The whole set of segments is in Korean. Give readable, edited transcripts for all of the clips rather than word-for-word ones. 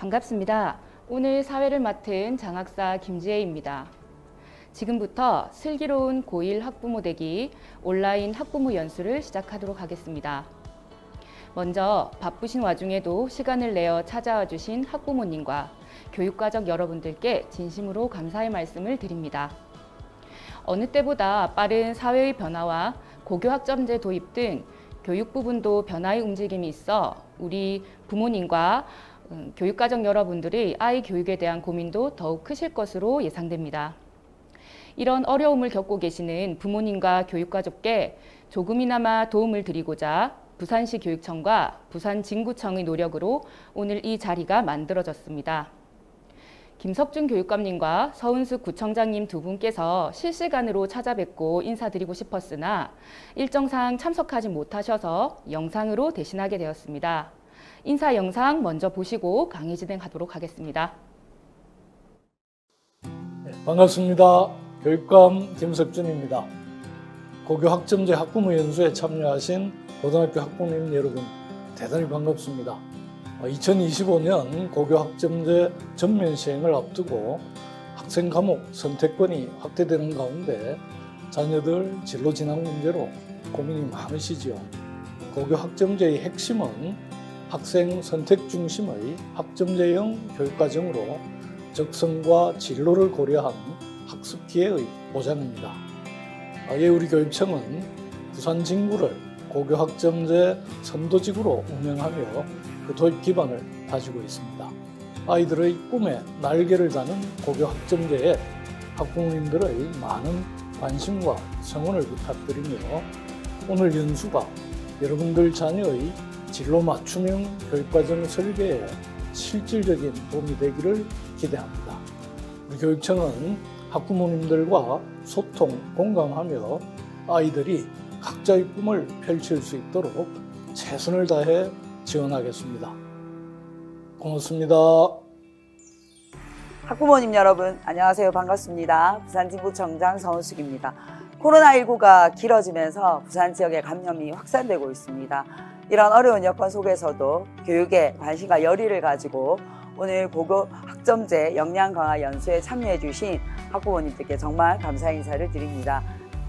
반갑습니다. 오늘 사회를 맡은 장학사 김지혜입니다. 지금부터 슬기로운 고1 학부모 되기 온라인 학부모 연수를 시작하도록 하겠습니다. 먼저 바쁘신 와중에도 시간을 내어 찾아와 주신 학부모님과 교육가족 여러분들께 진심으로 감사의 말씀을 드립니다. 어느 때보다 빠른 사회의 변화와 고교학점제 도입 등 교육 부분도 변화의 움직임이 있어 우리 부모님과 교육가족 여러분들의 아이 교육에 대한 고민도 더욱 크실 것으로 예상됩니다. 이런 어려움을 겪고 계시는 부모님과 교육가족께 조금이나마 도움을 드리고자 부산시 교육청과 부산진구청의 노력으로 오늘 이 자리가 만들어졌습니다. 김석준 교육감님과 서은숙 구청장님 두 분께서 실시간으로 찾아뵙고 인사드리고 싶었으나 일정상 참석하지 못하셔서 영상으로 대신하게 되었습니다. 인사 영상 먼저 보시고 강의 진행하도록 하겠습니다. 반갑습니다. 교육감 김석준입니다. 고교 학점제 학부모 연수에 참여하신 고등학교 학부모님 여러분 대단히 반갑습니다. 2025년 고교 학점제 전면 시행을 앞두고 학생 과목 선택권이 확대되는 가운데 자녀들 진로 진학 문제로 고민이 많으시지요. 고교 학점제의 핵심은 학생 선택 중심의 학점제형 교육과정으로 적성과 진로를 고려한 학습 기회의 보장입니다. 아예 우리 교육청은 부산진구를 고교 학점제 선도지구로 운영하며 그 도입 기반을 다지고 있습니다. 아이들의 꿈에 날개를 다는 고교 학점제에 학부모님들의 많은 관심과 성원을 부탁드리며 오늘 연수가 여러분들 자녀의 진로 맞춤형 교육과정 설계에 실질적인 도움이 되기를 기대합니다. 우리 교육청은 학부모님들과 소통, 공감하며 아이들이 각자의 꿈을 펼칠 수 있도록 최선을 다해 지원하겠습니다. 고맙습니다. 학부모님 여러분 안녕하세요. 반갑습니다. 부산진구청장 서은숙입니다. 코로나19가 길어지면서 부산 지역의 감염이 확산되고 있습니다. 이런 어려운 여건 속에서도 교육에 관심과 열의를 가지고 오늘 고교 학점제 역량 강화 연수에 참여해 주신 학부모님들께 정말 감사 인사를 드립니다.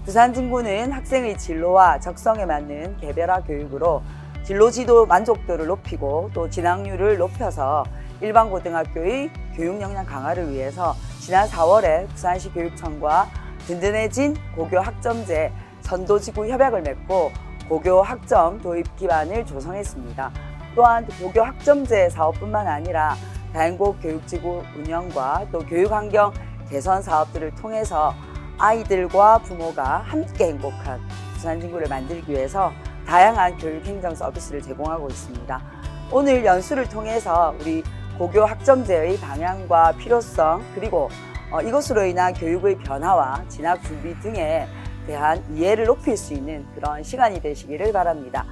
부산진구는 학생의 진로와 적성에 맞는 개별화 교육으로 진로 지도 만족도를 높이고 또 진학률을 높여서 일반 고등학교의 교육 역량 강화를 위해서 지난 4월에 부산시 교육청과 든든해진 고교 학점제 선도지구 협약을 맺고 고교 학점 도입 기반을 조성했습니다. 또한 고교 학점제 사업뿐만 아니라 다양고 교육지구 운영과 또 교육환경 개선 사업들을 통해서 아이들과 부모가 함께 행복한 부산진구를 만들기 위해서 다양한 교육행정 서비스를 제공하고 있습니다. 오늘 연수를 통해서 우리 고교 학점제의 방향과 필요성 그리고 이것으로 인한 교육의 변화와 진학 준비 등에 대한 이해를 높일 수 있는 그런 시간이 되시기를 바랍니다.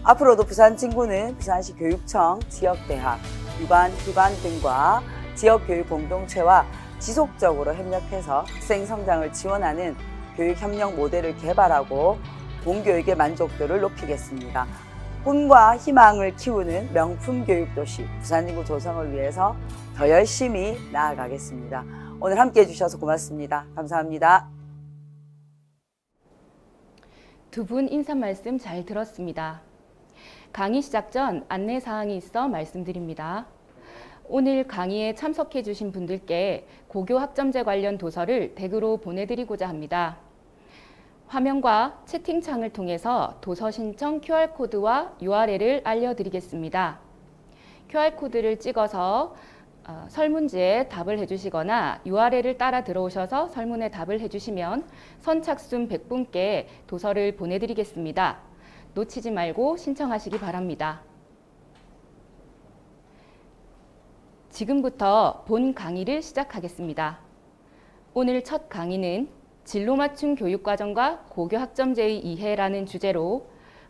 앞으로도 부산진구는 부산시 교육청, 지역대학, 유관, 기관 등과 지역교육 공동체와 지속적으로 협력해서 학생 성장을 지원하는 교육협력 모델을 개발하고 공교육의 만족도를 높이겠습니다. 꿈과 희망을 키우는 명품 교육도시 부산진구 조성을 위해서 더 열심히 나아가겠습니다. 오늘 함께해 주셔서 고맙습니다. 감사합니다. 두 분 인사 말씀 잘 들었습니다. 강의 시작 전 안내사항이 있어 말씀드립니다. 오늘 강의에 참석해 주신 분들께 고교 학점제 관련 도서를 댁으로 보내드리고자 합니다. 화면과 채팅창을 통해서 도서 신청 QR코드와 URL을 알려드리겠습니다. QR코드를 찍어서 설문지에 답을 해주시거나 URL을 따라 들어오셔서 설문에 답을 해주시면 선착순 100분께 도서를 보내드리겠습니다. 놓치지 말고 신청하시기 바랍니다. 지금부터 본 강의를 시작하겠습니다. 오늘 첫 강의는 진로 맞춤 교육과정과 고교 학점제의 이해라는 주제로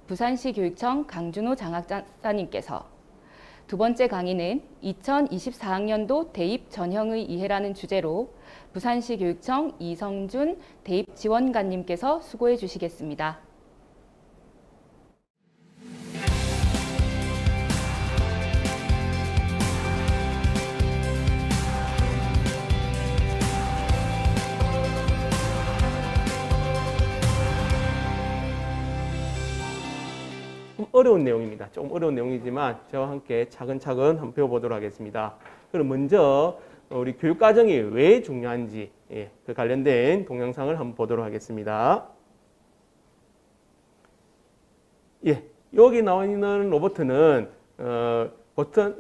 부산시 교육청 강준호 장학사님께서 두 번째 강의는 2024학년도 대입 전형의 이해라는 주제로 부산시 교육청 이성준 대입 지원관님께서 수고해 주시겠습니다. 조금 어려운 내용입니다. 조금 어려운 내용이지만 저와 함께 차근차근 한번 배워보도록 하겠습니다. 그럼 먼저 우리 교육과정이 왜 중요한지 그 관련된 동영상을 한번 보도록 하겠습니다. 여기 나와 있는 로봇은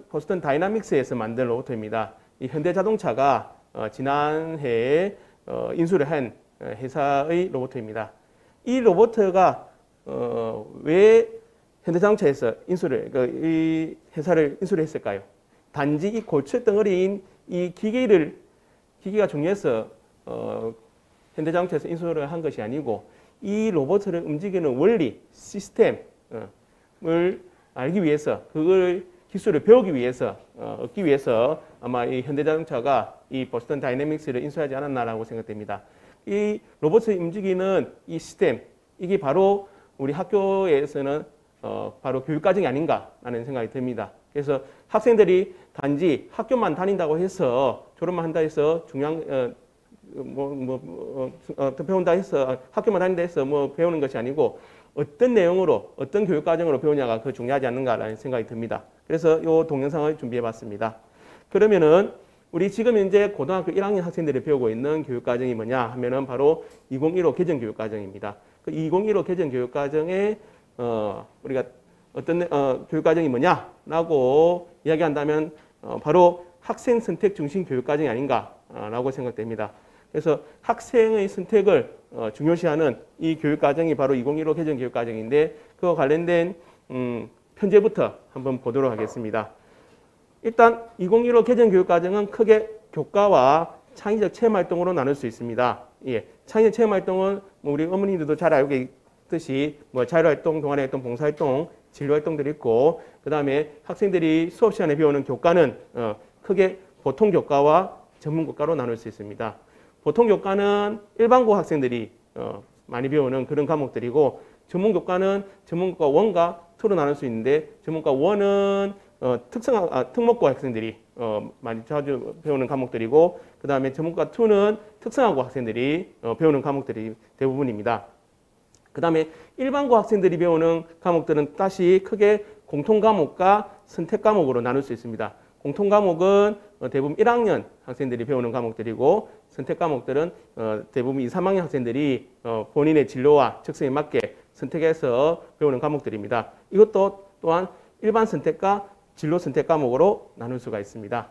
보스턴 다이나믹스에서 만든 로봇입니다. 이 현대자동차가 지난해에 인수를 한 회사의 로봇입니다. 이 로봇가 왜 현대자동차에서 이 회사를 인수를 했을까요? 단지 이 골체 덩어리인 이 기기가 중요해서 현대자동차에서 인수를 한 것이 아니고 이 로봇을 움직이는 원리, 시스템을 알기 위해서 그걸 기술을 배우기 위해서 얻기 위해서 아마 이 현대자동차가 이 보스턴 다이내믹스를 인수하지 않았나라고 생각됩니다. 이 로봇을 움직이는 이 시스템 이게 바로 우리 학교에서는 바로 교육과정이 아닌가라는 생각이 듭니다. 그래서 학생들이 단지 학교만 다닌다고 해서 졸업만 한다 해서 중요한 배운다 해서 학교만 다닌다 해서 뭐 배우는 것이 아니고 어떤 내용으로 어떤 교육과정으로 배우냐가 그 중요하지 않는가라는 생각이 듭니다. 그래서 이 동영상을 준비해봤습니다. 그러면은 우리 지금 현재 고등학교 1학년 학생들이 배우고 있는 교육과정이 뭐냐 하면은 바로 2015 개정교육과정입니다. 그 2015 개정교육과정에 우리가 어떤 교육과정이 뭐냐라고 이야기한다면 바로 학생 선택 중심 교육과정이 아닌가라고 생각됩니다. 그래서 학생의 선택을 중요시하는 이 교육과정이 바로 2015 개정교육과정인데 그와 관련된 편제부터 한번 보도록 하겠습니다. 일단 2015 개정교육과정은 크게 교과와 창의적 체험활동으로 나눌 수 있습니다. 창의적 체험활동은 우리 어머님들도 잘 알고 있듯이 자율활동, 동아리활동, 봉사활동, 진로활동들이 있고 그 다음에 학생들이 수업 시간에 배우는 교과는 크게 보통 교과와 전문 교과로 나눌 수 있습니다. 보통 교과는 일반고 학생들이 많이 배우는 그런 과목들이고 전문 교과는 전문교과 1과 2로 나눌 수 있는데 전문과 1은 특목고 학생들이 많이 자주 배우는 과목들이고 그 다음에 전문과 2는 특성화고 학생들이 배우는 과목들이 대부분입니다. 그 다음에 일반고 학생들이 배우는 과목들은 다시 크게 공통과목과 선택과목으로 나눌 수 있습니다. 공통과목은 대부분 1학년 학생들이 배우는 과목들이고 선택과목들은 대부분 2, 3학년 학생들이 본인의 진로와 적성에 맞게 선택해서 배우는 과목들입니다. 이것도 또한 일반 선택과 진로 선택 과목으로 나눌 수가 있습니다.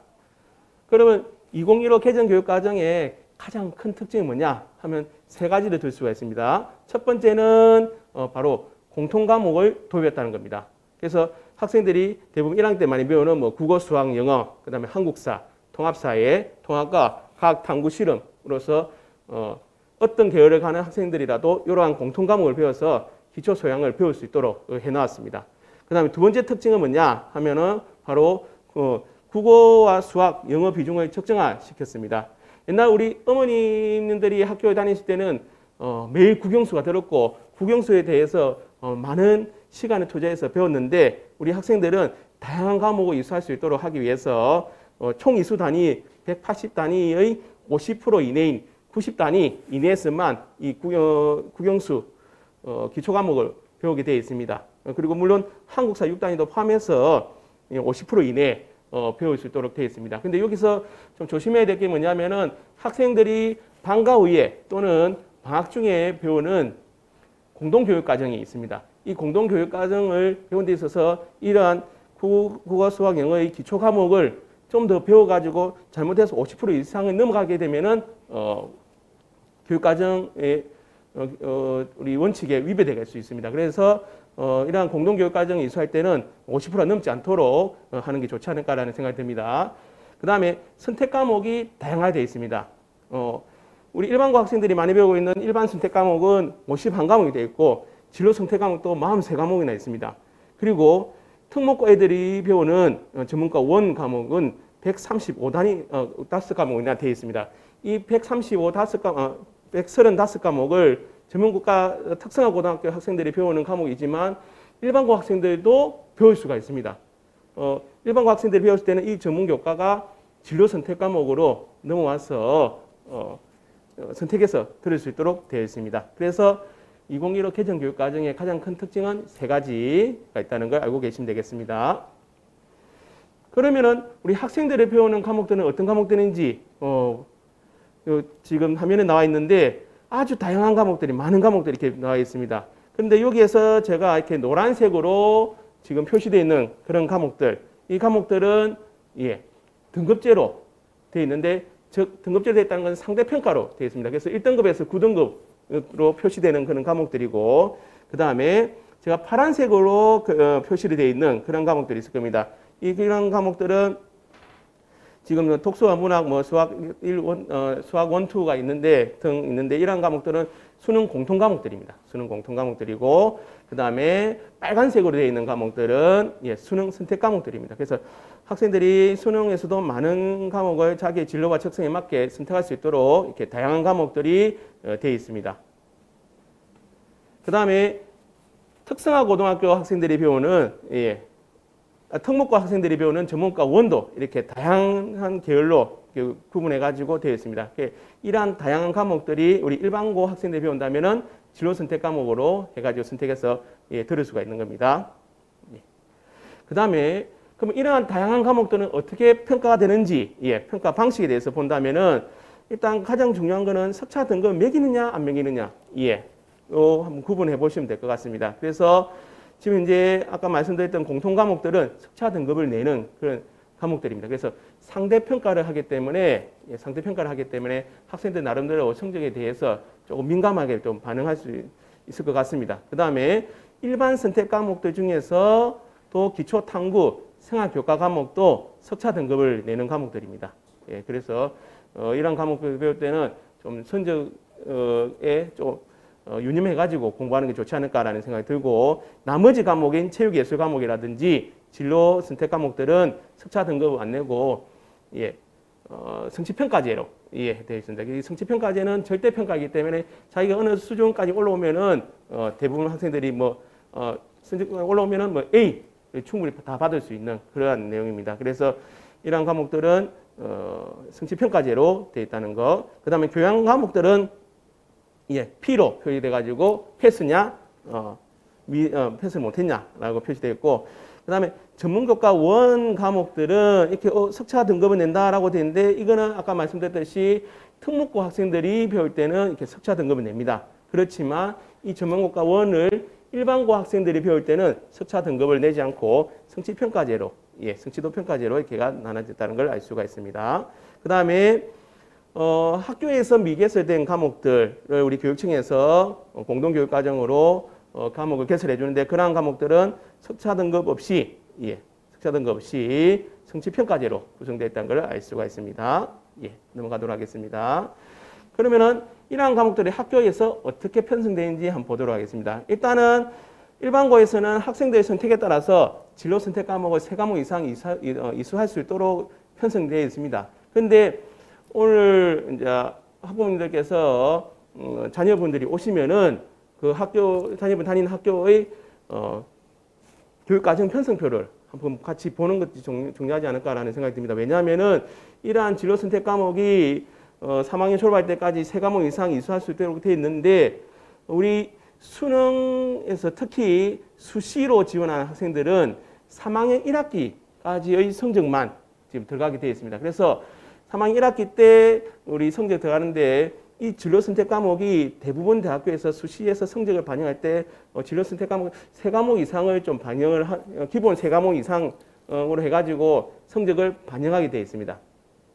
그러면 2015 개정교육과정의 가장 큰 특징이 뭐냐 하면 세 가지를 들 수가 있습니다. 첫 번째는 바로 공통과목을 도입했다는 겁니다. 그래서 학생들이 대부분 1학년 때 많이 배우는 국어, 수학, 영어, 그 다음에 한국사, 통합사회, 통합과 과학, 탐구, 실험으로서 어떤 계열에 가는 학생들이라도 이러한 공통과목을 배워서 기초 소양을 배울 수 있도록 해놓았습니다. 그 다음에 두 번째 특징은 뭐냐 하면은 바로 국어와 수학, 영어 비중을 적정화시켰습니다. 옛날 우리 어머님들이 학교에 다니실 때는 매일 국영수가 들었고 국영수에 대해서 많은 시간을 투자해서 배웠는데 우리 학생들은 다양한 과목을 이수할 수 있도록 하기 위해서 총 이수 단위 180 단위의 50% 이내인 90 단위 이내에서만 이 국영수 기초 과목을 배우게 되어 있습니다. 그리고 물론 한국사 6단위도 포함해서 50% 이내에 배울 수 있도록 되어 있습니다. 근데 여기서 좀 조심해야 될 게 뭐냐면은 학생들이 방과 후에 또는 방학 중에 배우는 공동교육과정이 있습니다. 이 공동교육과정을 배우는 데 있어서 이러한 국어, 수학, 영어의 기초 과목을 좀 더 배워가지고 잘못해서 50% 이상을 넘어가게 되면은 교육과정의 우리 원칙에 위배될 수 있습니다. 그래서 이러한 공동교육과정을 이수할 때는 50% 넘지 않도록 하는 게 좋지 않을까라는 생각이 듭니다. 그 다음에 선택 과목이 다양하게 되어 있습니다. 우리 일반고 학생들이 많이 배우고 있는 일반 선택 과목은 51과목이 되어 있고 진로 선택 과목도 43과목이나 있습니다. 그리고 특목고 애들이 배우는 전문과 1 과목은 135단위 5과목이나 되어 있습니다. 이 135과목을 전문고가 특성화 고등학교 학생들이 배우는 과목이지만 일반고 학생들도 배울 수가 있습니다. 일반고 학생들이 배웠을 때는 이 전문교과가 진로 선택 과목으로 넘어와서 선택해서 들을 수 있도록 되어 있습니다. 그래서 2015 개정교육과정의 가장 큰 특징은 3가지가 있다는 걸 알고 계시면 되겠습니다. 그러면은 우리 학생들이 배우는 과목들은 어떤 과목들인지 지금 화면에 나와 있는데 아주 다양한 과목들이 많은 과목들이 이렇게 나와 있습니다. 그런데 여기에서 제가 이렇게 노란색으로 지금 표시되어 있는 그런 과목들, 이 과목들은 등급제로 되어 있는데 즉 등급제로 되어 있다는 건 상대평가로 되어 있습니다. 그래서 1등급에서 9등급으로 표시되는 그런 과목들이고 그 다음에 제가 파란색으로 표시를 되어 있는 그런 과목들이 있을 겁니다. 이런 과목들은 지금 독서와 문학, 수학 1, 수학 1, 2가 있는데 이런 과목들은 수능 공통 과목들입니다. 수능 공통 과목들이고 그 다음에 빨간색으로 되어 있는 과목들은 수능 선택 과목들입니다. 그래서 학생들이 수능에서도 많은 과목을 자기의 진로와 적성에 맞게 선택할 수 있도록 이렇게 다양한 과목들이 되어 있습니다. 그 다음에 특성화 고등학교 학생들이 배우는 특목고 학생들이 배우는 전문과 원도 이렇게 다양한 계열로 구분해가지고 되어 있습니다. 이러한 다양한 과목들이 우리 일반고 학생들이 배운다면은 진로 선택 과목으로 해가지고 선택해서 들을 수가 있는 겁니다. 그 다음에 그럼 이러한 다양한 과목들은 어떻게 평가가 되는지 평가 방식에 대해서 본다면은 일단 가장 중요한 거는 석차 등급 매기느냐 안 매기느냐 한번 구분해 보시면 될 것 같습니다. 그래서 지금 이제 아까 말씀드렸던 공통 과목들은 석차 등급을 내는 그런 과목들입니다. 그래서 상대평가를 하기 때문에 학생들 나름대로 성적에 대해서 조금 민감하게 좀 반응할 수 있을 것 같습니다. 그 다음에 일반 선택 과목들 중에서 또 기초 탐구, 생활교과 과목도 석차 등급을 내는 과목들입니다. 그래서 이런 과목을 배울 때는 좀 성적에 좀 유념해가지고 공부하는 게 좋지 않을까라는 생각이 들고 나머지 과목인 체육예술 과목이라든지 진로 선택 과목들은 석차 등급 안 내고 성취평가제로 되어 있습니다. 이 성취평가제는 절대평가이기 때문에 자기가 어느 수준까지 올라오면은 대부분 학생들이 성적 올라오면은 A 충분히 다 받을 수 있는 그러한 내용입니다. 그래서 이러한 과목들은 성취평가제로 되어 있다는 거. 그 다음에 교양 과목들은 P로 표시돼 가지고 패스냐, 패스 못했냐라고 표시되어 있고, 그 다음에 전문교과 원 과목들은 이렇게 석차 등급을 낸다라고 되어 있는데 이거는 아까 말씀드렸듯이 특목고 학생들이 배울 때는 이렇게 석차 등급을 냅니다. 그렇지만 이 전문교과 원을 일반고 학생들이 배울 때는 석차 등급을 내지 않고 성취평가제로, 성취도 평가제로 이렇게가 나눠졌다는 걸 알 수가 있습니다. 그 다음에 학교에서 미개설된 과목들을 우리 교육청에서 공동교육과정으로 과목을 개설해 주는데 그러한 과목들은 석차 등급 없이 성취평가제로 구성되어 있다는 걸 알 수가 있습니다. 넘어가도록 하겠습니다. 그러면은 이러한 과목들이 학교에서 어떻게 편성되는지 한번 보도록 하겠습니다. 일단은 일반고에서는 학생들의 선택에 따라서 진로 선택 과목을 3과목 이상 이수할 수 있도록 편성되어 있습니다. 그런데 오늘 이제 학부모님들께서 자녀분들이 오시면은 그 자녀분 다니는 학교의 교육과정 편성표를 한번 같이 보는 것이 중요하지 않을까라는 생각이 듭니다. 왜냐하면은 이러한 진로 선택 과목이 3학년 졸업할 때까지 3과목 이상 이수할 수 있도록 되어 있는데 우리 수능에서 특히 수시로 지원하는 학생들은 3학년 1학기까지의 성적만 지금 들어가게 되어 있습니다. 그래서 3학년 1학기 때 우리 성적 들어가는데 이 진로 선택 과목이 대부분 대학교에서 수시에서 성적을 반영할 때 진로 선택 과목 3과목 이상을 좀 기본 3과목 이상으로 해가지고 성적을 반영하게 되어 있습니다.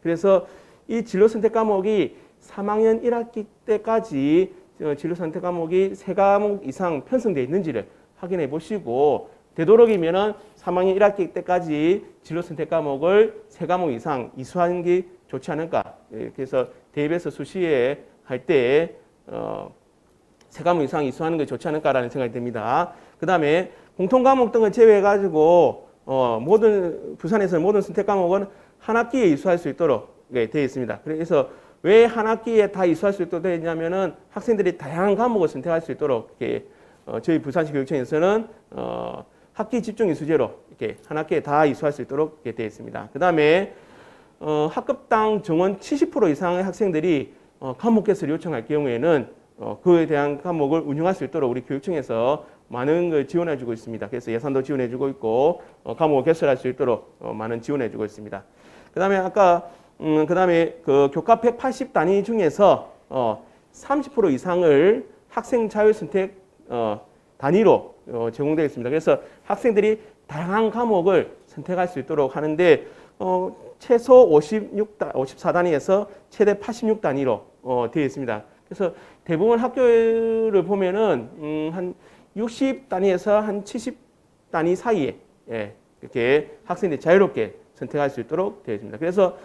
그래서 이 진로 선택 과목이 3학년 1학기 때까지 진로 선택 과목이 3과목 이상 편성되어 있는지를 확인해 보시고 되도록이면은 3학년 1학기 때까지 진로 선택 과목을 3과목 이상 이수하는 게 좋지 않을까. 그래서 대입에서 수시에 할 때 3과목 이상 이수하는 게 좋지 않을까라는 생각이 듭니다. 그 다음에 공통 과목 등을 제외해가지고 부산에서 모든 선택 과목은 한 학기에 이수할 수 있도록 되어 있습니다. 그래서 왜 한 학기에 다 이수할 수 있도록 되어 있냐면은 학생들이 다양한 과목을 선택할 수 있도록 이렇게 저희 부산시 교육청에서는 학기 집중 이수제로 이렇게 한 학기에 다 이수할 수 있도록 이렇게 되어 있습니다. 그 다음에 학급당 정원 70% 이상의 학생들이 과목 개설을 요청할 경우에는 그에 대한 과목을 운영할 수 있도록 우리 교육청에서 많은 걸 지원해주고 있습니다. 그래서 예산도 지원해주고 있고 과목을 개설할 수 있도록 많은 지원해주고 있습니다. 그다음에 아까 그다음에 그 교과 180 단위 중에서 30% 이상을 학생 자율 선택 단위로 제공되어 있습니다. 그래서 학생들이 다양한 과목을 선택할 수 있도록 하는데 최소 54단위에서 최대 86단위로 되어 있습니다. 그래서 대부분 학교를 보면은 한 60단위에서 한 70단위 사이에 이렇게 학생들이 자유롭게 선택할 수 있도록 되어 있습니다. 그래서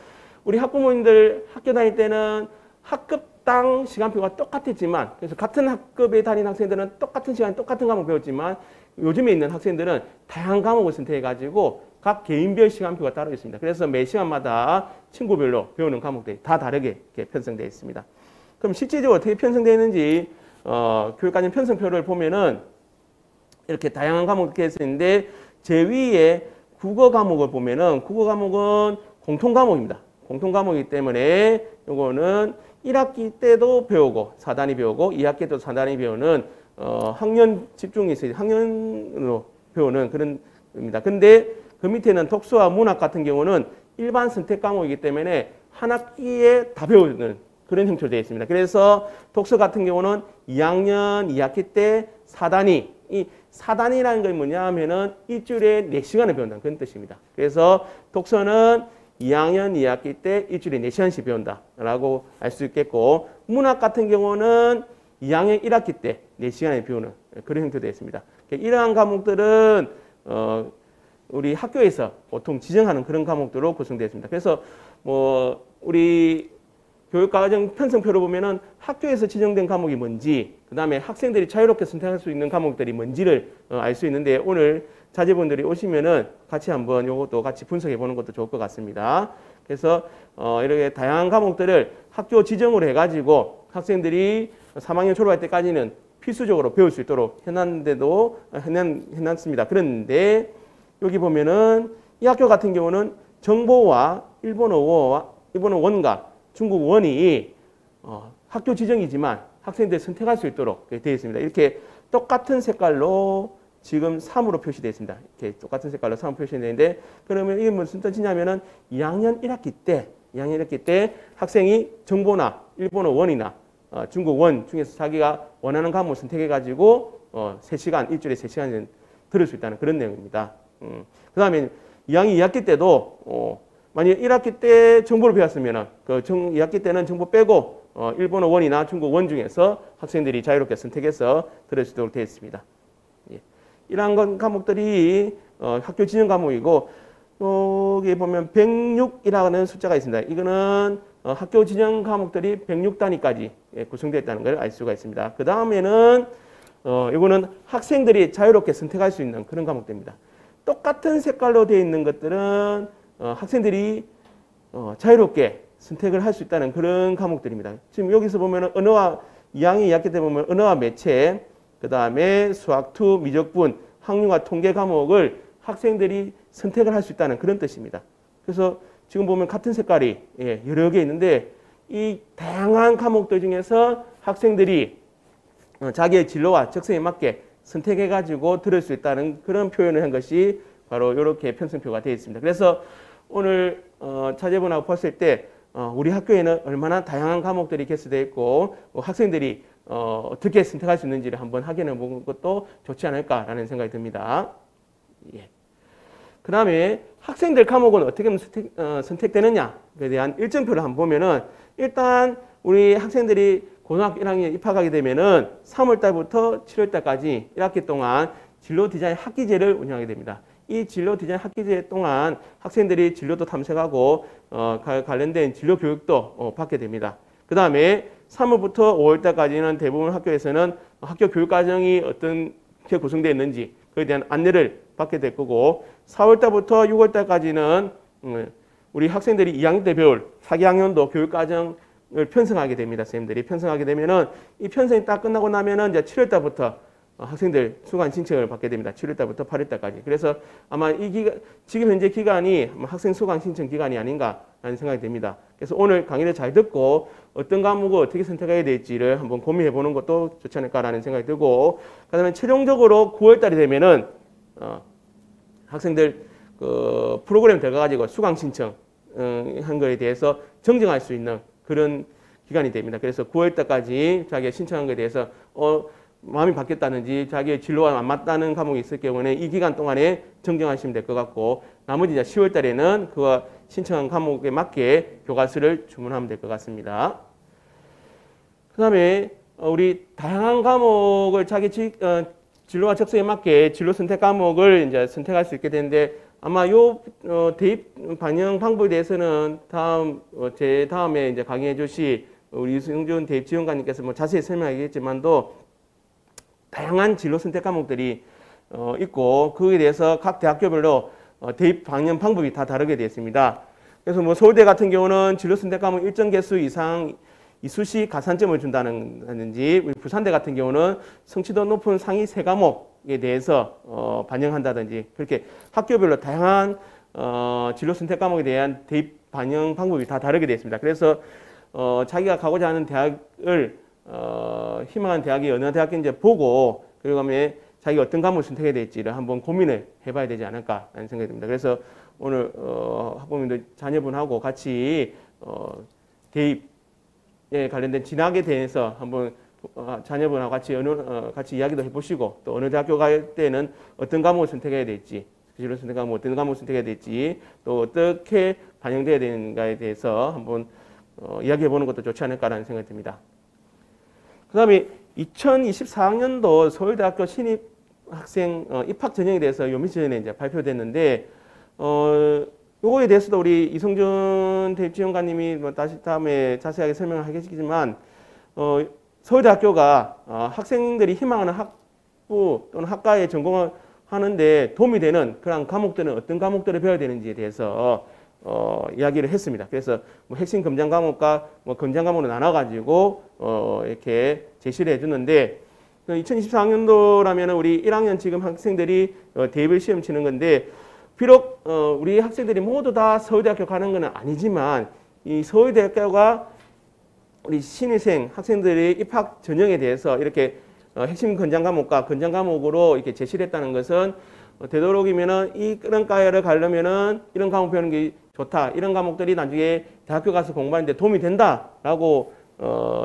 우리 학부모님들 학교 다닐 때는 학급당 시간표가 똑같았지만, 그래서 같은 학급에 다니는 학생들은 똑같은 시간 똑같은 과목 배웠지만 요즘에 있는 학생들은 다양한 과목을 선택해가지고 각 개인별 시간표가 따로 있습니다. 그래서 매 시간마다 친구별로 배우는 과목들이 다 다르게 이렇게 편성되어 있습니다. 그럼 실제적으로 어떻게 편성되어 있는지 교육과정 편성표를 보면은 이렇게 다양한 과목이 되어 있는데 제2의 국어 과목을 보면은 국어 과목은 공통 과목입니다. 공통 과목이기 때문에 요거는 1학기 때도 배우고 4단위 배우고 2학기 때도 4단위 배우는 학년 집중이 있어요. 학년으로 배우는 그런 겁니다. 근데 그 밑에는 독서와 문학 같은 경우는 일반 선택 과목이기 때문에 한 학기에 다 배우는 그런 형태로 되어 있습니다. 그래서 독서 같은 경우는 2학년 2학기 때 4단위, 이 4단위라는 건 뭐냐 하면은 일주일에 4시간을 배운다는 그런 뜻입니다. 그래서 독서는 2학년 2학기 때 일주일에 4시간씩 배운다라고 알 수 있겠고, 문학 같은 경우는 2학년 1학기 때 4시간을 배우는 그런 형태로 되어 있습니다. 이러한 과목들은 우리 학교에서 보통 지정하는 그런 과목들로 구성되어 있습니다. 그래서 뭐 우리 교육과정 편성표를 보면은 학교에서 지정된 과목이 뭔지, 그 다음에 학생들이 자유롭게 선택할 수 있는 과목들이 뭔지를 알 수 있는데, 오늘 자제분들이 오시면은 같이 한번 요것도 같이 분석해 보는 것도 좋을 것 같습니다. 그래서 이렇게 다양한 과목들을 학교 지정으로 해가지고 학생들이 3학년 졸업할 때까지는 필수적으로 배울 수 있도록 해놨습니다. 그런데 여기 보면은 이 학교 같은 경우는 정보와 일본어 원과 중국 원이 학교 지정이지만 학생들이 선택할 수 있도록 되어 있습니다. 이렇게 똑같은 색깔로 지금 3으로 표시되어 있습니다. 이렇게 똑같은 색깔로 3으로 표시되는데, 그러면 이게 무슨 뜻이냐면은 2학년 1학기 때 학생이 정보나 일본어 원이나 중국 원 중에서 자기가 원하는 과목을 선택해가지고 3시간, 일주일에 3시간 들을 수 있다는 그런 내용입니다. 그 다음에 2학년 2학기 때도 만약 1학기 때 정보를 배웠으면 2학기 때는 정보 빼고 일본어 원이나 중국 원 중에서 학생들이 자유롭게 선택해서 들을 수 있도록 되어 있습니다. 예. 이러한 과목들이 학교 지정 과목이고, 여기 보면 106이라는 숫자가 있습니다. 이거는 학교 지정 과목들이 106단위까지 구성되어 있다는 걸 알 수가 있습니다. 그 다음에는 이거는 학생들이 자유롭게 선택할 수 있는 그런 과목들입니다. 똑같은 색깔로 되어 있는 것들은 학생들이 자유롭게 선택을 할 수 있다는 그런 과목들입니다. 지금 여기서 보면 언어와 2학년 2학기 때 보면 언어와 매체, 그 다음에 수학, 투, 미적분, 학문과 통계 과목을 학생들이 선택을 할 수 있다는 그런 뜻입니다. 그래서 지금 보면 같은 색깔이 여러 개 있는데, 이 다양한 과목들 중에서 학생들이 자기의 진로와 적성에 맞게 선택해가지고 들을 수 있다는 그런 표현을 한 것이 바로 이렇게 편성표가 되어 있습니다. 그래서 오늘 자제분하고 봤을 때 우리 학교에는 얼마나 다양한 과목들이 개설되어 있고 학생들이 어떻게 선택할 수 있는지를 한번 확인해 보는 것도 좋지 않을까라는 생각이 듭니다. 예. 그 다음에 학생들 과목은 어떻게 선택되느냐에 대한 일정표를 한번 보면은, 일단 우리 학생들이 고등학교 1학년 입학하게 되면은 3월 달부터 7월 달까지 1학기 동안 진로 디자인 학기제를 운영하게 됩니다. 이 진로 디자인 학기제 동안 학생들이 진로도 탐색하고 관련된 진로 교육도 받게 됩니다. 그 다음에 3월부터 5월 달까지는 대부분 학교에서는 학교 교육 과정이 어떻게 구성되어 있는지 그에 대한 안내를 받게 될 거고, 4월 달부터 6월 달까지는 우리 학생들이 2학년 때 배울 4학년도 교육 과정을 편성하게 됩니다. 선생님들이 편성하게 되면은 이 편성이 딱 끝나고 나면은 이제 7월 달부터 학생들 수강 신청을 받게 됩니다. 7월 달부터 8월 달까지. 그래서 아마 이 지금 현재 기간이 학생 수강 신청 기간이 아닌가 않을까라는 생각이 듭니다. 그래서 오늘 강의를 잘 듣고 어떤 과목을 어떻게 선택해야 될지를 한번 고민해 보는 것도 좋지 않을까라는 생각이 들고, 그다음에 최종적으로 9월 달이 되면은 학생들 그 프로그램 들어가가지고 수강 신청 한 거에 대해서 정정할 수 있는 그런 기간이 됩니다. 그래서 9월 달까지 자기가 신청한 거에 대해서 마음이 바뀌었다든지 자기의 진로와 안 맞다는 과목이 있을 경우에는 이 기간 동안에 정정하시면 될 것 같고, 나머지 이제 10월 달에는 그 신청한 과목에 맞게 교과서를 주문하면 될 것 같습니다. 그 다음에 우리 다양한 과목을 자기 진로와 적성에 맞게 진로 선택 과목을 이제 선택할 수 있게 되는데, 아마 요 대입 반영 방법에 대해서는 제 다음에 이제 강의해 주실 우리 유승준 대입 지원관님께서 뭐 자세히 설명하겠지만도 다양한 진로 선택 과목들이 있고, 그에 대해서 각 대학교별로 대입 반영 방법이 다 다르게 되어 있습니다. 그래서 뭐 서울대 같은 경우는 진로 선택 과목 일정 개수 이상 이수시 가산점을 준다든지, 우리 부산대 같은 경우는 성취도 높은 상위 3과목에 대해서 반영한다든지, 그렇게 학교별로 다양한 진로 선택 과목에 대한 대입 반영 방법이 다 다르게 되어 있습니다. 그래서 자기가 가고자 하는 대학을 희망하는 대학이 어느 대학인지 보고, 그리고 그다음에 자기가 어떤 과목을 선택해야 될지를 한번 고민을 해봐야 되지 않을까라는 생각이 듭니다. 그래서 오늘 학부모님들 자녀분하고 같이 대입에 관련된 진학에 대해서 한번 자녀분하고 같이 이야기도 해보시고, 또 어느 대학교 갈 때는 어떤 과목을 선택해야 될지, 진로 선택 과목 어떤 과목을 선택해야 될지, 또 어떻게 반영돼야 되는가에 대해서 한번 이야기해보는 것도 좋지 않을까라는 생각이 듭니다. 그 다음에 2024학년도 서울대학교 신입 학생 입학 전형에 대해서 요 며칠 전에 이제 발표됐는데, 요거에 대해서도 우리 이성준 대입지원관님이 뭐 다음에 자세하게 설명을 하겠지만, 서울대학교가 학생들이 희망하는 학부 또는 학과에 전공을 하는데 도움이 되는 그런 과목들은 어떤 과목들을 배워야 되는지에 대해서 이야기를 했습니다. 그래서 뭐 핵심 검정 과목과 뭐 검정 과목으로 나눠가지고 이렇게 제시를 해주는데, 2024학년도라면 우리 1학년 지금 학생들이 대입을 시험 치는 건데, 비록 우리 학생들이 모두 다 서울대학교 가는 건 아니지만, 이 서울대학교가 우리 신입생 학생들의 입학 전형에 대해서 이렇게 핵심 건장 과목과 건장 과목으로 이렇게 제시를 했다는 것은, 되도록이면은 이런 과를 가려면은 이런 과목 배우는 게 좋다, 이런 과목들이 나중에 대학교 가서 공부하는데 도움이 된다라고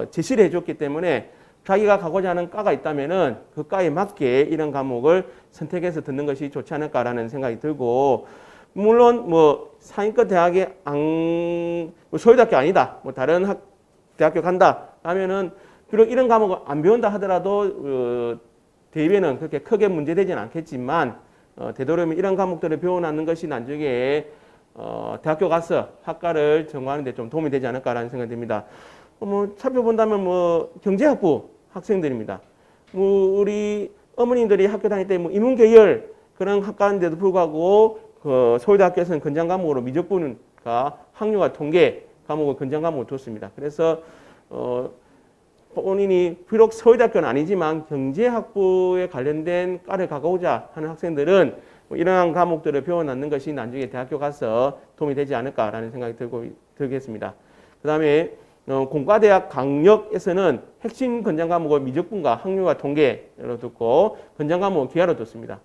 제시를 해줬기 때문에, 자기가 가고자 하는 과가 있다면은 그 과에 맞게 이런 과목을 선택해서 듣는 것이 좋지 않을까라는 생각이 들고, 물론 뭐 상위권 대학에 뭐 서울대학교 아니다, 뭐 다른 대학교 간다 하면은 비록 이런 과목을 안 배운다 하더라도 대입에는 그렇게 크게 문제되지는 않겠지만, 되도록이면 이런 과목들을 배워놨는 것이 나중에 대학교 가서 학과를 전공하는 데 좀 도움이 되지 않을까라는 생각이 듭니다. 뭐 살펴본다면 뭐 경제학부 학생들입니다. 뭐 우리 어머님들이 학교 다닐 때 뭐 인문계열 그런 학과인데도 불구하고 그 서울대학교에서는 건장 과목으로 미적분과 학류와 통계 과목을 건장 과목으로 뒀습니다. 그래서 본인이 비록 서울대학교는 아니지만 경제학부에 관련된 과를 가고자 하는 학생들은 뭐 이러한 과목들을 배워놨는 것이 나중에 대학교 가서 도움이 되지 않을까라는 생각이 들겠습니다. 그 다음에 공과대학 강력에서는 핵심 건장 과목을 미적분과 학류와 통계로 듣고 건장 과목을 기하로 뒀습니다.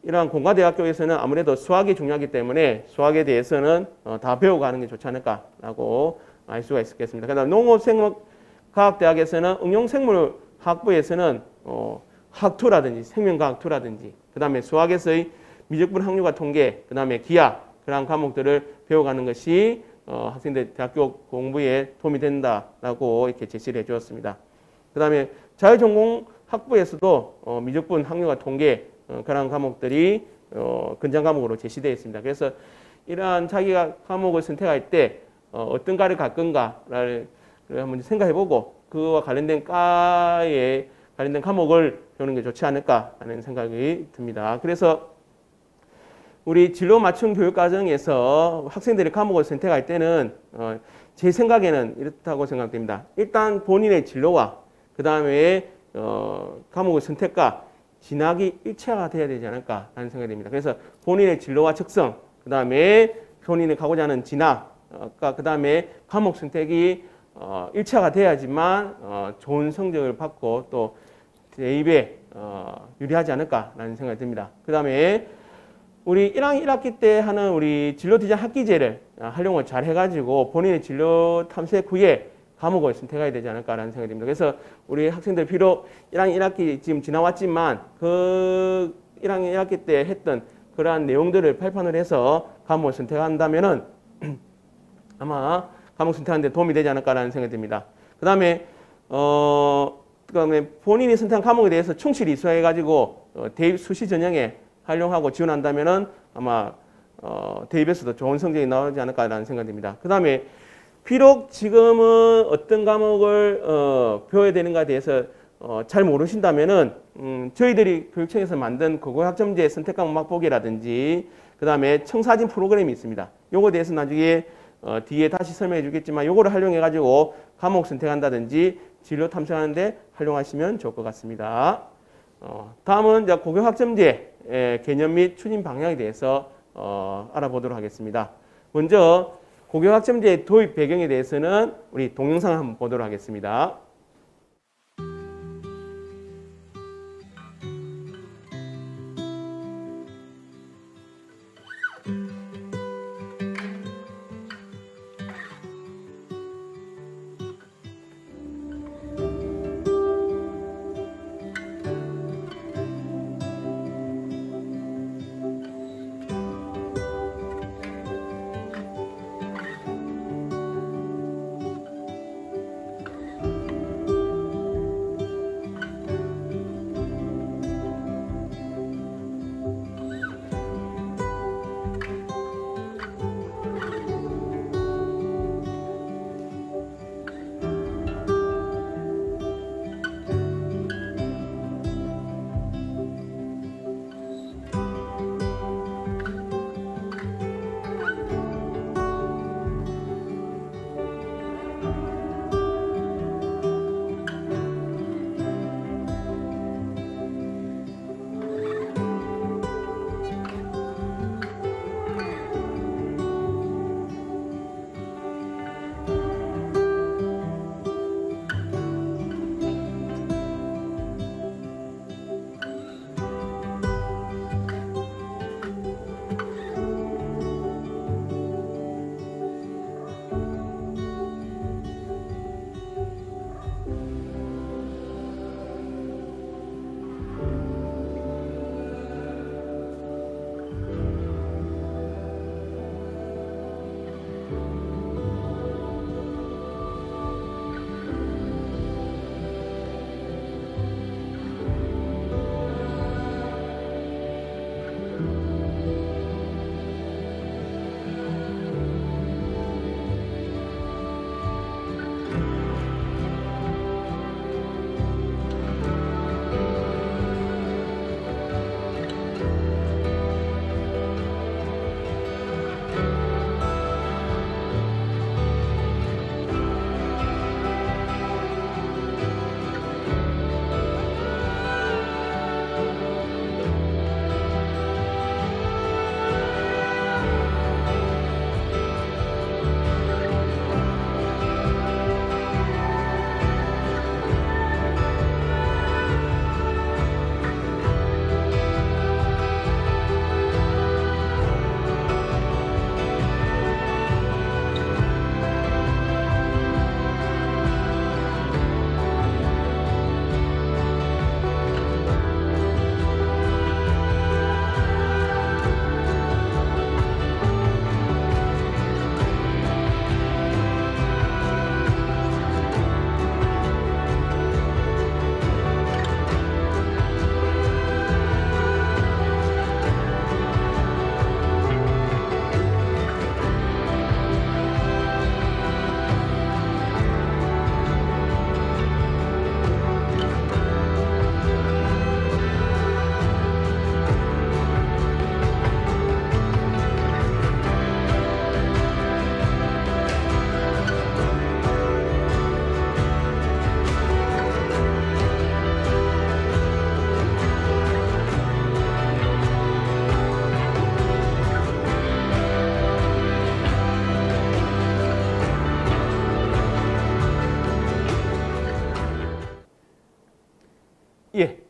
이러한 공과대학교에서는 아무래도 수학이 중요하기 때문에 수학에 대해서는 다 배워가는 게 좋지 않을까라고 알 수가 있겠습니다. 그 다음 농업생물과학대학에서는 응용생물학부에서는 학투라든지 생명과학투라든지, 그 다음에 수학에서의 미적분 학류과 통계, 그 다음에 기하, 그러한 과목들을 배워가는 것이 학생들 대학교 공부에 도움이 된다라고 이렇게 제시를 해주었습니다. 그 다음에 자유전공 학부에서도 미적분 학류과 통계, 그러한 과목들이 건장 과목으로 제시되어 있습니다. 그래서 이러한 자기가 과목을 선택할 때 어떤 과를 갈 건가를 한번 생각해보고 그와 관련된 과에 관련된 과목을 배우는 게 좋지 않을까 하는 생각이 듭니다. 그래서 우리 진로 맞춤 교육 과정에서 학생들이 과목을 선택할 때는 제 생각에는 이렇다고 생각됩니다. 일단 본인의 진로와 그 다음에 과목의 선택과 진학이 일체화가 돼야 되지 않을까 하는 생각이 듭니다. 그래서 본인의 진로와 적성, 그 다음에 본인이 가고자 하는 진학, 그 다음에 과목 선택이 일치화가 돼야지만 좋은 성적을 받고 또 대입에 유리하지 않을까라는 생각이 듭니다. 그 다음에 우리 1학년 1학기 때 하는 우리 진로 디자인 학기제를 활용을 잘 해가지고 본인의 진로 탐색 후에 과목을 선택해야 되지 않을까라는 생각이 듭니다. 그래서 우리 학생들 비록 1학년 1학기 지금 지나왔지만 그 1학년 1학기 때 했던 그러한 내용들을 발판을 해서 과목을 선택한다면은 아마 과목 선택하는 데 도움이 되지 않을까라는 생각이 듭니다. 그다음에 본인이 선택한 과목에 대해서 충실히 이수해가지고 대입 수시 전형에 활용하고 지원한다면은 아마 대입에서도 좋은 성적이 나오지 않을까라는 생각이 듭니다. 그다음에 비록 지금은 어떤 과목을 배워야 되는가에 대해서 잘 모르신다면은 저희들이 교육청에서 만든 고교학점제 선택 과목 맛보기라든지 그다음에 청사진 프로그램이 있습니다. 요거에 대해서 나중에 뒤에 다시 설명해 주겠지만 요거를 활용해 가지고 과목 선택한다든지 진로 탐색하는데 활용하시면 좋을 것 같습니다. 다음은 이제 고교학점제 개념 및 추진 방향에 대해서 알아보도록 하겠습니다. 먼저 고교학점제 도입 배경에 대해서는 우리 동영상을 한번 보도록 하겠습니다.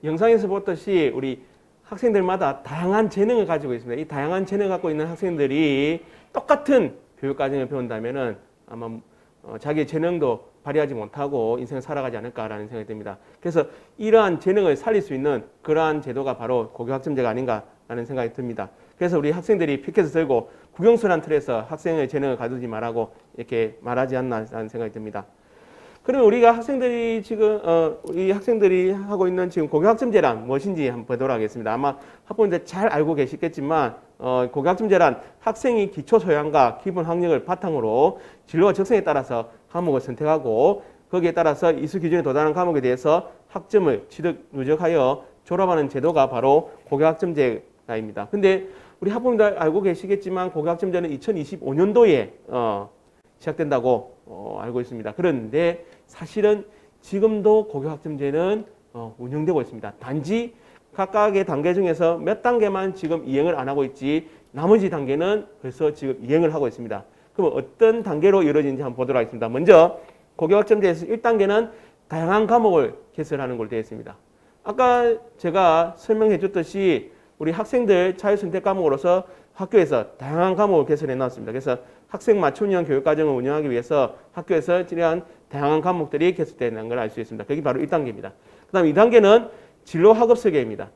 영상에서 보듯이 우리 학생들마다 다양한 재능을 가지고 있습니다. 이 다양한 재능을 갖고 있는 학생들이 똑같은 교육과정을 배운다면은 아마 자기의 재능도 발휘하지 못하고 인생을 살아가지 않을까라는 생각이 듭니다. 그래서 이러한 재능을 살릴 수 있는 그러한 제도가 바로 고교학점제가 아닌가라는 생각이 듭니다. 그래서 우리 학생들이 피켓을 들고 국영수란 틀에서 학생의 재능을 가두지 말라고 이렇게 말하지 않나라는 생각이 듭니다. 그러면 우리가 학생들이 지금 우리 학생들이 하고 있는 지금 고교학점제란 무엇인지 한번 보도록 하겠습니다. 아마 학부모님들 잘 알고 계시겠지만 고교학점제란 학생이 기초 소양과 기본 학력을 바탕으로 진로와 적성에 따라서 과목을 선택하고 거기에 따라서 이수 기준에 도달한 과목에 대해서 학점을 취득 누적하여 졸업하는 제도가 바로 고교학점제입니다. 근데 우리 학부모님들 알고 계시겠지만 고교학점제는 2025년도에 시작된다고 알고 있습니다. 그런데 사실은 지금도 고교학점제는 운영되고 있습니다. 단지 각각의 단계 중에서 몇 단계만 지금 이행을 안 하고 있지 나머지 단계는 벌써 지금 이행을 하고 있습니다. 그럼 어떤 단계로 이루어지는지 한번 보도록 하겠습니다. 먼저 고교학점제에서 1단계는 다양한 과목을 개설하는 걸로 되어 있습니다. 아까 제가 설명해 줬듯이 우리 학생들 자유선택 과목으로서 학교에서 다양한 과목을 개설해 놨습니다. 그래서 학생 맞춤형 교육과정을 운영하기 위해서 학교에서 이러한 다양한 과목들이 개설되는 걸 알 수 있습니다. 그게 바로 1단계입니다. 그 다음 2단계는 진로 학업 설계입니다.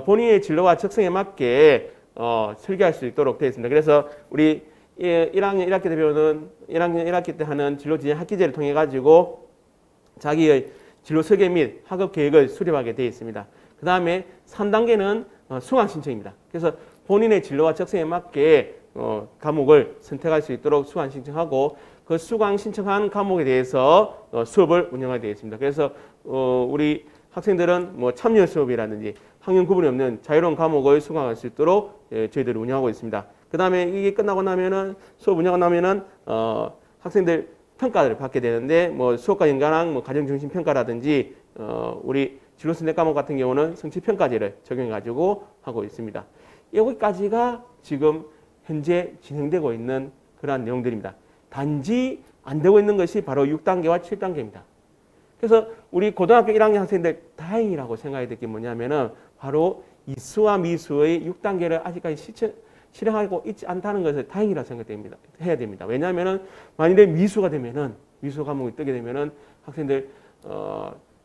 본인의 진로와 적성에 맞게 설계할 수 있도록 되어 있습니다. 그래서 우리 1학년 1학기 때 배우는 1학년 1학기 때 하는 진로 지정 학기제를 통해 가지고 자기의 진로 설계 및 학업 계획을 수립하게 되어 있습니다. 그 다음에 3단계는 수강 신청입니다. 그래서 본인의 진로와 적성에 맞게 과목을 선택할 수 있도록 수강 신청하고 그 수강 신청한 과목에 대해서 수업을 운영하게 되어 있습니다. 그래서 우리 학생들은 뭐 참여 수업이라든지 학년 구분이 없는 자유로운 과목을 수강할 수 있도록 저희들이 운영하고 있습니다. 그 다음에 이게 끝나고 나면은 수업 운영하고 나면은 학생들 평가를 받게 되는데 뭐 수업과 연관한 뭐 가정 중심 평가라든지 우리 진로 선택 과목 같은 경우는 성취 평가제를 적용해 가지고 하고 있습니다. 여기까지가 지금 현재 진행되고 있는 그러한 내용들입니다. 단지 안 되고 있는 것이 바로 6단계와 7단계입니다. 그래서 우리 고등학교 1학년 학생들 다행이라고 생각이 들 게 뭐냐면은 바로 이수와 미수의 6단계를 아직까지 실행하고 있지 않다는 것을 다행이라고 생각됩니다. 해야 됩니다. 왜냐하면은 만일에 미수가 되면은 미수 과목이 뜨게 되면은 학생들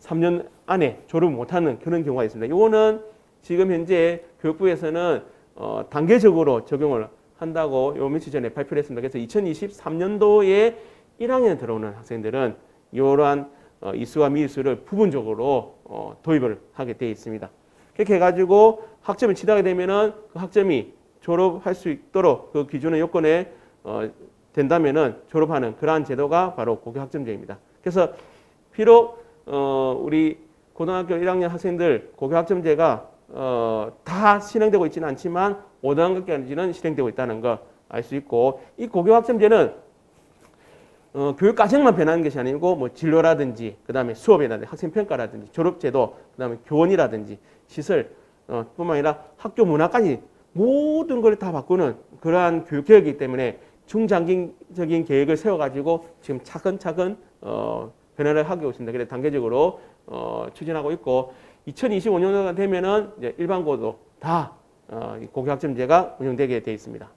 3년 안에 졸업 못하는 그런 경우가 있습니다. 이거는 지금 현재 교육부에서는 단계적으로 적용을 한다고 요 며칠 전에 발표를 했습니다. 그래서 2023년도에 1학년에 들어오는 학생들은 이러한 이수와 미수를 부분적으로 도입을 하게 되어 있습니다. 그렇게 해가지고 학점을 취득하게 되면은 그 학점이 졸업할 수 있도록 그 기준의 요건에 된다면은 졸업하는 그러한 제도가 바로 고교학점제입니다. 그래서 비록 우리 고등학교 1학년 학생들 고교학점제가 다 실행되고 있지는 않지만 5단계까지는 실행되고 있다는 거 알 수 있고 이 고교학점제는 교육과정만 변하는 것이 아니고 뭐 진로라든지 그 다음에 수업이라든지 학생평가라든지 졸업제도 그 다음에 교원이라든지 시설 뿐만 아니라 학교 문화까지 모든 걸 다 바꾸는 그러한 교육개혁이기 때문에 중장기적인 계획을 세워가지고 지금 차근차근 변화를 하고 있습니다. 그래서 단계적으로 추진하고 있고 2025년도가 되면은 이제 일반고도 다 고교학점제가 운영되게 되어 있습니다.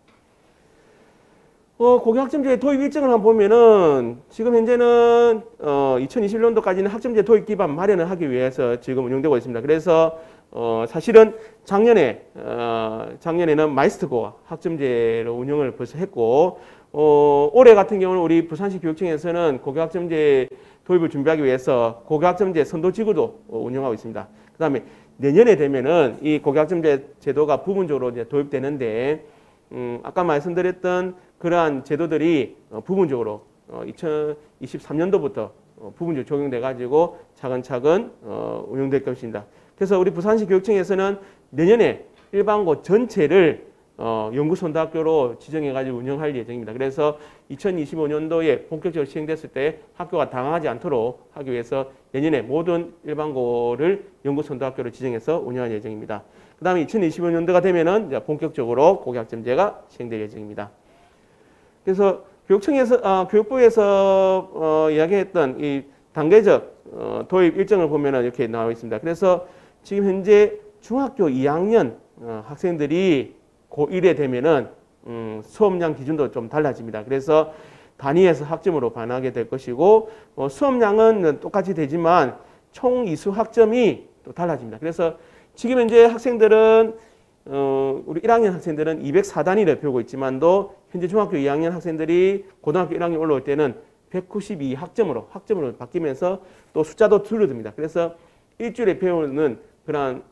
고교학점제 도입 일정을 한번 보면은 지금 현재는 2021년도까지는 학점제 도입 기반 마련을 하기 위해서 지금 운영되고 있습니다. 그래서 사실은 작년에는 마이스터고 학점제로 운영을 벌써 했고 올해 같은 경우는 우리 부산시 교육청에서는 고교학점제 도입을 준비하기 위해서 고교학점제 선도지구도 운영하고 있습니다. 그 다음에 내년에 되면은 이 고교학점제 제도가 부분적으로 이제 도입되는데 아까 말씀드렸던 그러한 제도들이 부분적으로 2023년도부터 부분적으로 적용돼 가지고 차근차근 운영될 것입니다. 그래서 우리 부산시 교육청에서는 내년에 일반고 전체를 연구선도학교로 지정해 가지고 운영할 예정입니다. 그래서 2025년도에 본격적으로 시행됐을 때 학교가 당황하지 않도록 하기 위해서 내년에 모든 일반고를 연구선도학교로 지정해서 운영할 예정입니다. 그 다음에 2025년도가 되면은 이제 본격적으로 고교학점제가 시행될 예정입니다. 그래서 교육부에서 이야기했던 이 단계적 도입 일정을 보면은 이렇게 나와 있습니다. 그래서 지금 현재 중학교 2학년 학생들이 고1에 되면은 수업량 기준도 좀 달라집니다. 그래서 단위에서 학점으로 반하게 될 것이고 수업량은 똑같이 되지만 총 이수 학점이 또 달라집니다. 그래서 지금 현재 학생들은 우리 1학년 학생들은 204단위를 배우고 있지만도 현재 중학교 2학년 학생들이 고등학교 1학년 올라올 때는 192학점으로 바뀌면서 또 숫자도 줄어듭니다. 그래서 일주일에 배우는 그런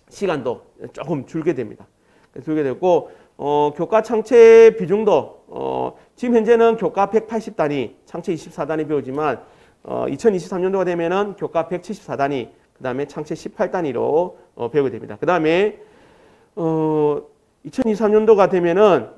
시간도 조금 줄게 됩니다. 줄게 되고 교과 창체 비중도 지금 현재는 교과 180단위, 창체 24단위 배우지만 2023년도가 되면은 교과 174단위, 그 다음에 창체 18단위로 배우게 됩니다. 그 다음에 2023년도가 되면은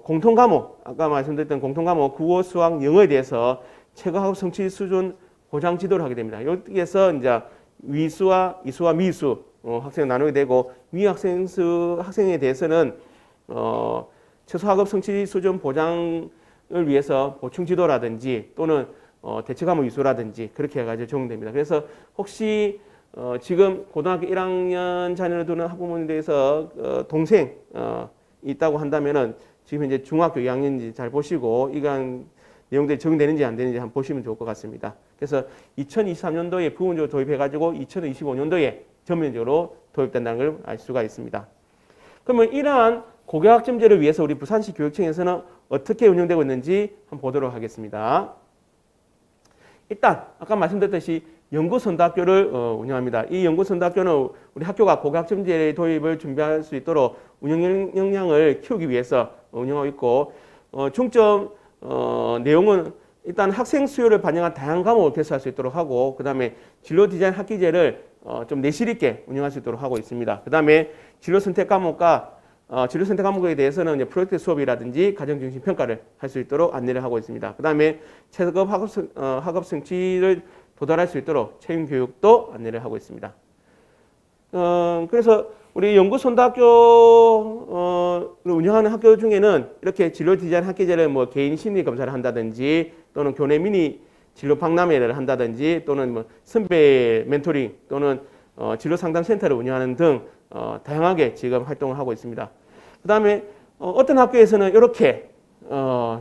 공통과목, 아까 말씀드렸던 공통과목 국어, 수학, 영어에 대해서 최고학업 성취 수준 보장 지도를 하게 됩니다. 여기에서 이제 위수와 이수와 미수 학생을 나누게 되고 위 학생에 대해서는 최소 학업 성취 수준 보장을 위해서 보충 지도라든지 또는 대체 과목 위수라든지 그렇게 해가지고 적용됩니다. 그래서 혹시 지금 고등학교 1학년 자녀를 두는 학부모님에 대해서 동생 있다고 한다면은 지금 이제 중학교 2학년인지 잘 보시고 이간 내용들이 적용되는지 안 되는지 한번 보시면 좋을 것 같습니다. 그래서 2023년도에 부분적으로 도입해가지고 2025년도에 전면적으로 도입된다는 걸 알 수가 있습니다. 그러면 이러한 고교학점제를 위해서 우리 부산시 교육청에서는 어떻게 운영되고 있는지 한번 보도록 하겠습니다. 일단 아까 말씀드렸듯이 연구선도학교를 운영합니다. 이 연구선도학교는 우리 학교가 고교학점제 도입을 준비할 수 있도록 운영 역량을 키우기 위해서 운영하고 있고 중점 내용은 일단 학생 수요를 반영한 다양한 과목을 개설할 수 있도록 하고 그 다음에 진로 디자인 학기제를 좀 내실 있게 운영할 수 있도록 하고 있습니다. 그 다음에 진로 선택 과목과 진로 선택 과목에 대해서는 이제 프로젝트 수업이라든지 가정 중심 평가를 할 수 있도록 안내를 하고 있습니다. 그 다음에 최고급 학업 성취를 도달할 수 있도록 채용 교육도 안내를 하고 있습니다. 그래서 우리 연구선도학교를 운영하는 학교 중에는 이렇게 진로 디자인 학기제를 뭐 개인 심리 검사를 한다든지 또는 교내 미니 진로 박람회를 한다든지 또는 뭐 선배 멘토링 또는 진로 상담 센터를 운영하는 등 다양하게 지금 활동을 하고 있습니다. 그 다음에 어떤 학교에서는 이렇게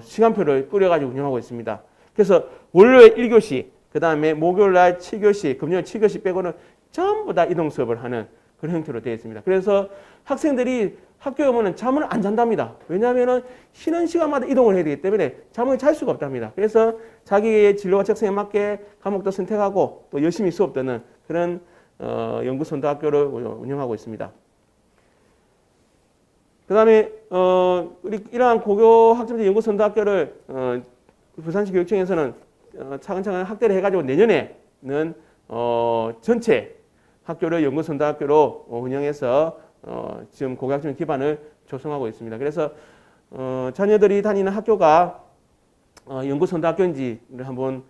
시간표를 꾸려가지고 운영하고 있습니다. 그래서 월요일 1교시, 그 다음에 목요일날 7교시, 금요일 7교시 빼고는 전부 다 이동 수업을 하는 그런 형태로 되어 있습니다. 그래서 학생들이 학교에 오면 잠을 안 잔답니다. 왜냐하면 쉬는 시간마다 이동을 해야 되기 때문에 잠을 잘 수가 없답니다. 그래서 자기의 진로와 적성에 맞게 과목도 선택하고 또 열심히 수업 듣는 그런 연구선도학교를 운영하고 있습니다. 그 다음에 우리 이러한 고교학점제 연구선도학교를 부산시 교육청에서는 차근차근 확대를 해가지고 내년에는 전체 학교를 연구선도학교로 운영해서 지금 고교학점 기반을 조성하고 있습니다. 그래서 자녀들이 다니는 학교가 연구선도학교인지를 한번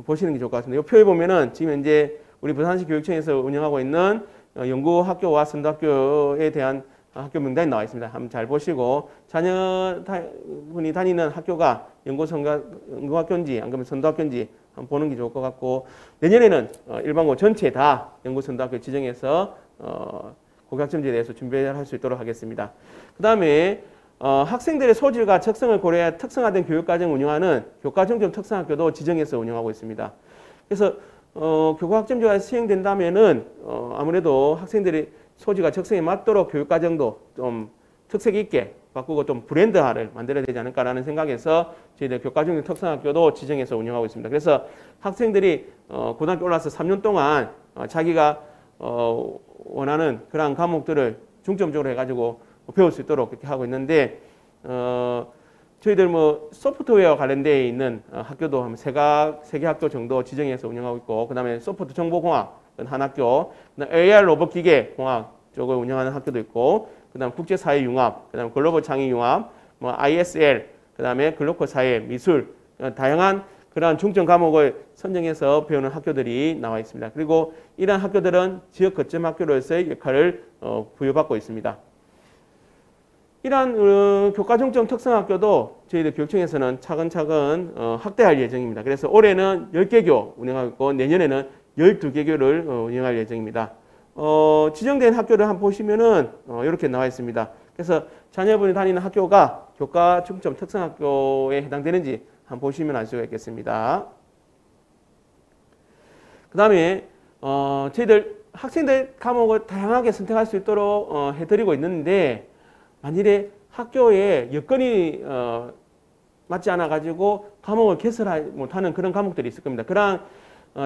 보시는 게 좋을 것 같습니다. 이 표에 보면은 지금 현재 우리 부산시 교육청에서 운영하고 있는 연구학교와 선도학교에 대한 학교 명단이 나와 있습니다. 한번 잘 보시고 자녀분이 다니는 학교가 연구학교인지 안 그러면 선도학교인지 한번 보는 게 좋을 것 같고 내년에는 일반고 전체 다 연구선도학교 지정해서 고교학점제에 대해서 준비를 할 수 있도록 하겠습니다. 그 다음에 학생들의 소질과 적성을 고려해 특성화된 교육과정을 운영하는 교과정점 특성학교도 지정해서 운영하고 있습니다. 그래서 교과학점제가 시행된다면은 아무래도 학생들의 소질과 적성에 맞도록 교육과정도 좀 특색 있게 바꾸고 좀 브랜드화를 만들어야 되지 않을까라는 생각에서 저희들 교과정점 특성학교도 지정해서 운영하고 있습니다. 그래서 학생들이 고등학교 올라서 3년 동안 자기가 원하는 그러한 과목들을 중점적으로 해가지고 배울 수 있도록 그렇게 하고 있는데 저희들 뭐 소프트웨어 관련되어 있는 학교도 한 세 개 학교 정도 지정해서 운영하고 있고 그 다음에 소프트 정보공학 한 학교, 그다음 AR 로봇 기계 공학 쪽을 운영하는 학교도 있고 그 다음 국제사회융합, 그 다음 글로벌 창의융합, 뭐 ISL, 그 다음에 글로컬 사회, 미술 다양한 그러한 중점 과목을 선정해서 배우는 학교들이 나와 있습니다. 그리고 이러한 학교들은 지역 거점 학교로서의 역할을 부여받고 있습니다. 이러한 교과중점 특성학교도 저희들 교육청에서는 차근차근 확대할 예정입니다. 그래서 올해는 10개 교 운영하고 있고 내년에는 12개 교를 운영할 예정입니다. 지정된 학교를 한번 보시면은 이렇게 나와 있습니다. 그래서 자녀분이 다니는 학교가 교과 중점 특성학교에 해당되는지 한번 보시면 알 수가 있겠습니다. 그 다음에 저희들 학생들 과목을 다양하게 선택할 수 있도록 해드리고 있는데, 만일에 학교에 여건이 맞지 않아 가지고 과목을 개설하지 못하는 그런 과목들이 있을 겁니다. 그런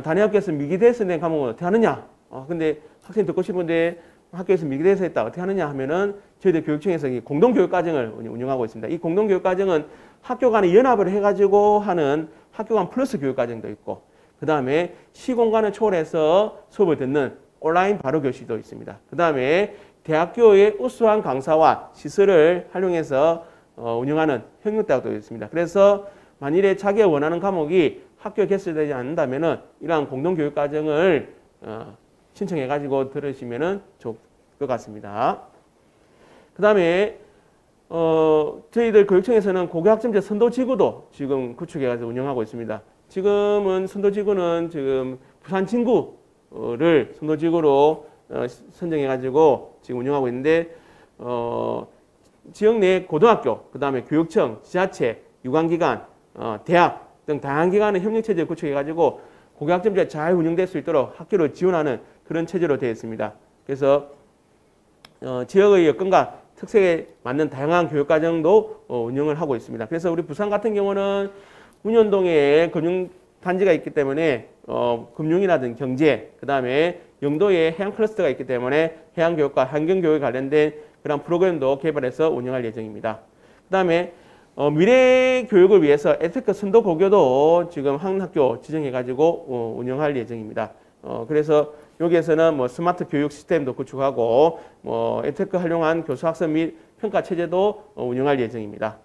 단위학교에서 미기대에서 낸 과목은 어떻게 하느냐? 근데 학생이 듣고 싶은데 학교에서 미기대에서 했다 어떻게 하느냐 하면은 저희들 교육청에서 이 공동교육과정을 운영하고 있습니다. 이 공동교육과정은 학교 간에 연합을 해가지고 하는 학교 간 플러스 교육과정도 있고, 그 다음에 시공간을 초월해서 수업을 듣는 온라인 바로교실도 있습니다. 그 다음에 대학교의 우수한 강사와 시설을 활용해서 운영하는 협력대학도 있습니다. 그래서 만일에 자기가 원하는 과목이 학교에 개설되지 않는다면은 이러한 공동교육과정을 신청해가지고 들으시면은 좋을 것 같습니다. 그 다음에 저희들 교육청에서는 고교학점제 선도지구도 지금 구축해가지고 운영하고 있습니다. 지금은 선도지구는 지금 부산 진구를 선도지구로 선정해가지고 지금 운영하고 있는데, 지역 내 고등학교, 그 다음에 교육청, 지자체, 유관기관, 대학 등 다양한 기관의 협력체제를 구축해가지고 고교학점제가 잘 운영될 수 있도록 학교를 지원하는 그런 체제로 되어 있습니다. 그래서 지역의 여건과 특색에 맞는 다양한 교육과정도 운영을 하고 있습니다. 그래서 우리 부산 같은 경우는 운현동에 금융단지가 있기 때문에 금융이라든지 경제, 그 다음에 영도에 해양 클러스터가 있기 때문에 해양교육과 환경교육에 관련된 그런 프로그램도 개발해서 운영할 예정입니다. 그 다음에 미래 교육을 위해서 에테크 선도 고교도 지금 한 학교 지정해가지고 운영할 예정입니다. 그래서 여기에서는 뭐 스마트 교육 시스템도 구축하고 에테크 활용한 교수 학습 및 평가 체제도 운영할 예정입니다.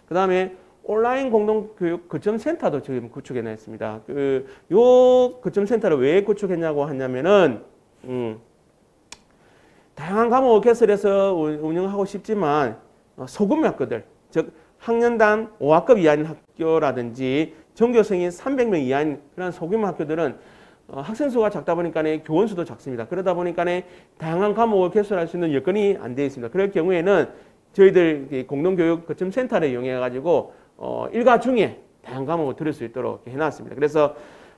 그 다음에 온라인 공동교육 거점센터도 지금 구축해냈습니다. 요 거점센터를 왜 구축했냐고 하냐면은 다양한 과목을 개설해서 운영하고 싶지만 소규모 학교들, 즉 학년당 5학급 이하인 학교라든지 전교생이 300명 이하인 그런 소규모 학교들은 학생 수가 작다 보니까 교원 수도 작습니다. 그러다 보니까 다양한 과목을 개설할 수 있는 여건이 안 되어 있습니다. 그럴 경우에는 저희들 공동교육 거점센터를 이용해 가지고 일과 중에 다양한 과목을 들을 수 있도록 해놨습니다. 그래서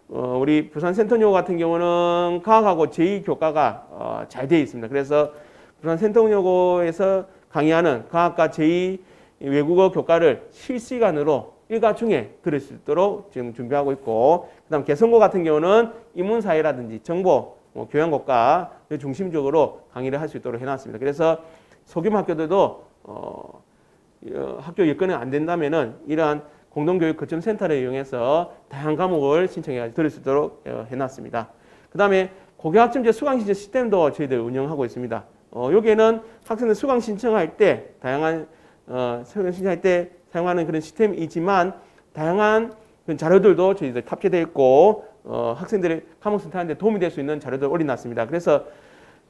우리 부산 센터뇨 같은 경우는 과학하고 제2교과가 잘 되어 있습니다. 그래서 부산 센터뇨고에서 강의하는 과학과 제2 외국어 교과를 실시간으로 일과 중에 들을 수 있도록 지금 준비하고 있고, 그 다음 개성고 같은 경우는 인문사회라든지 정보, 교양고과를 중심적으로 강의를 할 수 있도록 해놨습니다. 그래서 소규모 학교들도 학교 여건이 안 된다면은 이러한 공동교육 거점센터를 이용해서 다양한 과목을 신청해 들을 수 있도록 해놨습니다. 그 다음에 고교학점제 수강신청 시스템도 저희들 운영하고 있습니다. 여기에는 학생들 수강 신청할 때 다양한 수강 신청할 때 사용하는 그런 시스템이지만 다양한 자료들도 저희들 탑재되어 있고 학생들의 과목 선택하는 데 도움이 될 수 있는 자료들 올려놨습니다. 그래서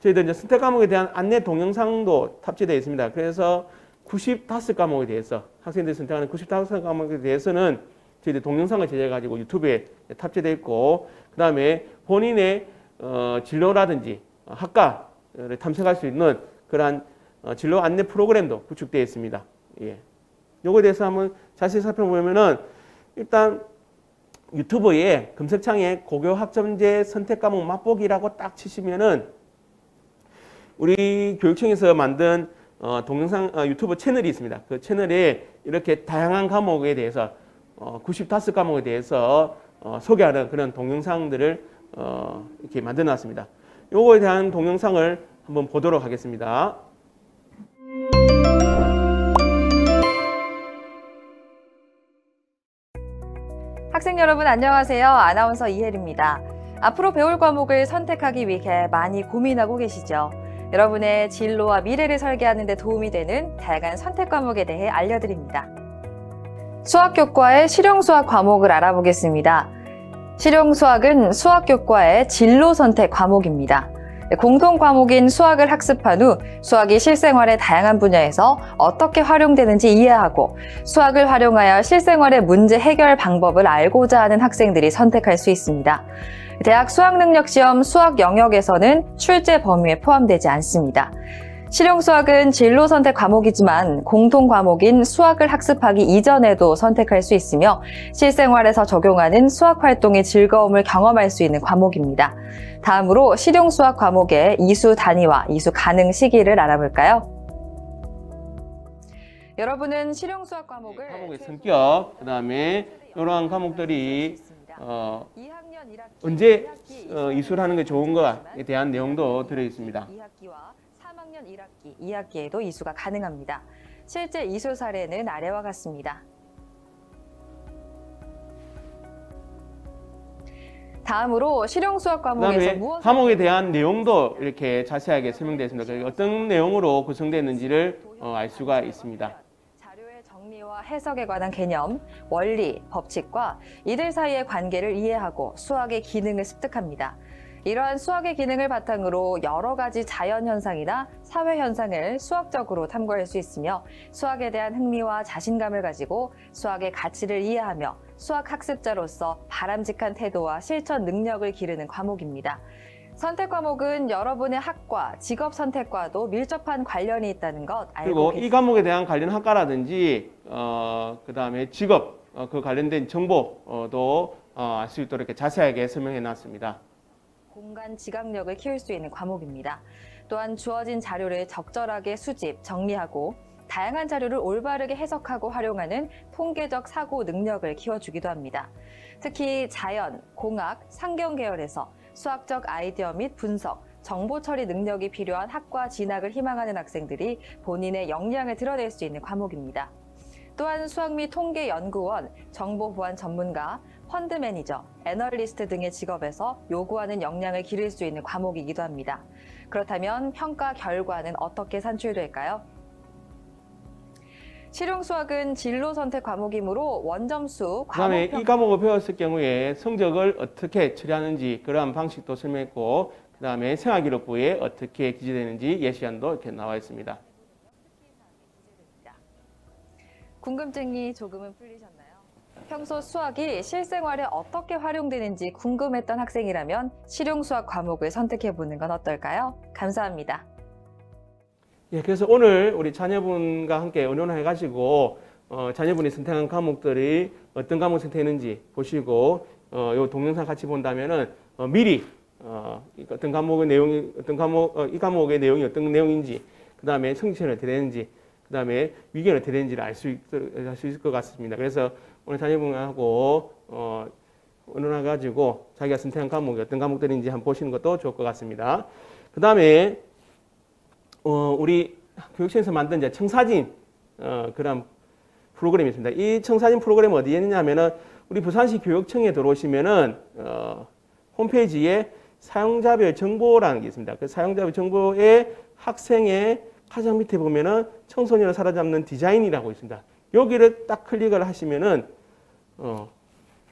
저희들 이제 선택 과목에 대한 안내 동영상도 탑재되어 있습니다. 그래서 95과목에 대해서 학생들이 선택하는 95과목에 대해서는 저희들 동영상을 제작해가지고 유튜브에 탑재되어 있고, 그 다음에 본인의 진로라든지 학과를 탐색할 수 있는 그러한 진로 안내 프로그램도 구축되어 있습니다. 예. 요거에 대해서 한번 자세히 살펴보면은 일단 유튜브에 검색창에 고교학점제 선택과목 맛보기라고 딱 치시면은 우리 교육청에서 만든 동영상 유튜브 채널이 있습니다. 그 채널에 이렇게 다양한 과목에 대해서 95과목에 대해서 소개하는 그런 동영상들을 이렇게 만들어 놨습니다. 요거에 대한 동영상을 한번 보도록 하겠습니다. 학생 여러분 안녕하세요. 아나운서 이혜리입니다. 앞으로 배울 과목을 선택하기 위해 많이 고민하고 계시죠? 여러분의 진로와 미래를 설계하는 데 도움이 되는 다양한 선택 과목에 대해 알려드립니다. 수학교과의 실용수학 과목을 알아보겠습니다. 실용수학은 수학교과의 진로 선택 과목입니다. 공통 과목인 수학을 학습한 후 수학이 실생활의 다양한 분야에서 어떻게 활용되는지 이해하고 수학을 활용하여 실생활의 문제 해결 방법을 알고자 하는 학생들이 선택할 수 있습니다. 대학 수학능력시험 수학 영역에서는 출제 범위에 포함되지 않습니다. 실용수학은 진로 선택 과목이지만 공통 과목인 수학을 학습하기 이전에도 선택할 수 있으며 실생활에서 적용하는 수학 활동의 즐거움을 경험할 수 있는 과목입니다. 다음으로 실용수학 과목의 이수 단위와 이수 가능 시기를 알아볼까요? 여러분은 실용수학 과목을 과목의 성격, 그 다음에 이러한 과목들이 언제 이수를 하는 게 좋은가에 대한 내용도 들어있습니다. 2학기와 3학년 1학기, 2학기에도 이수가 가능합니다. 실제 이수 사례는 아래와 같습니다. 다음으로 실용수학 과목에서 무엇을 과목에 대한 내용도 이렇게 자세하게 설명되어 있습니다. 어떤 내용으로 구성되는지를 알 수가 있습니다. 자료의 정리와 해석에 관한 개념, 원리, 법칙과 이들 사이의 관계를 이해하고 수학의 기능을 습득합니다. 이러한 수학의 기능을 바탕으로 여러 가지 자연현상이나 사회현상을 수학적으로 탐구할 수 있으며 수학에 대한 흥미와 자신감을 가지고 수학의 가치를 이해하며 수학학습자로서 바람직한 태도와 실천 능력을 기르는 과목입니다. 선택 과목은 여러분의 학과, 직업 선택과도 밀접한 관련이 있다는 것 알고 그리고 계십니까? 이 과목에 대한 관련 학과라든지 그 다음에 직업, 그 관련된 정보도 알 수 있도록 이렇게 자세하게 설명해 놨습니다. 공간 지각력을 키울 수 있는 과목입니다. 또한 주어진 자료를 적절하게 수집, 정리하고 다양한 자료를 올바르게 해석하고 활용하는 통계적 사고 능력을 키워주기도 합니다. 특히 자연, 공학, 상경 계열에서 수학적 아이디어 및 분석, 정보 처리 능력이 필요한 학과 진학을 희망하는 학생들이 본인의 역량을 드러낼 수 있는 과목입니다. 또한 수학 및 통계 연구원, 정보 보안 전문가, 펀드 매니저, 애널리스트 등의 직업에서 요구하는 역량을 기를 수 있는 과목이기도 합니다. 그렇다면 평가 결과는 어떻게 산출될까요? 실용수학은 진로 선택 과목이므로 원점수, 그다음에 이 과목을 배웠을 경우에 성적을 어떻게 처리하는지 그러한 방식도 설명했고 그다음에 생활기록부에 어떻게 기재되는지 예시안도 이렇게 나와 있습니다. 궁금증이 조금은 풀리셨나요? 평소 수학이 실생활에 어떻게 활용되는지 궁금했던 학생이라면 실용수학 과목을 선택해보는 건 어떨까요? 감사합니다. 예, 그래서 오늘 우리 자녀분과 함께 의논해가지고 자녀분이 선택한 과목들이 어떤 과목 선택했는지 보시고 요 동영상 같이 본다면은 미리 어떤 과목의 내용이 이 과목의 내용이 어떤 내용인지 그 다음에 성취는 어떻게 되는지 그 다음에 위기는 어떻게 되는지를 알 수 있을 것 같습니다. 그래서 오늘 자녀분하고 의논해가지고 자기가 선택한 과목이 어떤 과목들인지 한번 보시는 것도 좋을 것 같습니다. 그 다음에 우리 교육청에서 만든 이제 청사진 그런 프로그램이 있습니다. 이 청사진 프로그램 어디에 있느냐면은 우리 부산시 교육청에 들어오시면은 홈페이지에 사용자별 정보라는 게 있습니다. 그 사용자별 정보에 학생의 가장 밑에 보면은 청소년을 사로잡는 디자인이라고 있습니다. 여기를 딱 클릭을 하시면은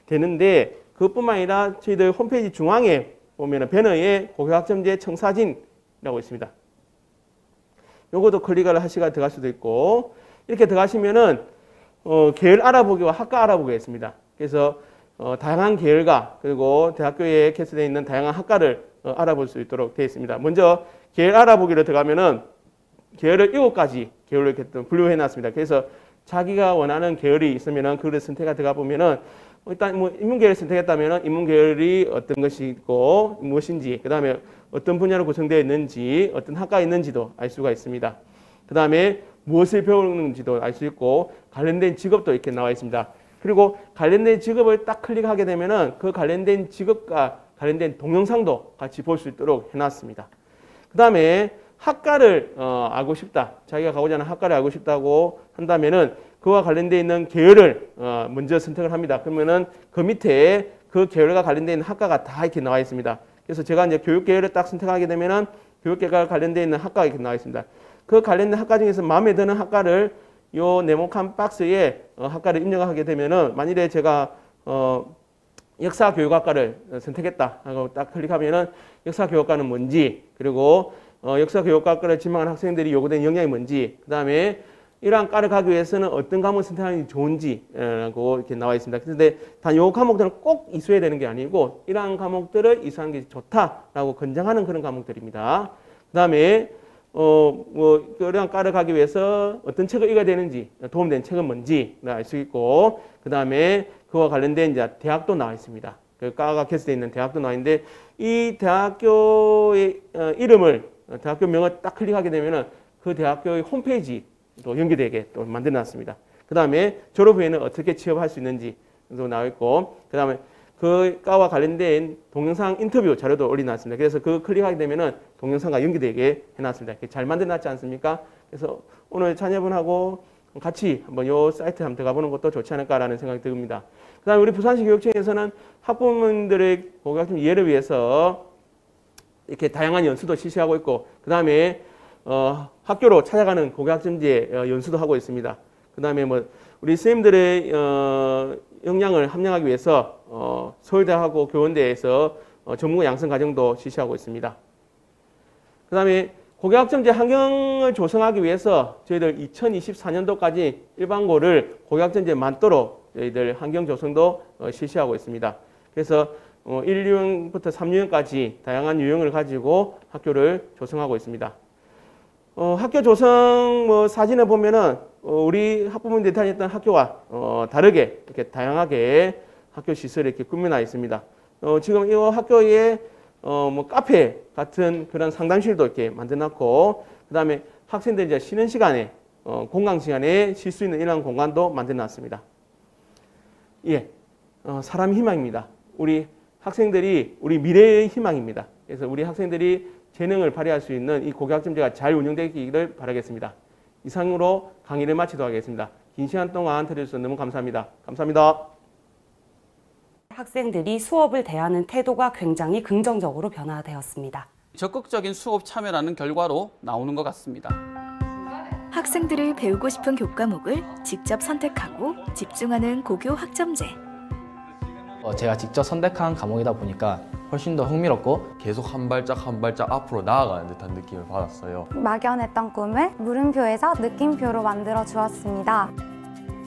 되는데 그것뿐만 아니라 저희들 홈페이지 중앙에 보면은 배너에 고교학점제 청사진이라고 있습니다. 요것도 클릭을 하시가 들어갈 수도 있고 이렇게 들어가시면은 계열 알아보기와 학과 알아보기가 있습니다. 그래서 다양한 계열과 그리고 대학교에 개설되어 있는 다양한 학과를 알아볼 수 있도록 되어 있습니다. 먼저 계열 알아보기로 들어가면은 계열을 7가지 계열로 이렇게 분류해 놨습니다. 그래서 자기가 원하는 계열이 있으면은 그걸 선택해 들어가 보면은 일단 뭐 인문계열을 선택했다면은 인문계열이 어떤 것이 있고 무엇인지 그 다음에 어떤 분야로 구성되어 있는지 어떤 학과에 있는지도 알 수가 있습니다. 그 다음에 무엇을 배우는지도 알 수 있고 관련된 직업도 이렇게 나와 있습니다. 그리고 관련된 직업을 딱 클릭하게 되면은 그 관련된 직업과 관련된 동영상도 같이 볼 수 있도록 해놨습니다. 그 다음에 학과를 알고 싶다. 자기가 가고자 하는 학과를 알고 싶다고 한다면은 그와 관련되어 있는 계열을 먼저 선택을 합니다. 그러면은 그 밑에 그 계열과 관련되어 있는 학과가 다 이렇게 나와 있습니다. 그래서 제가 이제 교육 계열을 딱 선택하게 되면은 교육 계열과 관련되어 있는 학과가 이렇게 나와 있습니다. 그 관련된 학과 중에서 마음에 드는 학과를 요 네모칸 박스에 학과를 입력하게 되면은 만일에 제가 역사교육학과를 선택했다 하고 딱 클릭하면은 역사교육학과는 뭔지, 그리고 역사교육학과를 지망한 학생들이 요구된 역량이 뭔지, 그 다음에 이러한 과를 가기 위해서는 어떤 과목을 선택하는 게 좋은지라고 이렇게 나와 있습니다. 그런데 단 요 과목들은 꼭 이수해야 되는 게 아니고 이러한 과목들을 이수하는 게 좋다라고 권장하는 그런 과목들입니다. 그 다음에 뭐 이러한 과를 가기 위해서 어떤 책을 읽어야 되는지, 도움된 책은 뭔지 알 수 있고, 그 다음에 그와 관련된 이제 대학도 나와 있습니다. 그 과가 개설되어 있는 대학도 나와 있는데 이 대학교의 이름을, 대학교 명을 딱 클릭하게 되면은 그 대학교의 홈페이지 또 연계되게 또 만들어놨습니다. 그 다음에 졸업 후에는 어떻게 취업할 수 있는지도 나와 있고, 그 다음에 그 과와 관련된 동영상 인터뷰 자료도 올려놨습니다. 그래서 그 클릭하게 되면은 동영상과 연계되게 해놨습니다. 이렇게 잘 만들어놨지 않습니까? 그래서 오늘 자녀분하고 같이 한번 이 사이트에 한번 들어가 보는 것도 좋지 않을까라는 생각이 듭니다. 그 다음에 우리 부산시 교육청에서는 학부모님들의 고교학점 이해를 위해서 이렇게 다양한 연수도 실시하고 있고, 그 다음에 학교로 찾아가는 고교학점제 연수도 하고 있습니다. 그 다음에 뭐 우리 선생님들의 역량을 함양하기 위해서 서울대하고 교원대에서 전문가 양성 과정도 실시하고 있습니다. 그 다음에 고교학점제 환경을 조성하기 위해서 저희들 2024년도까지 일반고를 고교학점제 맞도록 저희들 환경 조성도 실시하고 있습니다. 그래서 1유형부터 3유형까지 다양한 유형을 가지고 학교를 조성하고 있습니다. 학교 조성 사진을 보면은 우리 학부모님들이 다녔던 학교와 다르게 이렇게 다양하게 학교 시설이 이렇게 꾸며나 있습니다. 지금 이 학교에 카페 같은 그런 상담실도 이렇게 만들어놨고, 그 다음에 학생들이 이제 쉬는 시간에 공강 시간에 쉴 수 있는 이런 공간도 만들어놨습니다. 예, 사람 희망입니다. 우리 학생들이 우리 미래의 희망입니다. 그래서 우리 학생들이 재능을 발휘할 수 있는 이 고교학점제가 잘 운영되기를 바라겠습니다. 이상으로 강의를 마치도록 하겠습니다. 긴 시간 동안 들어주셔서 너무 감사합니다. 감사합니다. 학생들이 수업을 대하는 태도가 굉장히 긍정적으로 변화되었습니다. 적극적인 수업 참여라는 결과로 나오는 것 같습니다. 학생들이 배우고 싶은 교과목을 직접 선택하고 집중하는 고교 학점제. 제가 직접 선택한 과목이다 보니까 훨씬 더 흥미롭고 계속 한 발짝 한 발짝 앞으로 나아가는 듯한 느낌을 받았어요. 막연했던 꿈을 물음표에서 느낌표로 만들어 주었습니다.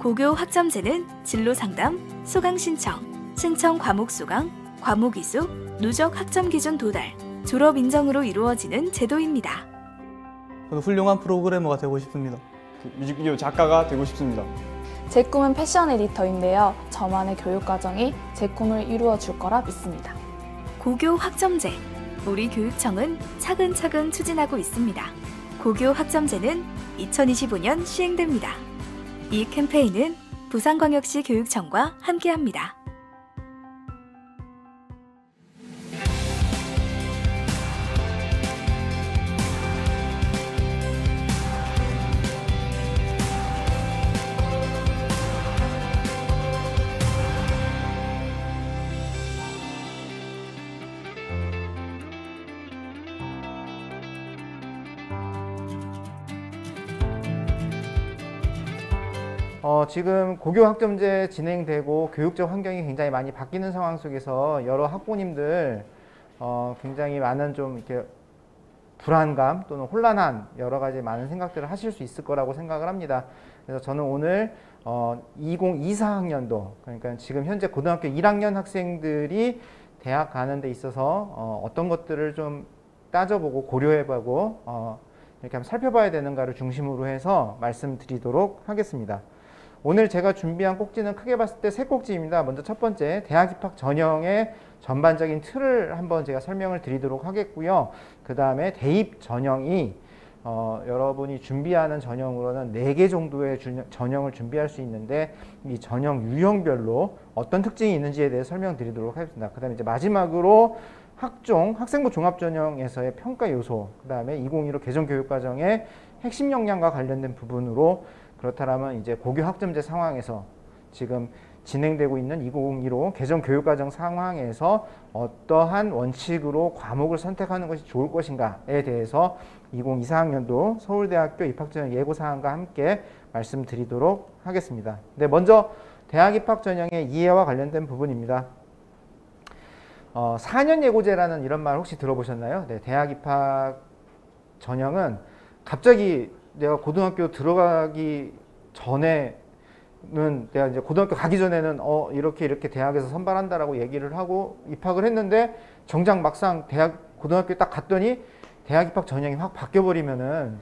고교 학점제는 진로 상담, 수강 신청, 신청 과목 수강, 과목 이수, 누적 학점 기준 도달, 졸업 인정으로 이루어지는 제도입니다. 저는 훌륭한 프로그래머가 되고 싶습니다. 뮤직비디오 작가가 되고 싶습니다. 제 꿈은 패션 에디터인데요. 저만의 교육 과정이 제 꿈을 이루어 줄 거라 믿습니다. 고교 학점제, 우리 교육청은 차근차근 추진하고 있습니다. 고교 학점제는 2025년 시행됩니다. 이 캠페인은 부산광역시 교육청과 함께합니다. 지금 고교 학점제 진행되고 교육적 환경이 굉장히 많이 바뀌는 상황 속에서 여러 학부모님들 굉장히 많은 좀 이렇게 불안감 또는 혼란한 여러 가지 많은 생각들을 하실 수 있을 거라고 생각을 합니다. 그래서 저는 오늘 2024학년도 그러니까 지금 현재 고등학교 1학년 학생들이 대학 가는 데 있어서 어떤 것들을 좀 따져보고 고려해보고 이렇게 한번 살펴봐야 되는가를 중심으로 해서 말씀드리도록 하겠습니다. 오늘 제가 준비한 꼭지는 크게 봤을 때 세 꼭지입니다. 먼저 첫 번째, 대학 입학 전형의 전반적인 틀을 한번 제가 설명을 드리도록 하겠고요. 그 다음에 대입 전형이 여러분이 준비하는 전형으로는 4개 정도의 전형을 준비할 수 있는데 이 전형 유형별로 어떤 특징이 있는지에 대해 설명드리도록 하겠습니다. 그 다음에 이제 마지막으로 학생부 종합전형에서의 평가 요소, 그 다음에 2015 개정교육과정의 핵심 역량과 관련된 부분으로 그렇다면 이제 고교 학점제 상황에서 지금 진행되고 있는 2015 개정교육과정 상황에서 어떠한 원칙으로 과목을 선택하는 것이 좋을 것인가에 대해서 2024학년도 서울대학교 입학전형 예고사항과 함께 말씀드리도록 하겠습니다. 네, 먼저 대학 입학전형의 이해와 관련된 부분입니다. 4년 예고제라는 이런 말 혹시 들어보셨나요? 네, 대학 입학 전형은 갑자기 내가 고등학교 들어가기 전에는 내가 이제 고등학교 가기 전에는 이렇게 대학에서 선발한다라고 얘기를 하고 입학을 했는데 정작 막상 고등학교에 딱 갔더니 대학 입학 전형이 확 바뀌어버리면은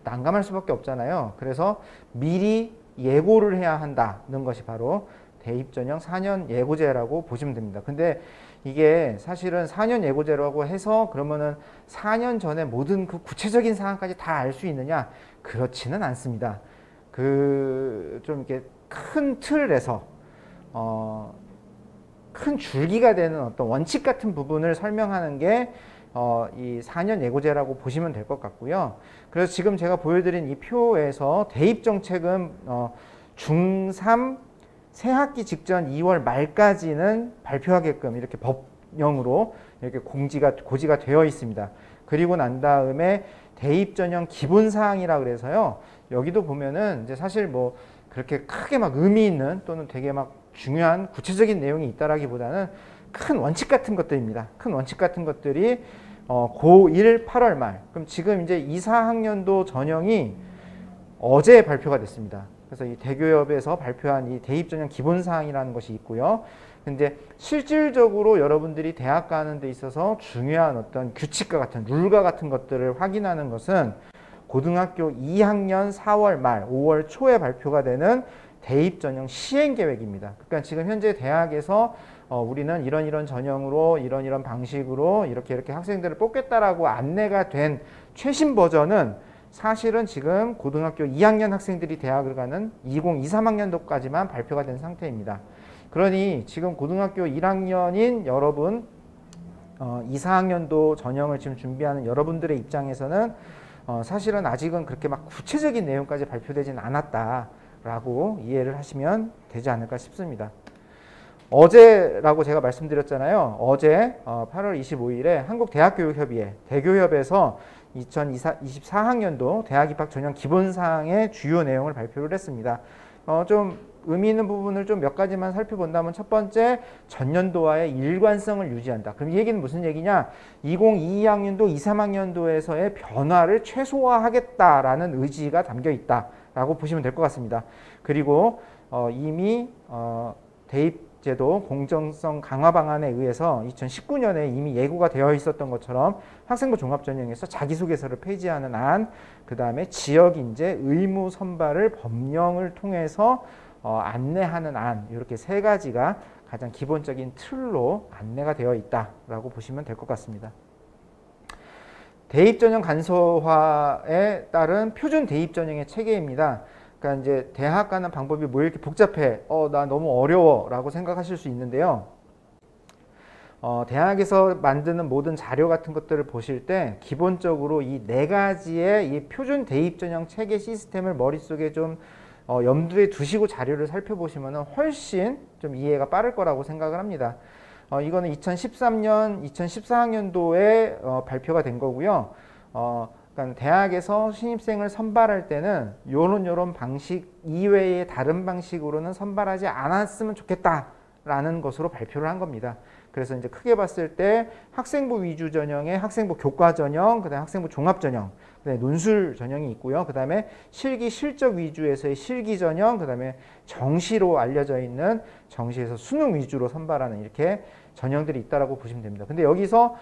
난감할 수밖에 없잖아요. 그래서 미리 예고를 해야 한다는 것이 바로 대입 전형 4년 예고제라고 보시면 됩니다. 근데 이게 사실은 4년 예고제라고 해서 그러면은 4년 전에 모든 그 구체적인 상황까지 다 알 수 있느냐? 그렇지는 않습니다. 좀 이렇게 큰 틀에서 큰 줄기가 되는 어떤 원칙 같은 부분을 설명하는 게 이 4년 예고제라고 보시면 될 것 같고요. 그래서 지금 제가 보여드린 이 표에서 대입 정책은 중3 새학기 직전 2월 말까지는 발표하게끔 이렇게 법령으로 이렇게 고지가 되어 있습니다. 그리고 난 다음에 대입 전형 기본 사항이라 그래서요. 여기도 보면은 이제 사실 뭐 그렇게 크게 막 의미 있는 또는 되게 막 중요한 구체적인 내용이 있다라기보다는 큰 원칙 같은 것들입니다. 큰 원칙 같은 것들이 고1 8월 말. 그럼 지금 이제 2, 4학년도 전형이 어제 발표가 됐습니다. 그래서 이 대교협에서 발표한 이 대입 전형 기본 사항이라는 것이 있고요. 근데 실질적으로 여러분들이 대학 가는 데 있어서 중요한 어떤 규칙과 같은 룰과 같은 것들을 확인하는 것은 고등학교 2학년 4월 말, 5월 초에 발표가 되는 대입 전형 시행 계획입니다. 그러니까 지금 현재 대학에서 우리는 이런 전형으로 이런 방식으로 이렇게 학생들을 뽑겠다라고 안내가 된 최신 버전은 사실은 지금 고등학교 2학년 학생들이 대학을 가는 2023학년도까지만 발표가 된 상태입니다. 그러니 지금 고등학교 1학년인 여러분, 2, 4학년도 전형을 지금 준비하는 여러분들의 입장에서는 사실은 아직은 그렇게 막 구체적인 내용까지 발표되진 않았다라고 이해를 하시면 되지 않을까 싶습니다. 어제라고 제가 말씀드렸잖아요. 어제 8월 25일에 한국대학교육협의회 대교협에서 2024학년도 대학 입학 전형 기본사항의 주요 내용을 발표를 했습니다. 좀 의미 있는 부분을 좀 몇 가지만 살펴본다면 첫 번째, 전년도와의 일관성을 유지한다. 그럼 이 얘기는 무슨 얘기냐? 2022학년도, 23학년도에서의 변화를 최소화하겠다라는 의지가 담겨 있다라고 보시면 될 것 같습니다. 그리고 이미 대입제도 공정성 강화 방안에 의해서 2019년에 이미 예고가 되어 있었던 것처럼 학생부 종합전형에서 자기소개서를 폐지하는 안, 그 다음에 지역인재 의무 선발을 법령을 통해서 안내하는 안, 이렇게 세 가지가 가장 기본적인 틀로 안내가 되어 있다라고 보시면 될 것 같습니다. 대입전형 간소화에 따른 표준 대입전형의 체계입니다. 그러니까 이제 대학 가는 방법이 뭐 이렇게 복잡해, 나 너무 어려워 라고 생각하실 수 있는데요. 대학에서 만드는 모든 자료 같은 것들을 보실 때 기본적으로 이 네 가지의 이 표준 대입전형 체계 시스템을 머릿속에 좀 염두에 두시고 자료를 살펴보시면 훨씬 좀 이해가 빠를 거라고 생각을 합니다. 이거는 2013년, 2014학년도에 발표가 된 거고요. 그러니까 대학에서 신입생을 선발할 때는 요런 방식 이외의 다른 방식으로는 선발하지 않았으면 좋겠다라는 것으로 발표를 한 겁니다. 그래서 이제 크게 봤을 때 학생부 위주 전형에 학생부 교과 전형, 그다음에 학생부 종합 전형, 그다음에 논술 전형이 있고요. 그다음에 실기 실적 위주에서의 실기 전형, 그다음에 정시로 알려져 있는 정시에서 수능 위주로 선발하는 이렇게 전형들이 있다라고 보시면 됩니다. 근데 여기서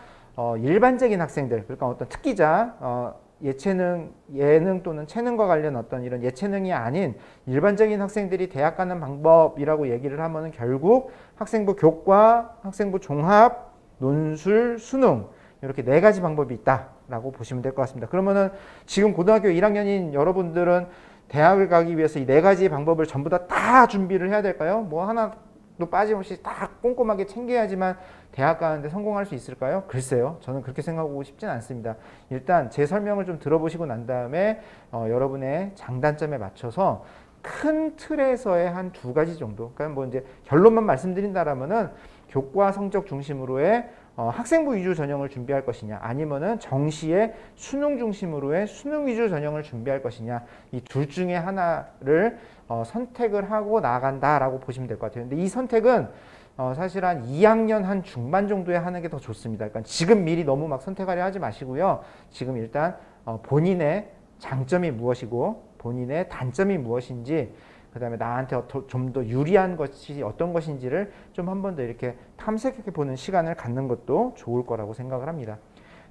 일반적인 학생들, 그러니까 어떤 특기자, 예능 또는 체능과 관련 어떤 이런 예체능이 아닌 일반적인 학생들이 대학 가는 방법이라고 얘기를 하면은 결국 학생부 교과, 학생부 종합, 논술, 수능 이렇게 네 가지 방법이 있다라고 보시면 될 것 같습니다. 그러면은 지금 고등학교 1학년인 여러분들은 대학을 가기 위해서 이 네 가지 방법을 전부 다 준비를 해야 될까요? 뭐 하나도 빠짐없이 다 꼼꼼하게 챙겨야지만 대학 가는데 성공할 수 있을까요? 글쎄요. 저는 그렇게 생각하고 싶진 않습니다. 일단 제 설명을 좀 들어보시고 난 다음에 여러분의 장단점에 맞춰서 큰 틀에서의 한 두 가지 정도, 그러니까 뭐 이제 결론만 말씀드린다라면은 교과 성적 중심으로의 학생부 위주 전형을 준비할 것이냐, 아니면은 정시에 수능 중심으로의 수능 위주 전형을 준비할 것이냐, 이 둘 중에 하나를 선택을 하고 나간다라고 보시면 될 것 같아요. 근데 이 선택은 사실 한 2학년 한 중반 정도에 하는 게 더 좋습니다. 그러니까 지금 미리 너무 막 선택하려 하지 마시고요. 지금 일단 본인의 장점이 무엇이고 본인의 단점이 무엇인지 그 다음에 나한테 좀 더 유리한 것이 어떤 것인지를 좀 한 번 더 이렇게 탐색해 보는 시간을 갖는 것도 좋을 거라고 생각을 합니다.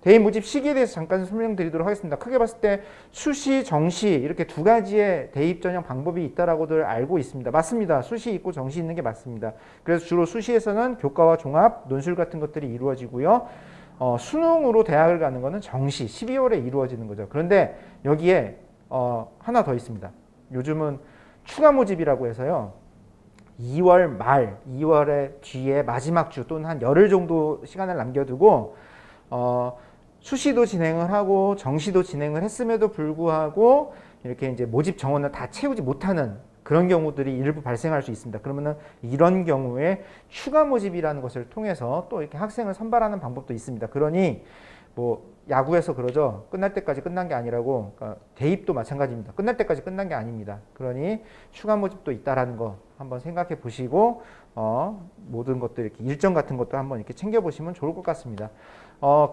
대입 모집 시기에 대해서 잠깐 설명드리도록 하겠습니다. 크게 봤을 때 수시, 정시 이렇게 두 가지의 대입 전형 방법이 있다라고들 알고 있습니다. 맞습니다. 수시 있고 정시 있는 게 맞습니다. 그래서 주로 수시에서는 교과와 종합, 논술 같은 것들이 이루어지고요. 수능으로 대학을 가는 거는 정시, 12월에 이루어지는 거죠. 그런데 여기에 하나 더 있습니다. 요즘은 추가 모집이라고 해서요. 2월 말, 2월의 뒤에 마지막 주 또는 한 열흘 정도 시간을 남겨두고 수시도 진행을 하고 정시도 진행을 했음에도 불구하고 이렇게 이제 모집 정원을 다 채우지 못하는 그런 경우들이 일부 발생할 수 있습니다. 그러면은 이런 경우에 추가 모집이라는 것을 통해서 또 이렇게 학생을 선발하는 방법도 있습니다. 그러니 뭐 야구에서 그러죠. 끝날 때까지 끝난 게 아니라고. 그러니까 대입도 마찬가지입니다. 끝날 때까지 끝난 게 아닙니다. 그러니 추가 모집도 있다라는 거 한번 생각해 보시고 모든 것들 이렇게 일정 같은 것도 한번 이렇게 챙겨 보시면 좋을 것 같습니다.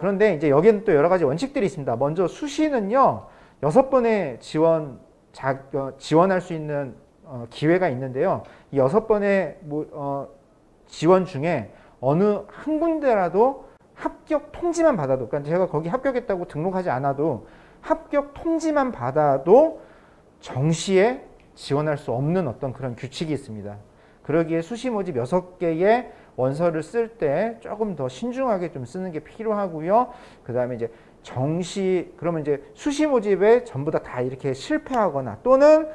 그런데 이제 여기는 또 여러 가지 원칙들이 있습니다. 먼저 수시는요 6번의 지원할 수 있는 기회가 있는데요. 이 6번의 지원 중에 어느 한 군데라도 합격 통지만 받아도, 그러니까 제가 거기 합격했다고 등록하지 않아도 합격 통지만 받아도 정시에 지원할 수 없는 어떤 그런 규칙이 있습니다. 그러기에 수시 모집 6개의 원서를 쓸 때 조금 더 신중하게 좀 쓰는 게 필요하고요. 그 다음에 이제 정시, 그러면 이제 수시 모집에 전부 다 이렇게 실패하거나 또는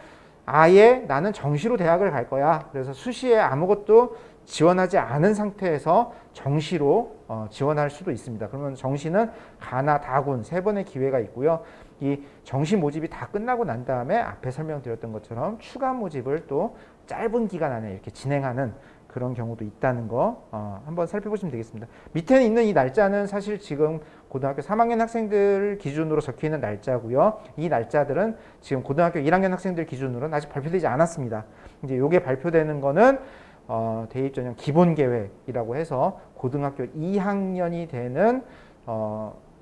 아예 나는 정시로 대학을 갈 거야. 그래서 수시에 아무것도 지원하지 않은 상태에서 정시로 지원할 수도 있습니다. 그러면 정시는 가나 다군 3번의 기회가 있고요. 이 정시 모집이 다 끝나고 난 다음에 앞에 설명드렸던 것처럼 추가 모집을 또 짧은 기간 안에 이렇게 진행하는 그런 경우도 있다는 거 한번 살펴보시면 되겠습니다. 밑에 있는 이 날짜는 사실 지금 고등학교 3학년 학생들 기준으로 적혀있는 날짜고요. 이 날짜들은 지금 고등학교 1학년 학생들 기준으로는 아직 발표되지 않았습니다. 이제 이게 발표되는 거는 대입 전형 기본 계획이라고 해서 고등학교 2학년이 되는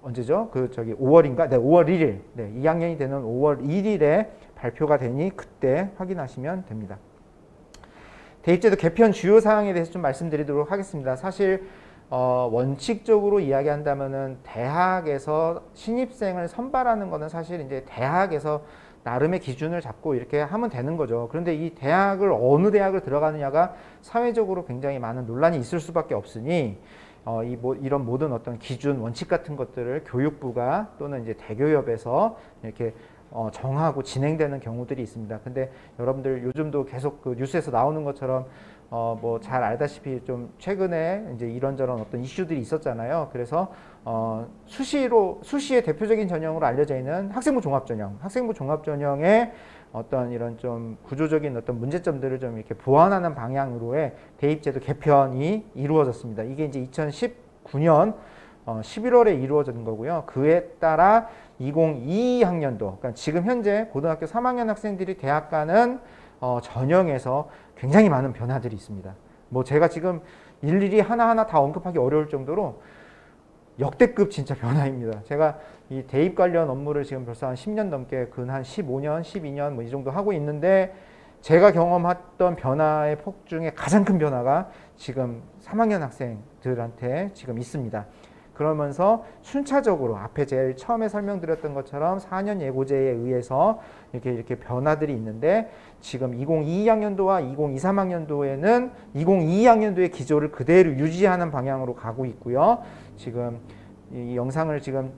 언제죠? 5월인가? 네, 5월 1일. 네, 2학년이 되는 5월 1일에 발표가 되니 그때 확인하시면 됩니다. 대입제도 개편 주요 사항에 대해서 좀 말씀드리도록 하겠습니다. 사실 원칙적으로 이야기한다면은 대학에서 신입생을 선발하는 거는 사실 이제 대학에서 나름의 기준을 잡고 이렇게 하면 되는 거죠. 그런데 이 대학을 어느 대학을 들어가느냐가 사회적으로 굉장히 많은 논란이 있을 수밖에 없으니 이런 모든 어떤 기준, 원칙 같은 것들을 교육부가 또는 이제 대교협에서 이렇게 정하고 진행되는 경우들이 있습니다. 근데 여러분들 요즘도 계속 그 뉴스에서 나오는 것처럼 뭐 잘 알다시피 좀 최근에 이제 이런저런 어떤 이슈들이 있었잖아요. 그래서 수시의 대표적인 전형으로 알려져 있는 학생부 종합전형, 학생부 종합전형의 어떤 이런 좀 구조적인 어떤 문제점들을 좀 이렇게 보완하는 방향으로의 대입제도 개편이 이루어졌습니다. 이게 이제 2019년 11월에 이루어진 거고요. 그에 따라 2022학년도, 그러니까 지금 현재 고등학교 3학년 학생들이 대학 가는 전형에서 굉장히 많은 변화들이 있습니다. 뭐 제가 지금 일일이 하나하나 다 언급하기 어려울 정도로 역대급 진짜 변화입니다. 제가 이 대입 관련 업무를 지금 벌써 한 10년 넘게 근 한 15년, 12년 뭐 이 정도 하고 있는데 제가 경험했던 변화의 폭 중에 가장 큰 변화가 지금 3학년 학생들한테 지금 있습니다. 그러면서 순차적으로 앞에 제일 처음에 설명드렸던 것처럼 4년 예고제에 의해서 이렇게 변화들이 있는데 지금 2022학년도와 2023학년도에는 2022학년도의 기조를 그대로 유지하는 방향으로 가고 있고요. 지금 이 영상을 지금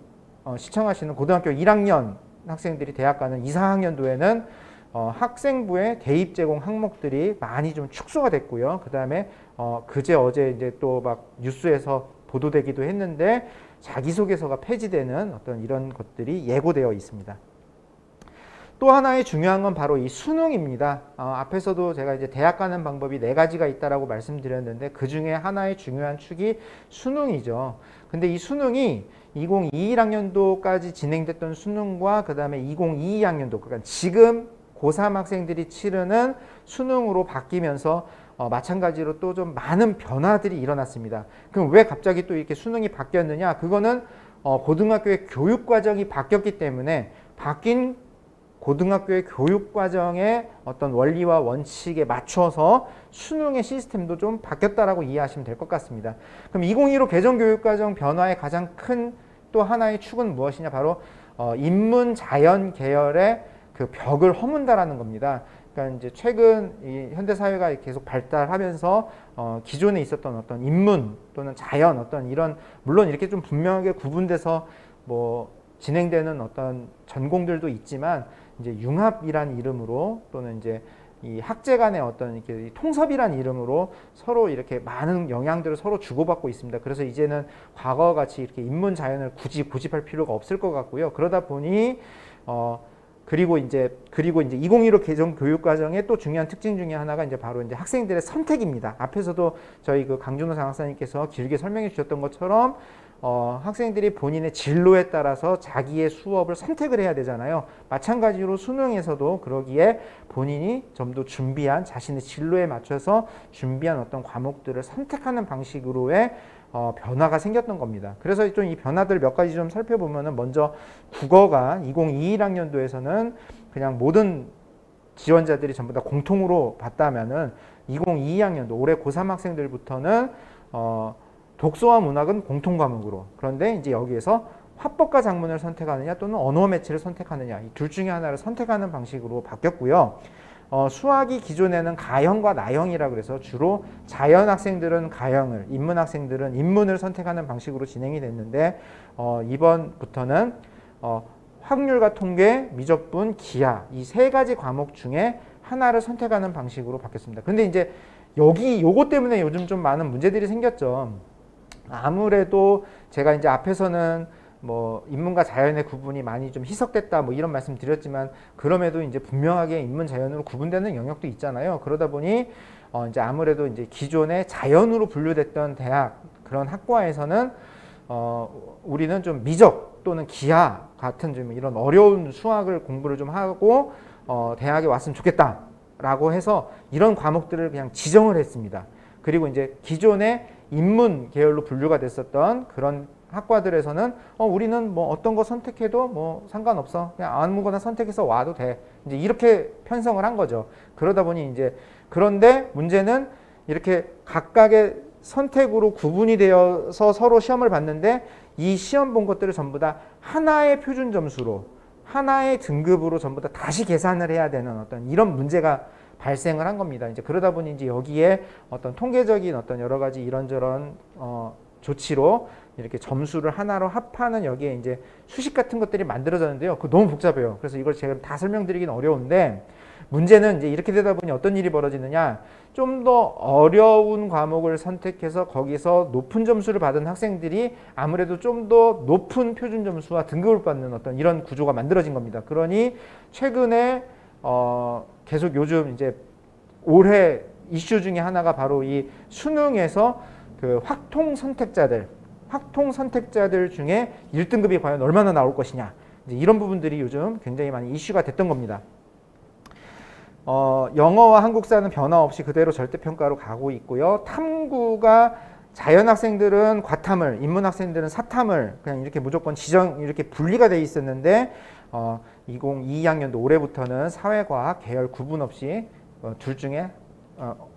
시청하시는 고등학교 1학년 학생들이 대학 가는 2, 4학년도에는 학생부의 대입 제공 항목들이 많이 좀 축소가 됐고요. 그 다음에 그제 어제 이제 또 막 뉴스에서 보도되기도 했는데 자기소개서가 폐지되는 어떤 이런 것들이 예고되어 있습니다. 또 하나의 중요한 건 바로 이 수능입니다. 앞에서도 제가 이제 대학 가는 방법이 4가지가 있다라고 말씀드렸는데 그 중에 하나의 중요한 축이 수능이죠. 근데 이 수능이 2021학년도까지 진행됐던 수능과 그 다음에 2022학년도, 그러니까 지금 고3 학생들이 치르는 수능으로 바뀌면서 마찬가지로 또 좀 많은 변화들이 일어났습니다. 그럼 왜 갑자기 또 이렇게 수능이 바뀌었느냐? 그거는 고등학교의 교육 과정이 바뀌었기 때문에 바뀐 고등학교의 교육 과정의 어떤 원리와 원칙에 맞춰서 수능의 시스템도 좀 바뀌었다라고 이해하시면 될 것 같습니다. 그럼 2015 개정교육과정 변화의 가장 큰 또 하나의 축은 무엇이냐? 바로 인문 자연 계열의 그 벽을 허문다라는 겁니다. 그러니까 이제 최근 이 현대 사회가 계속 발달하면서 기존에 있었던 어떤 인문 또는 자연 어떤 이런 물론 이렇게 좀 분명하게 구분돼서 뭐 진행되는 어떤 전공들도 있지만 이제 융합이란 이름으로 또는 이제 이 학제 간의 어떤 이렇게 통섭이란 이름으로 서로 이렇게 많은 영향들을 서로 주고받고 있습니다. 그래서 이제는 과거와 같이 이렇게 인문 자연을 굳이 고집할 필요가 없을 것 같고요. 그러다 보니 그리고 이제 2015 개정 교육 과정의 또 중요한 특징 중에 하나가 이제 바로 이제 학생들의 선택입니다. 앞에서도 저희 그 강준호 장학사님께서 길게 설명해 주셨던 것처럼 학생들이 본인의 진로에 따라서 자기의 수업을 선택을 해야 되잖아요. 마찬가지로 수능에서도 그러기에 본인이 좀 더 준비한 자신의 진로에 맞춰서 준비한 어떤 과목들을 선택하는 방식으로의 변화가 생겼던 겁니다. 그래서 좀 이 변화들 몇 가지 좀 살펴보면은 먼저 국어가 2021학년도에서는 그냥 모든 지원자들이 전부 다 공통으로 봤다면은 2022학년도 올해 고3 학생들부터는 독서와 문학은 공통 과목으로, 그런데 이제 여기에서 화법과 작문을 선택하느냐 또는 언어 매체를 선택하느냐 이 둘 중에 하나를 선택하는 방식으로 바뀌었고요. 수학이 기존에는 가형과 나형이라 그래서 주로 자연 학생들은 가형을, 인문 학생들은 인문을 선택하는 방식으로 진행이 됐는데 이번부터는 확률과 통계, 미적분, 기하 이 세 가지 과목 중에 하나를 선택하는 방식으로 바뀌었습니다. 근데 이제 요거 때문에 요즘 좀 많은 문제들이 생겼죠. 아무래도 제가 이제 앞에서는 뭐 인문과 자연의 구분이 많이 좀 희석됐다 뭐 이런 말씀 드렸지만 그럼에도 이제 분명하게 인문 자연으로 구분되는 영역도 있잖아요. 그러다 보니 이제 아무래도 이제 기존의 자연으로 분류됐던 대학 그런 학과에서는 우리는 좀 미적 또는 기하 같은 좀 이런 어려운 수학을 공부를 좀 하고 대학에 왔으면 좋겠다라고 해서 이런 과목들을 그냥 지정을 했습니다. 그리고 이제 기존의 인문 계열로 분류가 됐었던 그런 학과들에서는 우리는 뭐 어떤 거 선택해도 뭐 상관없어. 그냥 아무거나 선택해서 와도 돼. 이제 이렇게 편성을 한 거죠. 그러다 보니 이제 그런데 문제는 이렇게 각각의 선택으로 구분이 되어서 서로 시험을 봤는데 이 시험 본 것들을 전부 다 하나의 표준 점수로 하나의 등급으로 전부 다 다시 계산을 해야 되는 어떤 이런 문제가 발생을 한 겁니다. 이제 그러다 보니 이제 여기에 어떤 통계적인 어떤 여러 가지 이런저런 조치로 이렇게 점수를 하나로 합하는 여기에 이제 수식 같은 것들이 만들어졌는데요. 그거 너무 복잡해요. 그래서 이걸 제가 다 설명드리긴 어려운데 문제는 이제 이렇게 되다 보니 어떤 일이 벌어지느냐. 좀 더 어려운 과목을 선택해서 거기서 높은 점수를 받은 학생들이 아무래도 좀 더 높은 표준 점수와 등급을 받는 어떤 이런 구조가 만들어진 겁니다. 그러니 최근에 계속 요즘 이제 올해 이슈 중에 하나가 바로 이 수능에서 그 확통 선택자들 중에 1등급이 과연 얼마나 나올 것이냐 이제 이런 부분들이 요즘 굉장히 많이 이슈가 됐던 겁니다. 영어와 한국사는 변화 없이 그대로 절대평가로 가고 있고요. 탐구가 자연 학생들은 과탐을, 인문 학생들은 사탐을 그냥 이렇게 무조건 이렇게 분리가 돼 있었는데 2022학년도 올해부터는 사회과학 계열 구분 없이 둘 중에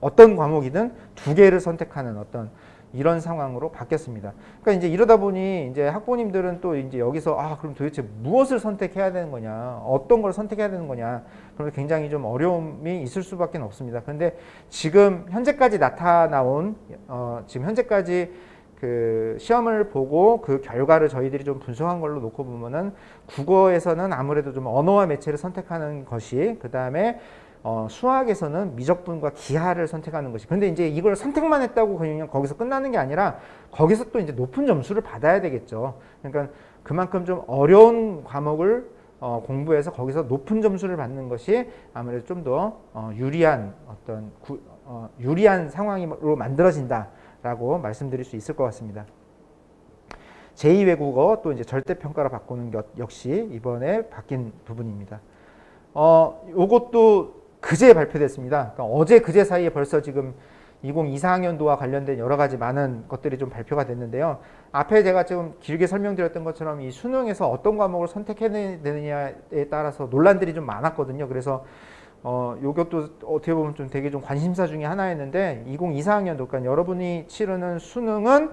어떤 과목이든 두 개를 선택하는 어떤 이런 상황으로 바뀌었습니다. 그러니까 이제 이러다 보니 이제 학부모님들은 또 이제 여기서 그럼 도대체 무엇을 선택해야 되는 거냐, 어떤 걸 선택해야 되는 거냐, 그래서 굉장히 좀 어려움이 있을 수밖에 없습니다. 그런데 지금 현재까지 나타나온 지금 현재까지 그 시험을 보고 그 결과를 저희들이 좀 분석한 걸로 놓고 보면은 국어에서는 아무래도 좀 언어와 매체를 선택하는 것이 그 다음에 수학에서는 미적분과 기하를 선택하는 것이. 근데 이제 이걸 선택만 했다고 그냥 거기서 끝나는 게 아니라 거기서 또 이제 높은 점수를 받아야 되겠죠. 그러니까 그만큼 좀 어려운 과목을 공부해서 거기서 높은 점수를 받는 것이 아무래도 좀 더 유리한 어떤 유리한 상황으로 만들어진다라고 말씀드릴 수 있을 것 같습니다. 제2외국어 또 이제 절대평가로 바꾸는 것 역시 이번에 바뀐 부분입니다. 요것도 그제 발표됐습니다. 그러니까 어제 그제 사이에 벌써 지금 2024학년도와 관련된 여러 가지 많은 것들이 좀 발표가 됐는데요. 앞에 제가 좀 길게 설명드렸던 것처럼 이 수능에서 어떤 과목을 선택해야 되느냐에 따라서 논란들이 좀 많았거든요. 그래서 요것도 어떻게 보면 좀 되게 좀 관심사 중에 하나였는데 2024학년도, 그러니까 여러분이 치르는 수능은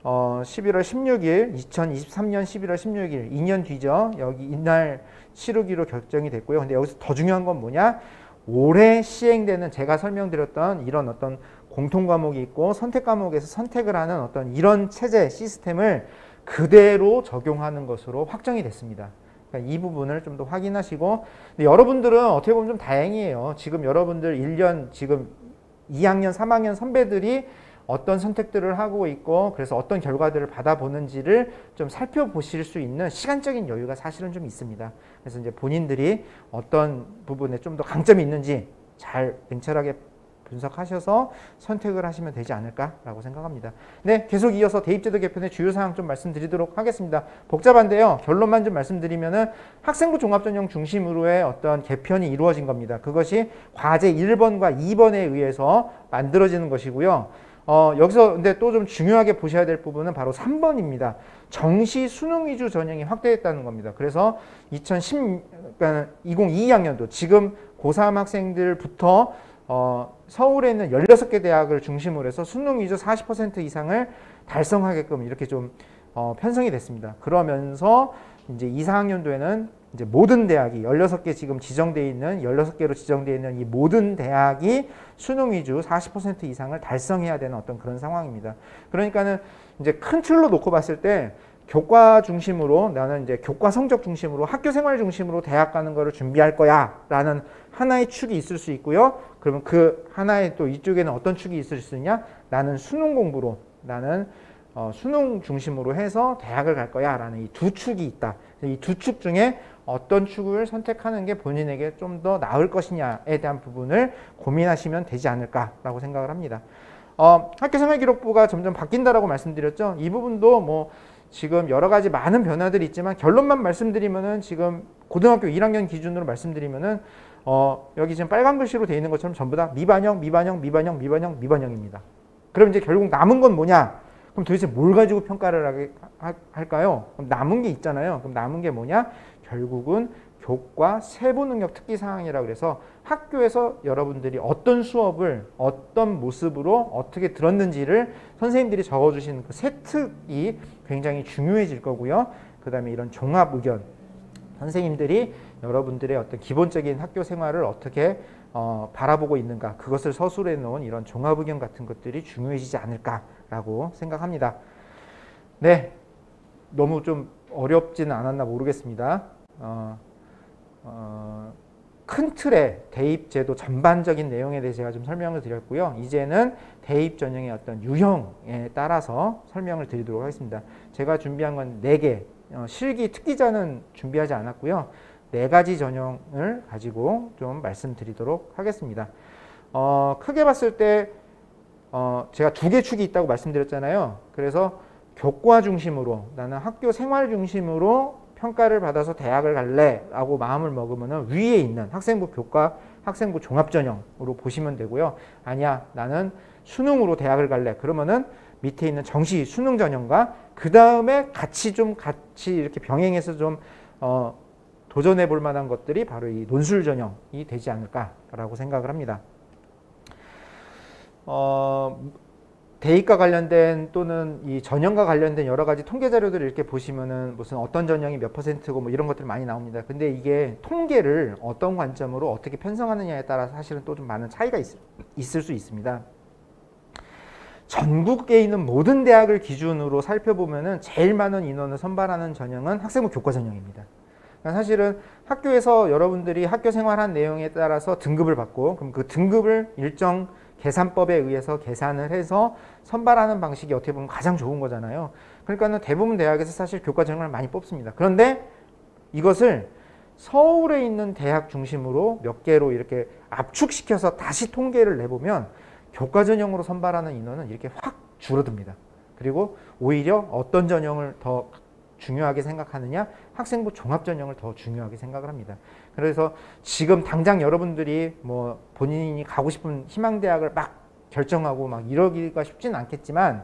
11월 16일, 2023년 11월 16일, 2년 뒤죠. 여기 이날 치르기로 결정이 됐고요. 근데 여기서 더 중요한 건 뭐냐? 올해 시행되는 제가 설명드렸던 이런 어떤 공통 과목이 있고 선택 과목에서 선택을 하는 어떤 이런 체제, 시스템을 그대로 적용하는 것으로 확정이 됐습니다. 그러니까 이 부분을 좀 더 확인하시고, 근데 여러분들은 어떻게 보면 좀 다행이에요. 지금 여러분들 1년, 지금 2학년, 3학년 선배들이 어떤 선택들을 하고 있고 그래서 어떤 결과들을 받아보는지를 좀 살펴보실 수 있는 시간적인 여유가 사실은 좀 있습니다. 그래서 이제 본인들이 어떤 부분에 좀 더 강점이 있는지 잘 냉철하게 분석하셔서 선택을 하시면 되지 않을까라고 생각합니다. 네, 계속 이어서 대입제도 개편의 주요 사항 좀 말씀드리도록 하겠습니다. 복잡한데요. 결론만 좀 말씀드리면은 학생부 종합전형 중심으로의 어떤 개편이 이루어진 겁니다. 그것이 과제 1번과 2번에 의해서 만들어지는 것이고요. 여기서 근데 또 좀 중요하게 보셔야 될 부분은 바로 3번입니다. 정시 수능 위주 전형이 확대됐다는 겁니다. 그래서 2022학년도 지금 고3 학생들부터 서울에 있는 16개 대학을 중심으로 해서 수능 위주 40% 이상을 달성하게끔 이렇게 좀 편성이 됐습니다. 그러면서 이제 2, 4학년도에는 이제 모든 대학이 16개 지금 지정되어 있는 16개로 지정되어 있는 이 모든 대학이 수능 위주 40% 이상을 달성해야 되는 어떤 그런 상황입니다. 그러니까는 이제 큰 틀로 놓고 봤을 때 교과 중심으로, 나는 이제 교과 성적 중심으로 학교 생활 중심으로 대학 가는 거를 준비할 거야 라는 하나의 축이 있을 수 있고요. 그러면 그 하나의 또 이쪽에는 어떤 축이 있을 수 있냐? 나는 수능 공부로, 나는 수능 중심으로 해서 대학을 갈 거야 라는 이 두 축이 있다. 이 두 축 중에 어떤 축을 선택하는 게 본인에게 좀 더 나을 것이냐에 대한 부분을 고민하시면 되지 않을까라고 생각을 합니다. 학교생활기록부가 점점 바뀐다라고 말씀드렸죠. 이 부분도 뭐 지금 여러 가지 많은 변화들이 있지만 결론만 말씀드리면은 지금 고등학교 1학년 기준으로 말씀드리면은 여기 지금 빨간 글씨로 되어 있는 것처럼 전부 다 미반영, 미반영, 미반영, 미반영, 미반영입니다. 그럼 이제 결국 남은 건 뭐냐? 그럼 도대체 뭘 가지고 평가를 할까요? 그럼 남은 게 있잖아요. 그럼 남은 게 뭐냐? 결국은 교과 세부 능력 특기 사항이라고 그래서 학교에서 여러분들이 어떤 수업을 어떤 모습으로 어떻게 들었는지를 선생님들이 적어주시는 그 세특이 굉장히 중요해질 거고요. 그 다음에 이런 종합 의견, 선생님들이 여러분들의 어떤 기본적인 학교 생활을 어떻게 바라보고 있는가, 그것을 서술해 놓은 이런 종합 의견 같은 것들이 중요해지지 않을까라고 생각합니다. 네, 너무 좀 어렵지는 않았나 모르겠습니다. 큰 틀의 대입제도 전반적인 내용에 대해 제가 좀 설명을 드렸고요. 이제는 대입 전형의 어떤 유형에 따라서 설명을 드리도록 하겠습니다. 제가 준비한 건 4개, 실기 특기자는 준비하지 않았고요. 4가지 전형을 가지고 좀 말씀드리도록 하겠습니다. 크게 봤을 때 제가 2개 축이 있다고 말씀드렸잖아요. 그래서 교과 중심으로, 나는 학교 생활 중심으로 평가를 받아서 대학을 갈래 라고 마음을 먹으면 위에 있는 학생부 교과, 학생부 종합전형으로 보시면 되고요. 아니야, 나는 수능으로 대학을 갈래. 그러면은 밑에 있는 정시 수능 전형과 그 다음에 같이 이렇게 병행해서 좀 도전해 볼 만한 것들이 바로 이 논술 전형이 되지 않을까라고 생각을 합니다. 대입과 관련된 또는 이 전형과 관련된 여러 가지 통계 자료들을 이렇게 보시면은 무슨 어떤 전형이 몇 %고 뭐 이런 것들 많이 나옵니다. 근데 이게 통계를 어떤 관점으로 어떻게 편성하느냐에 따라서 사실은 또 좀 많은 차이가 있을 수 있습니다. 전국에 있는 모든 대학을 기준으로 살펴보면은 제일 많은 인원을 선발하는 전형은 학생부 교과 전형입니다. 그러니까 사실은 학교에서 여러분들이 학교 생활한 내용에 따라서 등급을 받고, 그럼 그 등급을 일정 계산법에 의해서 계산을 해서 선발하는 방식이 어떻게 보면 가장 좋은 거잖아요. 그러니까는 대부분 대학에서 사실 교과 전형을 많이 뽑습니다. 그런데 이것을 서울에 있는 대학 중심으로 몇 개로 이렇게 압축시켜서 다시 통계를 내보면 교과 전형으로 선발하는 인원은 이렇게 확 줄어듭니다. 그리고 오히려 어떤 전형을 더 중요하게 생각하느냐, 학생부 종합전형을 더 중요하게 생각을 합니다. 그래서 지금 당장 여러분들이 뭐 본인이 가고 싶은 희망대학을 막 결정하고 막 이러기가 쉽지는 않겠지만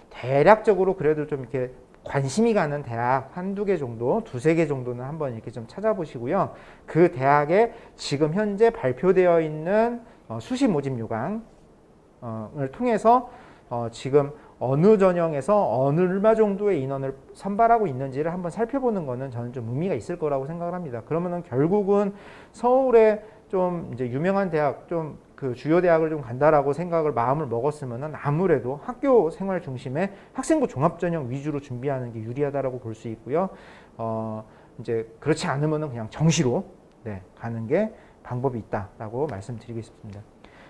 대략적으로 그래도 좀 이렇게 관심이 가는 대학 한두 개 정도, 두세 개 정도는 한번 이렇게 좀 찾아보시고요. 그 대학에 지금 현재 발표되어 있는 수시 모집 요강을 통해서 지금 어느 전형에서 얼마 정도의 인원을 선발하고 있는지를 한번 살펴보는 거는 저는 좀 의미가 있을 거라고 생각을 합니다. 그러면은 결국은 서울에 좀 이제 유명한 대학, 좀 그 주요 대학을 좀 간다라고 생각을 마음을 먹었으면은 아무래도 학교 생활 중심의 학생부 종합전형 위주로 준비하는 게 유리하다라고 볼 수 있고요. 이제 그렇지 않으면은 그냥 정시로 가는 게 방법이 있다라고 말씀드리겠습니다.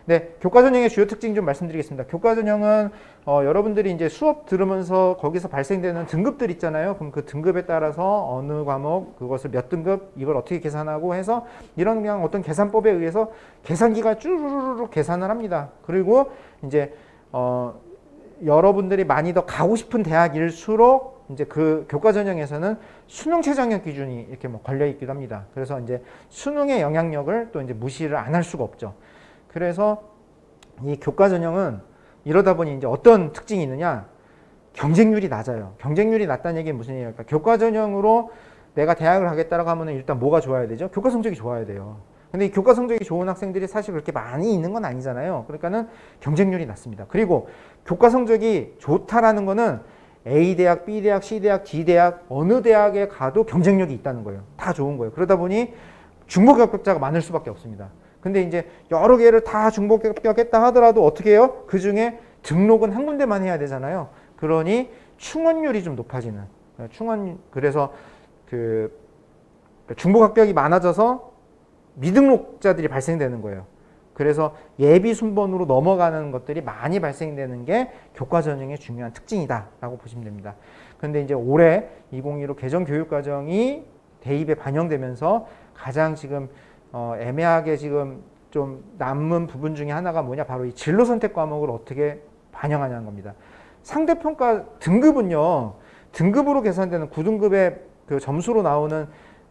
네, 교과전형의 주요 특징 좀 말씀드리겠습니다. 교과전형은 여러분들이 이제 수업 들으면서 거기서 발생되는 등급들 있잖아요. 그럼 그 등급에 따라서 어느 과목, 그것을 몇 등급, 이걸 어떻게 계산하고 해서 이런 그냥 어떤 계산법에 의해서 계산기가 쭈루루루 계산을 합니다. 그리고 이제 여러분들이 많이 더 가고 싶은 대학일수록 이제 그 교과전형에서는 수능 최저학력 기준이 이렇게 뭐 걸려 있기도 합니다. 그래서 이제 수능의 영향력을 또 이제 무시를 안 할 수가 없죠. 그래서 이 교과전형은 이러다 보니 이제 어떤 특징이 있느냐, 경쟁률이 낮아요. 경쟁률이 낮다는 얘기는 무슨 얘기일까? 교과전형으로 내가 대학을 가겠다라고 하면 일단 뭐가 좋아야 되죠? 교과 성적이 좋아야 돼요. 근데 이 교과 성적이 좋은 학생들이 사실 그렇게 많이 있는 건 아니잖아요. 그러니까는 경쟁률이 낮습니다. 그리고 교과 성적이 좋다라는 거는 A 대학, B 대학, C 대학, D 대학 어느 대학에 가도 경쟁력이 있다는 거예요. 다 좋은 거예요. 그러다 보니 중복 합격자가 많을 수밖에 없습니다. 근데 이제 여러 개를 다 중복 합격했다 하더라도 어떻게 해요? 그 중에 등록은 한 군데만 해야 되잖아요. 그러니 충원율이 좀 높아지는. 그래서 그 중복 합격이 많아져서 미등록자들이 발생되는 거예요. 그래서 예비 순번으로 넘어가는 것들이 많이 발생되는 게 교과전형의 중요한 특징이다라고 보시면 됩니다. 그런데 이제 올해 2015 개정교육과정이 대입에 반영되면서 가장 지금 애매하게 지금 좀 남은 부분 중에 하나가 뭐냐, 바로 이 진로 선택 과목을 어떻게 반영하냐는 겁니다. 상대평가 등급은요, 등급으로 계산되는 9등급의 그 점수로 나오는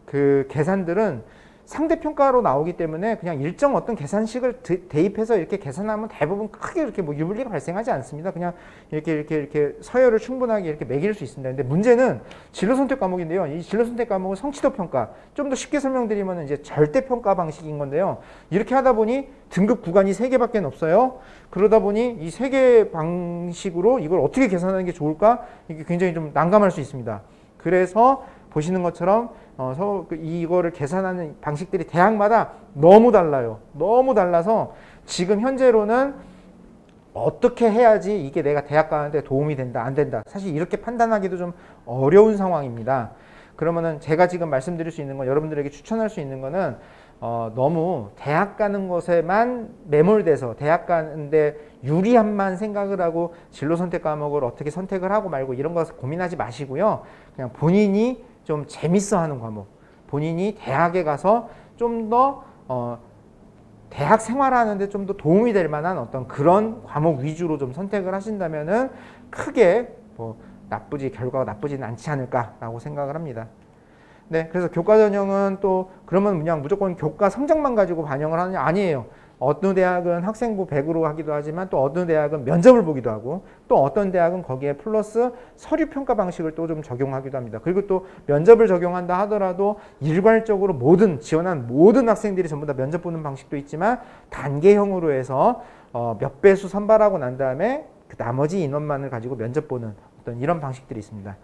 그 계산들은 상대평가로 나오기 때문에 그냥 일정 어떤 계산식을 대입해서 이렇게 계산하면 대부분 크게 이렇게 뭐 유불리가 발생하지 않습니다. 그냥 이렇게 서열을 충분하게 이렇게 매길 수 있습니다. 근데 문제는 진로 선택 과목인데요. 이 진로 선택 과목은 성취도 평가. 좀 더 쉽게 설명드리면 이제 절대 평가 방식인 건데요. 이렇게 하다 보니 등급 구간이 3개밖에 없어요. 그러다 보니 이 3개 방식으로 이걸 어떻게 계산하는 게 좋을까? 이게 굉장히 좀 난감할 수 있습니다. 그래서 보시는 것처럼 이거를 계산하는 방식들이 대학마다 너무 달라요. 너무 달라서 지금 현재로는 어떻게 해야지 이게 내가 대학 가는데 도움이 된다, 안 된다. 사실 이렇게 판단하기도 좀 어려운 상황입니다. 그러면은 제가 지금 말씀드릴 수 있는 건, 여러분들에게 추천할 수 있는 거는 너무 대학 가는 것에만 매몰돼서 대학 가는데 유리함만 생각을 하고 진로 선택 과목을 어떻게 선택을 하고 말고 이런 거 고민하지 마시고요. 그냥 본인이 좀 재밌어 하는 과목, 본인이 대학에 가서 좀 더 대학 생활하는데 좀 더 도움이 될 만한 어떤 그런 과목 위주로 좀 선택을 하신다면은 크게 뭐 결과가 나쁘지는 않지 않을까라고 생각을 합니다. 네, 그래서 교과전형은 또 그러면 그냥 무조건 교과 성적만 가지고 반영을 하느냐? 아니에요. 어떤 대학은 학생부 100으로 하기도 하지만 또 어떤 대학은 면접을 보기도 하고 또 어떤 대학은 거기에 플러스 서류 평가 방식을 또 좀 적용하기도 합니다. 그리고 또 면접을 적용한다 하더라도 일괄적으로 지원한 모든 학생들이 전부 다 면접 보는 방식도 있지만 단계형으로 해서 몇 배수 선발하고 난 다음에 그 나머지 인원만을 가지고 면접 보는 어떤 이런 방식들이 있습니다.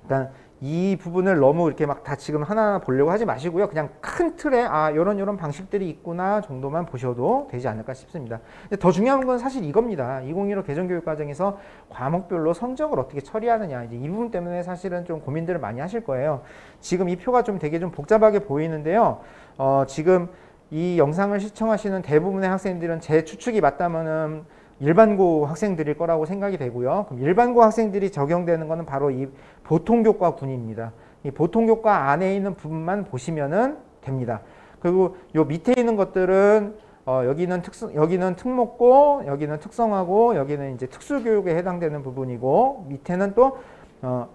일단 이 부분을 너무 이렇게 막 다 지금 하나하나 보려고 하지 마시고요. 그냥 큰 틀에 이런 방식들이 있구나 정도만 보셔도 되지 않을까 싶습니다. 근데 더 중요한 건 사실 이겁니다. 2015 개정교육과정에서 과목별로 성적을 어떻게 처리하느냐, 이제 이 부분 때문에 사실은 좀 고민들을 많이 하실 거예요. 지금 이 표가 좀 되게 좀 복잡하게 보이는데요. 지금 이 영상을 시청하시는 대부분의 학생들은 제 추측이 맞다면은 일반고 학생들일 거라고 생각이 되고요. 그럼 일반고 학생들이 적용되는 것은 바로 이 보통교과군입니다. 이 보통교과 안에 있는 부분만 보시면은 됩니다. 그리고 요 밑에 있는 것들은 여기는 특목고, 여기는 특성화고, 여기는 이제 특수교육에 해당되는 부분이고, 밑에는 또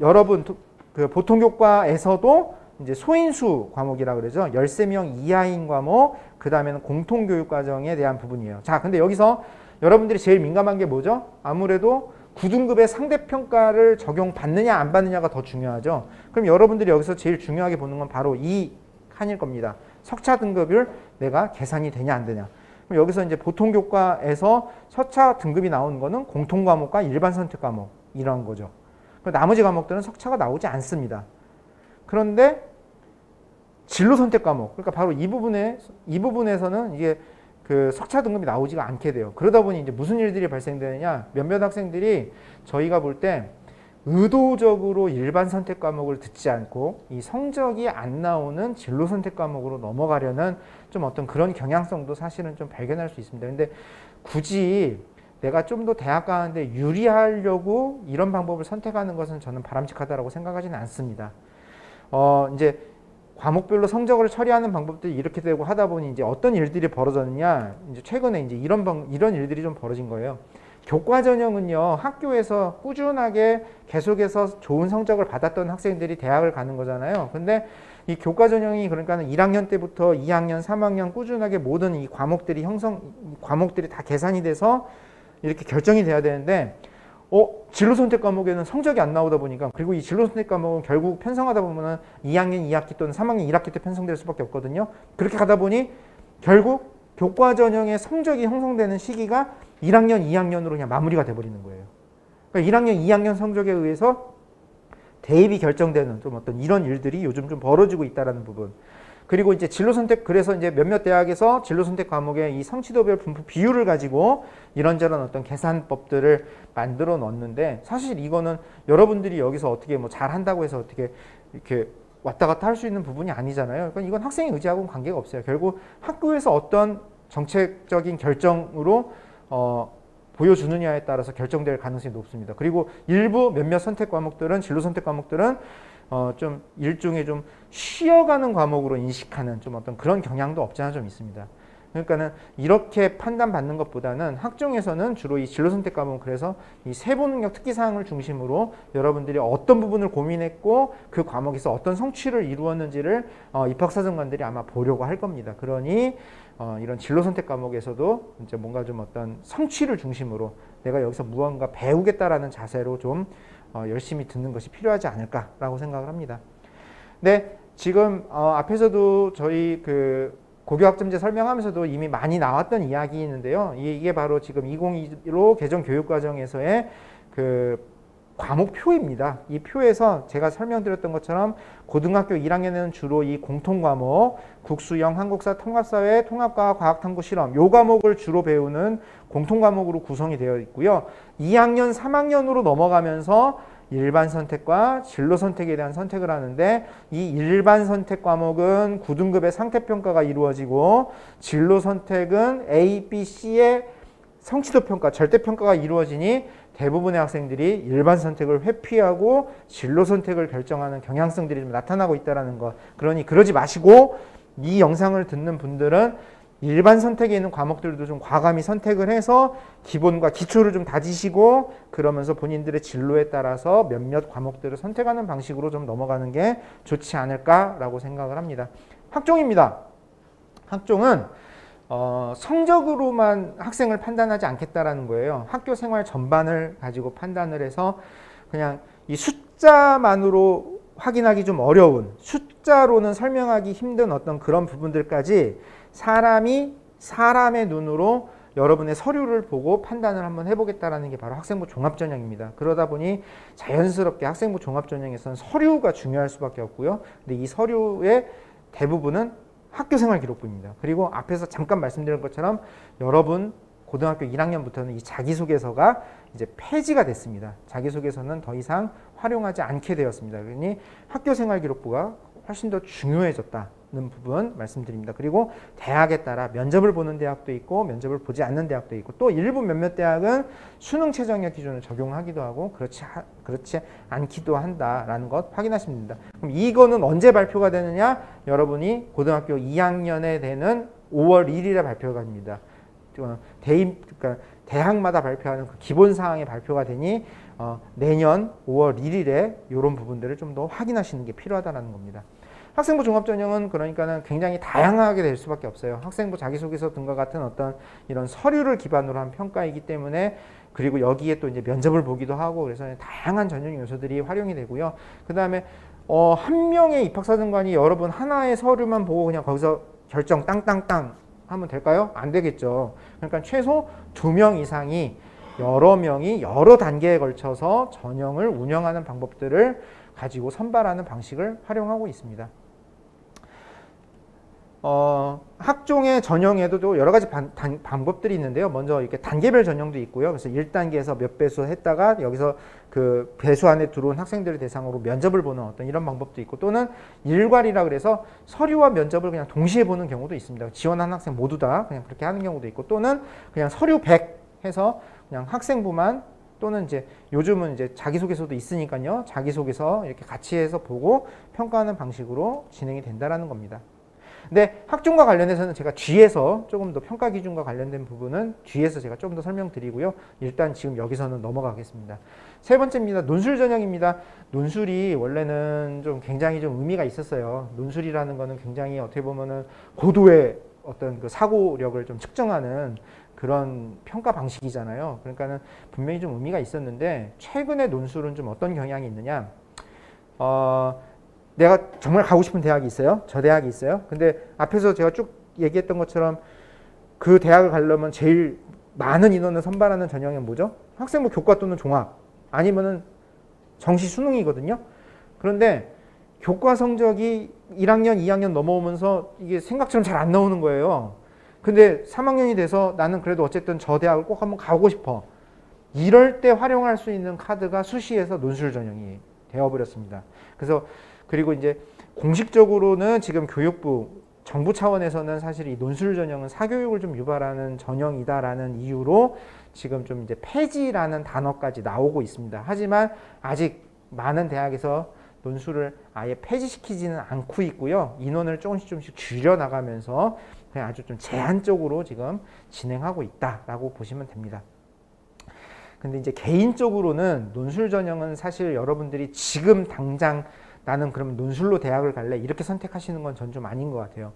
여러분 그 보통교과에서도 이제 소인수 과목이라 그러죠. 13명 이하인 과목, 그 다음에는 공통교육과정에 대한 부분이에요. 자, 근데 여기서 여러분들이 제일 민감한 게 뭐죠? 아무래도 9등급의 상대평가를 적용받느냐 안 받느냐가 더 중요하죠. 그럼 여러분들이 여기서 제일 중요하게 보는 건 바로 이 칸일 겁니다. 석차 등급을 내가 계산이 되냐 안 되냐. 그럼 여기서 이제 보통교과에서 석차 등급이 나오는 거는 공통과목과 일반 선택 과목 이런 거죠. 나머지 과목들은 석차가 나오지 않습니다. 그런데 진로 선택 과목, 그러니까 바로 이 부분에서는 이게 그 석차 등급이 나오지가 않게 돼요. 그러다 보니 이제 무슨 일들이 발생되느냐, 몇몇 학생들이 저희가 볼 때 의도적으로 일반 선택 과목을 듣지 않고 이 성적이 안 나오는 진로 선택 과목으로 넘어가려는 좀 어떤 그런 경향성도 사실은 좀 발견할 수 있습니다. 근데 굳이 내가 좀 더 대학 가는데 유리하려고 이런 방법을 선택하는 것은 저는 바람직하다고 생각하지는 않습니다. 이제 과목별로 성적을 처리하는 방법들이 이렇게 되고 하다 보니 이제 어떤 일들이 벌어졌느냐, 이제 최근에 이제 이런 일들이 좀 벌어진 거예요. 교과 전형은요, 학교에서 꾸준하게 계속해서 좋은 성적을 받았던 학생들이 대학을 가는 거잖아요. 근데 이 교과 전형이 그러니까는 1학년 때부터 2학년, 3학년 꾸준하게 모든 이 과목들이 다 계산이 돼서 이렇게 결정이 돼야 되는데, 진로 선택 과목에는 성적이 안 나오다 보니까, 그리고 이 진로 선택 과목은 결국 편성하다 보면은 2학년 2학기 또는 3학년 1학기 때 편성될 수밖에 없거든요. 그렇게 가다 보니 결국 교과 전형의 성적이 형성되는 시기가 1학년 2학년으로 그냥 마무리가 돼버리는 거예요. 그러니까 1학년 2학년 성적에 의해서 대입이 결정되는 좀 어떤 이런 일들이 요즘 좀 벌어지고 있다라는 부분. 그리고 이제 진로 선택, 그래서 이제 몇몇 대학에서 진로 선택 과목의 이 성취도별 분포 비율을 가지고 이런저런 어떤 계산법들을 만들어 넣었는데, 사실 이거는 여러분들이 여기서 어떻게 뭐 잘한다고 해서 어떻게 이렇게 왔다 갔다 할 수 있는 부분이 아니잖아요. 그러니까 이건 학생의 의지하고는 관계가 없어요. 결국 학교에서 어떤 정책적인 결정으로 보여주느냐에 따라서 결정될 가능성이 높습니다. 그리고 일부 몇몇 선택 과목들은, 진로 선택 과목들은 좀 일종의 좀 쉬어가는 과목으로 인식하는 좀 어떤 그런 경향도 없지 않아 좀 있습니다. 그러니까는 이렇게 판단받는 것보다는 학종에서는 주로 이 진로 선택 과목은 그래서 이 세부 능력 특기 사항을 중심으로 여러분들이 어떤 부분을 고민했고 그 과목에서 어떤 성취를 이루었는지를 입학사정관들이 아마 보려고 할 겁니다. 그러니 이런 진로 선택 과목에서도 이제 뭔가 좀 어떤 성취를 중심으로 내가 여기서 무언가 배우겠다라는 자세로 좀 열심히 듣는 것이 필요하지 않을까라고 생각을 합니다. 네, 지금 앞에서도 저희 그 고교학점제 설명하면서도 이미 많이 나왔던 이야기인데요. 이게 바로 지금 2025 개정 교육과정에서의 그 과목표입니다. 이 표에서 제가 설명드렸던 것처럼 고등학교 1학년에는 주로 이 공통과목, 국수영, 한국사, 통합사회, 통합과학, 과학탐구, 실험 요 과목을 주로 배우는 공통과목으로 구성이 되어 있고요. 2학년, 3학년으로 넘어가면서 일반 선택과 진로 선택에 대한 선택을 하는데, 이 일반 선택 과목은 9등급의 상태평가가 이루어지고 진로 선택은 A, B, C의 성취도 평가, 절대평가가 이루어지니 대부분의 학생들이 일반 선택을 회피하고 진로 선택을 결정하는 경향성들이 좀 나타나고 있다는 것. 그러니 그러지 마시고 이 영상을 듣는 분들은 일반 선택에 있는 과목들도 좀 과감히 선택을 해서 기본과 기초를 좀 다지시고, 그러면서 본인들의 진로에 따라서 몇몇 과목들을 선택하는 방식으로 좀 넘어가는 게 좋지 않을까라고 생각을 합니다. 학종입니다. 학종은 성적으로만 학생을 판단하지 않겠다라는 거예요. 학교 생활 전반을 가지고 판단을 해서 그냥 이 숫자만으로 확인하기 좀 어려운, 숫자로는 설명하기 힘든 어떤 그런 부분들까지 사람이 사람의 눈으로 여러분의 서류를 보고 판단을 한번 해보겠다라는 게 바로 학생부 종합전형입니다. 그러다 보니 자연스럽게 학생부 종합전형에서는 서류가 중요할 수밖에 없고요. 근데 이 서류의 대부분은 학교생활 기록부입니다. 그리고 앞에서 잠깐 말씀드린 것처럼 여러분 고등학교 1학년부터는 이 자기소개서가 이제 폐지가 됐습니다. 자기소개서는 더 이상 활용하지 않게 되었습니다. 그러니 학교생활 기록부가 훨씬 더 중요해졌다는 부분 말씀드립니다. 그리고 대학에 따라 면접을 보는 대학도 있고 면접을 보지 않는 대학도 있고, 또 일부 몇몇 대학은 수능 최저학력 기준을 적용하기도 하고 그렇지 않기도 한다라는 것 확인하시면 됩니다. 그럼 이거는 언제 발표가 되느냐? 여러분이 고등학교 2학년에 되는 5월 1일에 발표가 됩니다. 그러니까 대학마다 발표하는 그 기본 사항이 발표가 되니 내년 5월 1일에 이런 부분들을 좀 더 확인하시는 게 필요하다는 겁니다. 학생부 종합전형은 그러니까는 굉장히 다양하게 될 수밖에 없어요. 학생부 자기소개서 등과 같은 어떤 이런 서류를 기반으로 한 평가이기 때문에, 그리고 여기에 또 이제 면접을 보기도 하고, 그래서 다양한 전형 요소들이 활용이 되고요. 그 다음에 한 명의 입학사정관이 여러분 하나의 서류만 보고 그냥 거기서 결정 땅땅땅 하면 될까요? 안 되겠죠. 그러니까 최소 2명 이상이 여러 명이 여러 단계에 걸쳐서 전형을 운영하는 방법들을 가지고 선발하는 방식을 활용하고 있습니다. 학종의 전형에도 여러 가지 방법들이 있는데요. 먼저 이렇게 단계별 전형도 있고요. 그래서 1단계에서 몇 배수 했다가 여기서 그 배수 안에 들어온 학생들을 대상으로 면접을 보는 어떤 이런 방법도 있고, 또는 일괄이라 그래서 서류와 면접을 그냥 동시에 보는 경우도 있습니다. 지원한 학생 모두 다 그냥 그렇게 하는 경우도 있고, 또는 그냥 서류 100 해서 그냥 학생부만, 또는 이제 요즘은 이제 자기소개서도 있으니까요. 자기소개서 이렇게 같이 해서 보고 평가하는 방식으로 진행이 된다라는 겁니다. 근데 학종과 관련해서는 제가 뒤에서 조금 더 평가 기준과 관련된 부분은 뒤에서 제가 좀 더 설명드리고요. 일단 지금 여기서는 넘어가겠습니다. 세 번째입니다. 논술 전형입니다. 논술이 원래는 좀 굉장히 좀 의미가 있었어요. 논술이라는 거는 굉장히 어떻게 보면은 고도의 어떤 그 사고력을 좀 측정하는 그런 평가 방식이잖아요. 그러니까는 분명히 좀 의미가 있었는데, 최근에 논술은 좀 어떤 경향이 있느냐. 내가 정말 가고 싶은 대학이 있어요. 저 대학이 있어요. 근데 앞에서 제가 쭉 얘기했던 것처럼 그 대학을 가려면 제일 많은 인원을 선발하는 전형이 뭐죠? 학생부 교과 또는 종합, 아니면은 정시 수능이거든요. 그런데 교과 성적이 1학년, 2학년 넘어오면서 이게 생각처럼 잘 안 나오는 거예요. 근데 3학년이 돼서 나는 그래도 어쨌든 저 대학을 꼭 한번 가고 싶어. 이럴 때 활용할 수 있는 카드가 수시에서 논술 전형이 되어버렸습니다. 그래서 그리고 이제 공식적으로는 지금 교육부, 정부 차원에서는 사실 이 논술 전형은 사교육을 좀 유발하는 전형이다라는 이유로 지금 좀 이제 폐지라는 단어까지 나오고 있습니다. 하지만 아직 많은 대학에서 논술을 아예 폐지시키지는 않고 있고요. 인원을 조금씩 줄여나가면서 그냥 아주 좀 제한적으로 지금 진행하고 있다라고 보시면 됩니다. 근데 이제 개인적으로는 논술 전형은 사실 여러분들이 지금 당장 나는 그러면 논술로 대학을 갈래 이렇게 선택하시는 건 전 좀 아닌 것 같아요.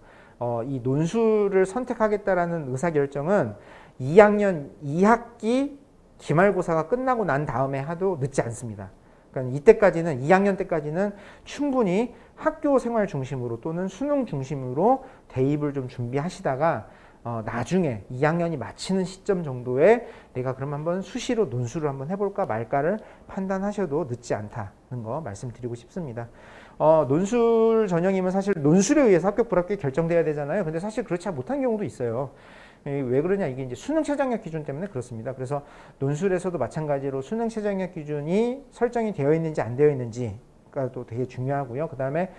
이 논술을 선택하겠다라는 의사결정은 2학년 2학기 기말고사가 끝나고 난 다음에 해도 늦지 않습니다. 그러니까 이때까지는 2학년 때까지는 충분히 학교 생활 중심으로 또는 수능 중심으로 대입을 좀 준비하시다가 나중에 2학년이 마치는 시점 정도에 내가 그럼 한번 수시로 논술을 한번 해볼까 말까를 판단하셔도 늦지 않다는 거 말씀드리고 싶습니다. 논술 전형이면 사실 논술에 의해서 합격 불합격이 결정돼야 되잖아요. 근데 사실 그렇지 못한 경우도 있어요. 왜 그러냐, 이게 이제 수능 최저학력 기준 때문에 그렇습니다. 그래서 논술에서도 마찬가지로 수능 최저학력 기준이 설정이 되어 있는지 안 되어 있는지가 또 되게 중요하고요. 그 다음에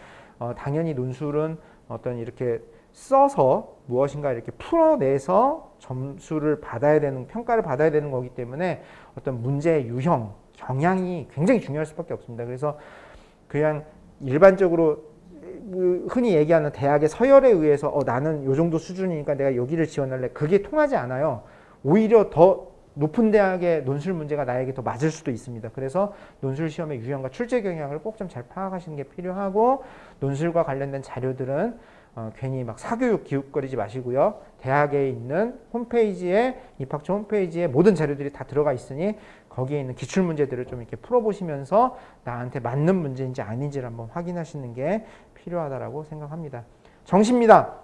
당연히 논술은 어떤 이렇게 써서 무엇인가 이렇게 풀어내서 점수를 받아야 되는, 평가를 받아야 되는 거기 때문에 어떤 문제의 유형, 경향이 굉장히 중요할 수밖에 없습니다. 그래서 그냥 일반적으로 흔히 얘기하는 대학의 서열에 의해서 나는 요 정도 수준이니까 내가 여기를 지원할래, 그게 통하지 않아요. 오히려 더 높은 대학의 논술 문제가 나에게 더 맞을 수도 있습니다. 그래서 논술 시험의 유형과 출제 경향을 꼭 좀 잘 파악하시는 게 필요하고, 논술과 관련된 자료들은 괜히 막 사교육 기웃거리지 마시고요. 대학에 있는 홈페이지에, 입학처 홈페이지에 모든 자료들이 다 들어가 있으니 거기에 있는 기출문제들을 좀 이렇게 풀어보시면서 나한테 맞는 문제인지 아닌지를 한번 확인하시는 게 필요하다고 생각합니다. 정시입니다.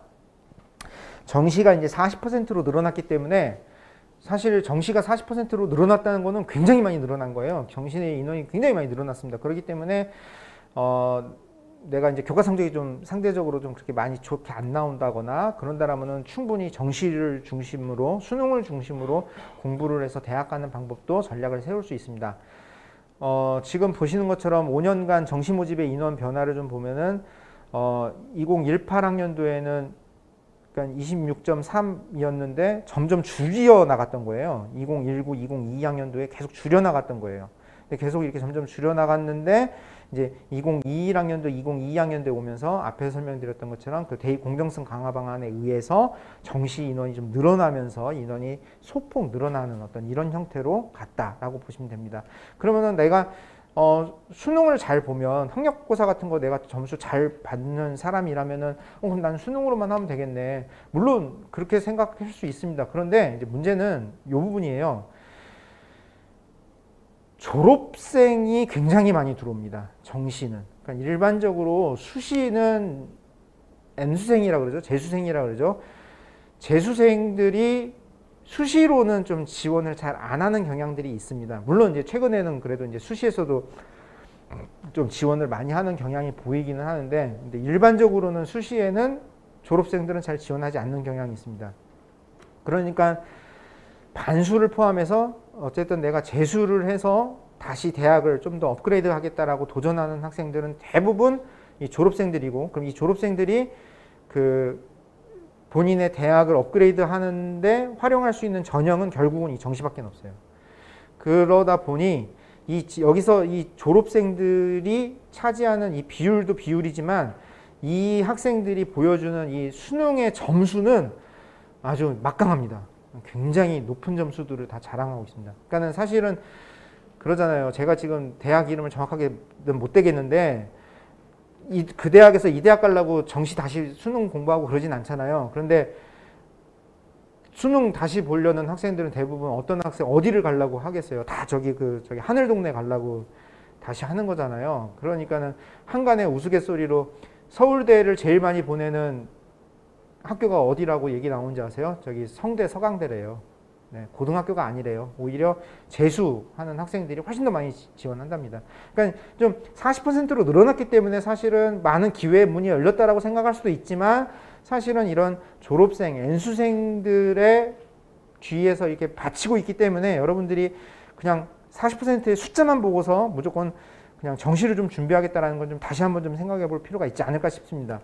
정시가 이제 40%로 늘어났기 때문에, 사실 정시가 40%로 늘어났다는 거는 굉장히 많이 늘어난 거예요. 정시의 인원이 굉장히 많이 늘어났습니다. 그렇기 때문에 내가 이제 교과 성적이 좀 상대적으로 좀 그렇게 많이 좋게 안 나온다거나 그런다라면은 충분히 정시를 중심으로, 수능을 중심으로 공부를 해서 대학 가는 방법도 전략을 세울 수 있습니다. 지금 보시는 것처럼 5년간 정시 모집의 인원 변화를 좀 보면은 2018학년도에는 그러니까 26.3이었는데 점점 줄여 나갔던 거예요. 2019, 2022학년도에 계속 줄여 나갔던 거예요. 계속 이렇게 점점 줄여나갔는데 이제 2021학년도, 2022학년도에 오면서 앞에서 설명드렸던 것처럼 그 대입 공정성 강화 방안에 의해서 정시 인원이 좀 늘어나면서 인원이 소폭 늘어나는 어떤 이런 형태로 갔다라고 보시면 됩니다. 그러면은 내가 수능을 잘 보면 학력고사 같은 거 내가 점수 잘 받는 사람이라면은 그럼 난 수능으로만 하면 되겠네. 물론 그렇게 생각할 수 있습니다. 그런데 이제 문제는 이 부분이에요. 졸업생이 굉장히 많이 들어옵니다. 정시는. 그러니까 일반적으로 수시는 N수생이라고 그러죠. 재수생이라고 그러죠. 재수생들이 수시로는 좀 지원을 잘 안 하는 경향들이 있습니다. 물론 이제 최근에는 그래도 이제 수시에서도 좀 지원을 많이 하는 경향이 보이기는 하는데, 근데 일반적으로는 수시에는 졸업생들은 잘 지원하지 않는 경향이 있습니다. 그러니까 반수를 포함해서 어쨌든 내가 재수를 해서 다시 대학을 좀 더 업그레이드 하겠다라고 도전하는 학생들은 대부분 이 졸업생들이고, 그럼 이 졸업생들이 그 본인의 대학을 업그레이드 하는데 활용할 수 있는 전형은 결국은 이 정시밖에 없어요. 그러다 보니 여기서 이 졸업생들이 차지하는 이 비율도 비율이지만 이 학생들이 보여주는 이 수능의 점수는 아주 막강합니다. 굉장히 높은 점수들을 다 자랑하고 있습니다. 그러니까는 사실은 그러잖아요. 제가 지금 대학 이름을 정확하게는 못 대겠는데 그 대학에서 이 대학 가려고 정시 다시 수능 공부하고 그러진 않잖아요. 그런데 수능 다시 보려는 학생들은 대부분 어떤 학생 어디를 가려고 하겠어요. 다 저기 하늘동네 가려고 다시 하는 거잖아요. 그러니까는 한간의 우스갯소리로 서울대를 제일 많이 보내는 학교가 어디라고 얘기 나오는지 아세요? 저기 성대 서강대래요. 네, 고등학교가 아니래요. 오히려 재수하는 학생들이 훨씬 더 많이 지원한답니다. 그러니까 좀 40%로 늘어났기 때문에 사실은 많은 기회의 문이 열렸다라고 생각할 수도 있지만, 사실은 이런 졸업생, N수생들의 뒤에서 이렇게 받치고 있기 때문에 여러분들이 그냥 40%의 숫자만 보고서 무조건 그냥 정시를 좀 준비하겠다라는 건 좀 다시 한번 좀 생각해 볼 필요가 있지 않을까 싶습니다.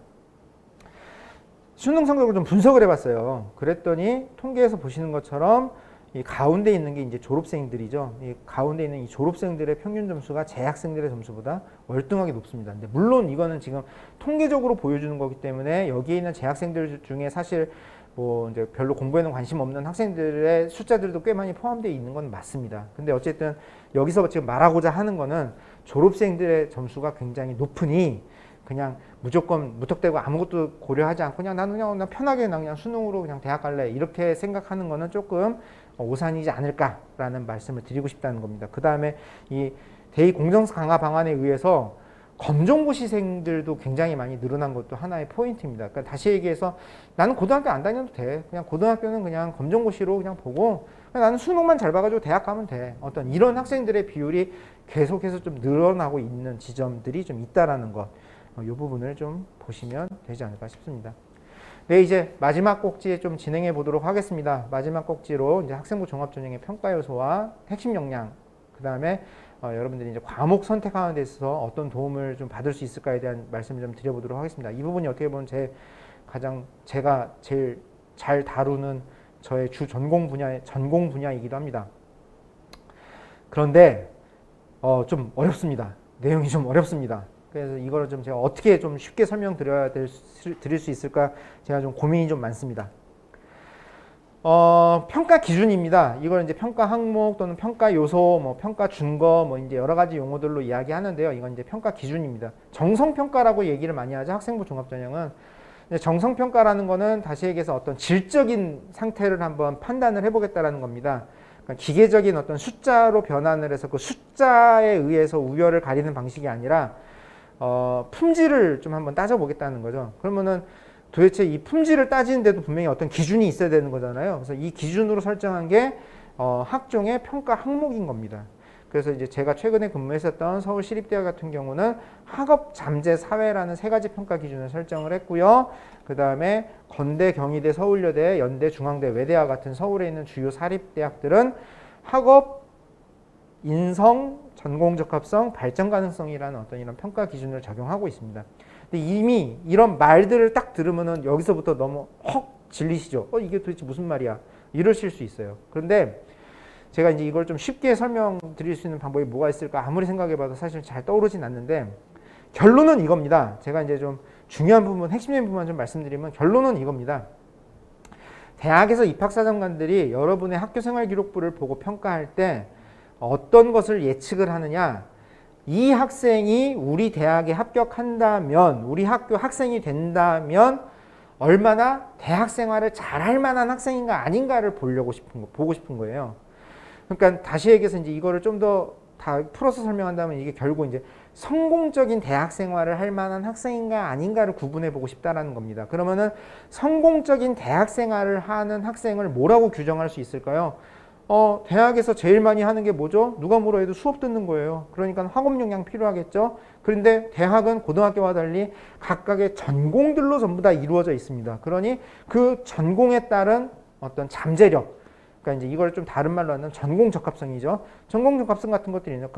수능 성적을 좀 분석을 해봤어요. 그랬더니 통계에서 보시는 것처럼 이 가운데 있는 게 이제 졸업생들이죠. 이 가운데 있는 이 졸업생들의 평균 점수가 재학생들의 점수보다 월등하게 높습니다. 근데 물론 이거는 지금 통계적으로 보여주는 거기 때문에 여기에 있는 재학생들 중에 사실 뭐 이제 별로 공부에는 관심 없는 학생들의 숫자들도 꽤 많이 포함되어 있는 건 맞습니다. 근데 어쨌든 여기서 지금 말하고자 하는 거는 졸업생들의 점수가 굉장히 높으니 그냥 무조건 무턱대고 아무것도 고려하지 않고 나는 그냥 편하게 그냥 수능으로 그냥 대학 갈래 이렇게 생각하는 거는 조금 오산이지 않을까라는 말씀을 드리고 싶다는 겁니다. 그 다음에 이 대입 공정성 강화 방안에 의해서 검정고시생들도 굉장히 많이 늘어난 것도 하나의 포인트입니다. 그러니까 다시 얘기해서 나는 고등학교 안 다녀도 돼. 그냥 고등학교는 그냥 검정고시로 그냥 보고 그냥 나는 수능만 잘 봐가지고 대학 가면 돼. 어떤 이런 학생들의 비율이 계속해서 좀 늘어나고 있는 지점들이 좀 있다라는 것. 이 부분을 좀 보시면 되지 않을까 싶습니다. 네, 이제 마지막 꼭지에 좀 진행해 보도록 하겠습니다. 마지막 꼭지로 이제 학생부 종합전형의 평가 요소와 핵심 역량, 그 다음에 여러분들이 이제 과목 선택하는 데 있어서 어떤 도움을 좀 받을 수 있을까에 대한 말씀을 좀 드려보도록 하겠습니다. 이 부분이 어떻게 보면 제가 제일 잘 다루는 저의 주 전공 분야이기도 합니다. 그런데 좀 어렵습니다. 내용이 좀 어렵습니다. 그래서 이거를 좀 제가 어떻게 좀 쉽게 드릴 수 있을까 제가 좀 고민이 좀 많습니다. 평가 기준입니다. 이걸 이제 평가 항목 또는 평가 요소, 뭐 평가 준거, 뭐 이제 여러 가지 용어들로 이야기하는데요. 이건 이제 평가 기준입니다. 정성평가라고 얘기를 많이 하죠. 학생부 종합전형은. 정성평가라는 거는 다시 얘기해서 어떤 질적인 상태를 한번 판단을 해보겠다라는 겁니다. 그러니까 기계적인 어떤 숫자로 변환을 해서 그 숫자에 의해서 우열을 가리는 방식이 아니라 품질을 좀 한번 따져보겠다는 거죠. 그러면은 도대체 이 품질을 따지는데도 분명히 어떤 기준이 있어야 되는 거잖아요. 그래서 이 기준으로 설정한 게 학종의 평가 항목인 겁니다. 그래서 이제 제가 최근에 근무했었던 서울시립대학 같은 경우는 학업, 잠재, 사회라는 세 가지 평가 기준을 설정을 했고요. 그 다음에 건대, 경희대, 서울여대, 연대, 중앙대, 외대와 같은 서울에 있는 주요 사립대학들은 학업, 인성, 전공적합성, 발전 가능성이라는 어떤 이런 평가 기준을 적용하고 있습니다. 근데 이미 이런 말들을 딱 들으면은 여기서부터 너무 헉 질리시죠? 이게 도대체 무슨 말이야? 이러실 수 있어요. 그런데 제가 이제 이걸 좀 쉽게 설명드릴 수 있는 방법이 뭐가 있을까 아무리 생각해봐도 사실 잘 떠오르진 않는데, 결론은 이겁니다. 제가 이제 좀 중요한 부분, 핵심적인 부분만 좀 말씀드리면 결론은 이겁니다. 대학에서 입학사정관들이 여러분의 학교생활기록부를 보고 평가할 때 어떤 것을 예측을 하느냐, 이 학생이 우리 대학에 합격한다면, 우리 학교 학생이 된다면 얼마나 대학생활을 잘할 만한 학생인가 아닌가를 보고 싶은 거예요. 그러니까 다시 얘기해서 이제 이거를 좀 더 다 풀어서 설명한다면 이게 결국 이제 성공적인 대학 생활을 할 만한 학생인가 아닌가를 구분해 보고 싶다라는 겁니다. 그러면은 성공적인 대학 생활을 하는 학생을 뭐라고 규정할 수 있을까요? 대학에서 제일 많이 하는 게 뭐죠? 누가 뭐라 해도 수업 듣는 거예요. 그러니까 학업 역량 필요하겠죠. 그런데 대학은 고등학교와 달리 각각의 전공들로 전부 다 이루어져 있습니다. 그러니 그 전공에 따른 어떤 잠재력, 그러니까 이제 이걸 좀 다른 말로 하면 전공 적합성이죠. 전공 적합성 같은 것들이 있는,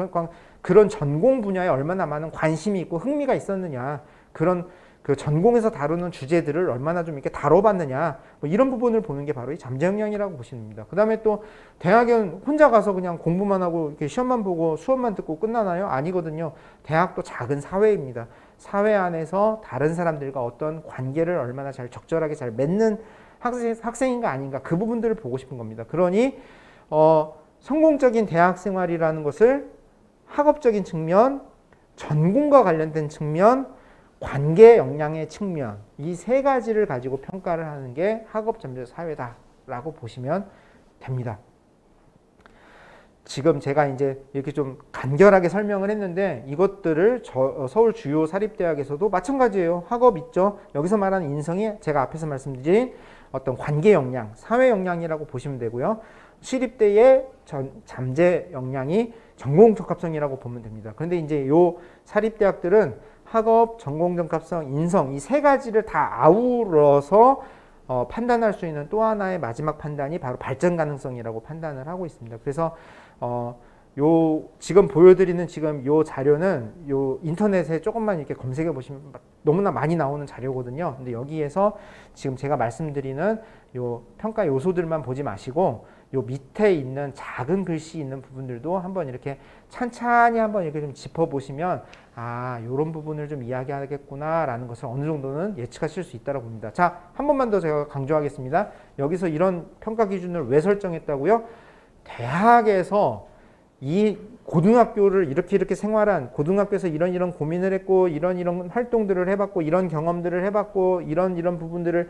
그런 전공 분야에 얼마나 많은 관심이 있고 흥미가 있었느냐, 그런 그 전공에서 다루는 주제들을 얼마나 좀 이렇게 다뤄봤느냐, 뭐 이런 부분을 보는 게 바로 이 잠재 역량이라고 보시면 됩니다. 그 다음에 또 대학은 혼자 가서 그냥 공부만 하고 이렇게 시험만 보고 수업만 듣고 끝나나요? 아니거든요. 대학도 작은 사회입니다. 사회 안에서 다른 사람들과 어떤 관계를 얼마나 잘 적절하게 잘 맺는 학생인가 아닌가, 그 부분들을 보고 싶은 겁니다. 그러니 성공적인 대학 생활이라는 것을 학업적인 측면, 전공과 관련된 측면, 관계 역량의 측면, 이 세 가지를 가지고 평가를 하는 게 학업 잠재 사회다라고 보시면 됩니다. 지금 제가 이제 이렇게 좀 간결하게 설명을 했는데 이것들을 서울 주요 사립대학에서도 마찬가지예요. 학업 있죠. 여기서 말하는 인성이 제가 앞에서 말씀드린 어떤 관계 역량, 사회 역량이라고 보시면 되고요. 시립대의 잠재 역량이 전공 적합성이라고 보면 됩니다. 그런데 이제 요 사립대학들은 학업, 전공 적합성, 인성 이 세 가지를 다 아우러서 판단할 수 있는 또 하나의 마지막 판단이 바로 발전 가능성이라고 판단을 하고 있습니다. 그래서 요 지금 보여드리는 지금 요 자료는 요 인터넷에 조금만 이렇게 검색해 보시면 너무나 많이 나오는 자료거든요. 근데 여기에서 지금 제가 말씀드리는 요 평가 요소들만 보지 마시고 요 밑에 있는 작은 글씨 있는 부분들도 한번 이렇게 찬찬히 한번 이렇게 좀 짚어 보시면 요런 부분을 좀 이야기하겠구나 라는 것을 어느 정도는 예측하실 수 있다고 봅니다. 자, 한 번만 더 제가 강조하겠습니다. 여기서 이런 평가 기준을 왜 설정했다고요? 대학에서 이 고등학교를 이렇게 생활한, 고등학교에서 이런 고민을 했고 이런 활동들을 해봤고 이런 경험들을 해봤고 이런 부분들을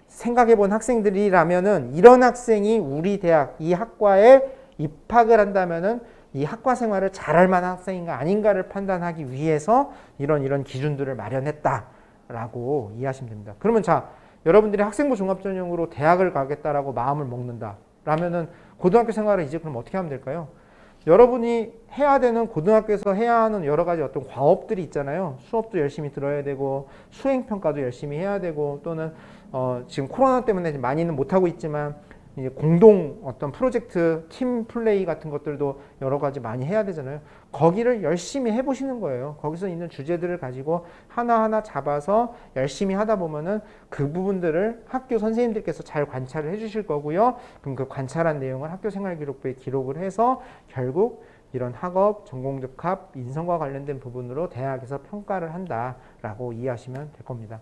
생각해 본 학생들이라면은 이런 학생이 우리 대학 이 학과에 입학을 한다면은 이 학과 생활을 잘할 만한 학생인가 아닌가를 판단하기 위해서 이런 기준들을 마련했다라고 이해하시면 됩니다. 그러면 자, 여러분들이 학생부 종합전형으로 대학을 가겠다라고 마음을 먹는다 라면은 고등학교 생활을 이제 그럼 어떻게 하면 될까요? 여러분이 해야 되는, 고등학교에서 해야 하는 여러 가지 어떤 과업들이 있잖아요. 수업도 열심히 들어야 되고 수행평가도 열심히 해야 되고, 또는 지금 코로나 때문에 많이는 못하고 있지만 이제 공동 어떤 프로젝트, 팀 플레이 같은 것들도 여러 가지 많이 해야 되잖아요. 거기를 열심히 해보시는 거예요. 거기서 있는 주제들을 가지고 하나하나 잡아서 열심히 하다 보면은 그 부분들을 학교 선생님들께서 잘 관찰을 해주실 거고요. 그럼 그 관찰한 내용을 학교생활기록부에 기록을 해서 결국 이런 학업, 전공적합, 인성과 관련된 부분으로 대학에서 평가를 한다라고 이해하시면 될 겁니다.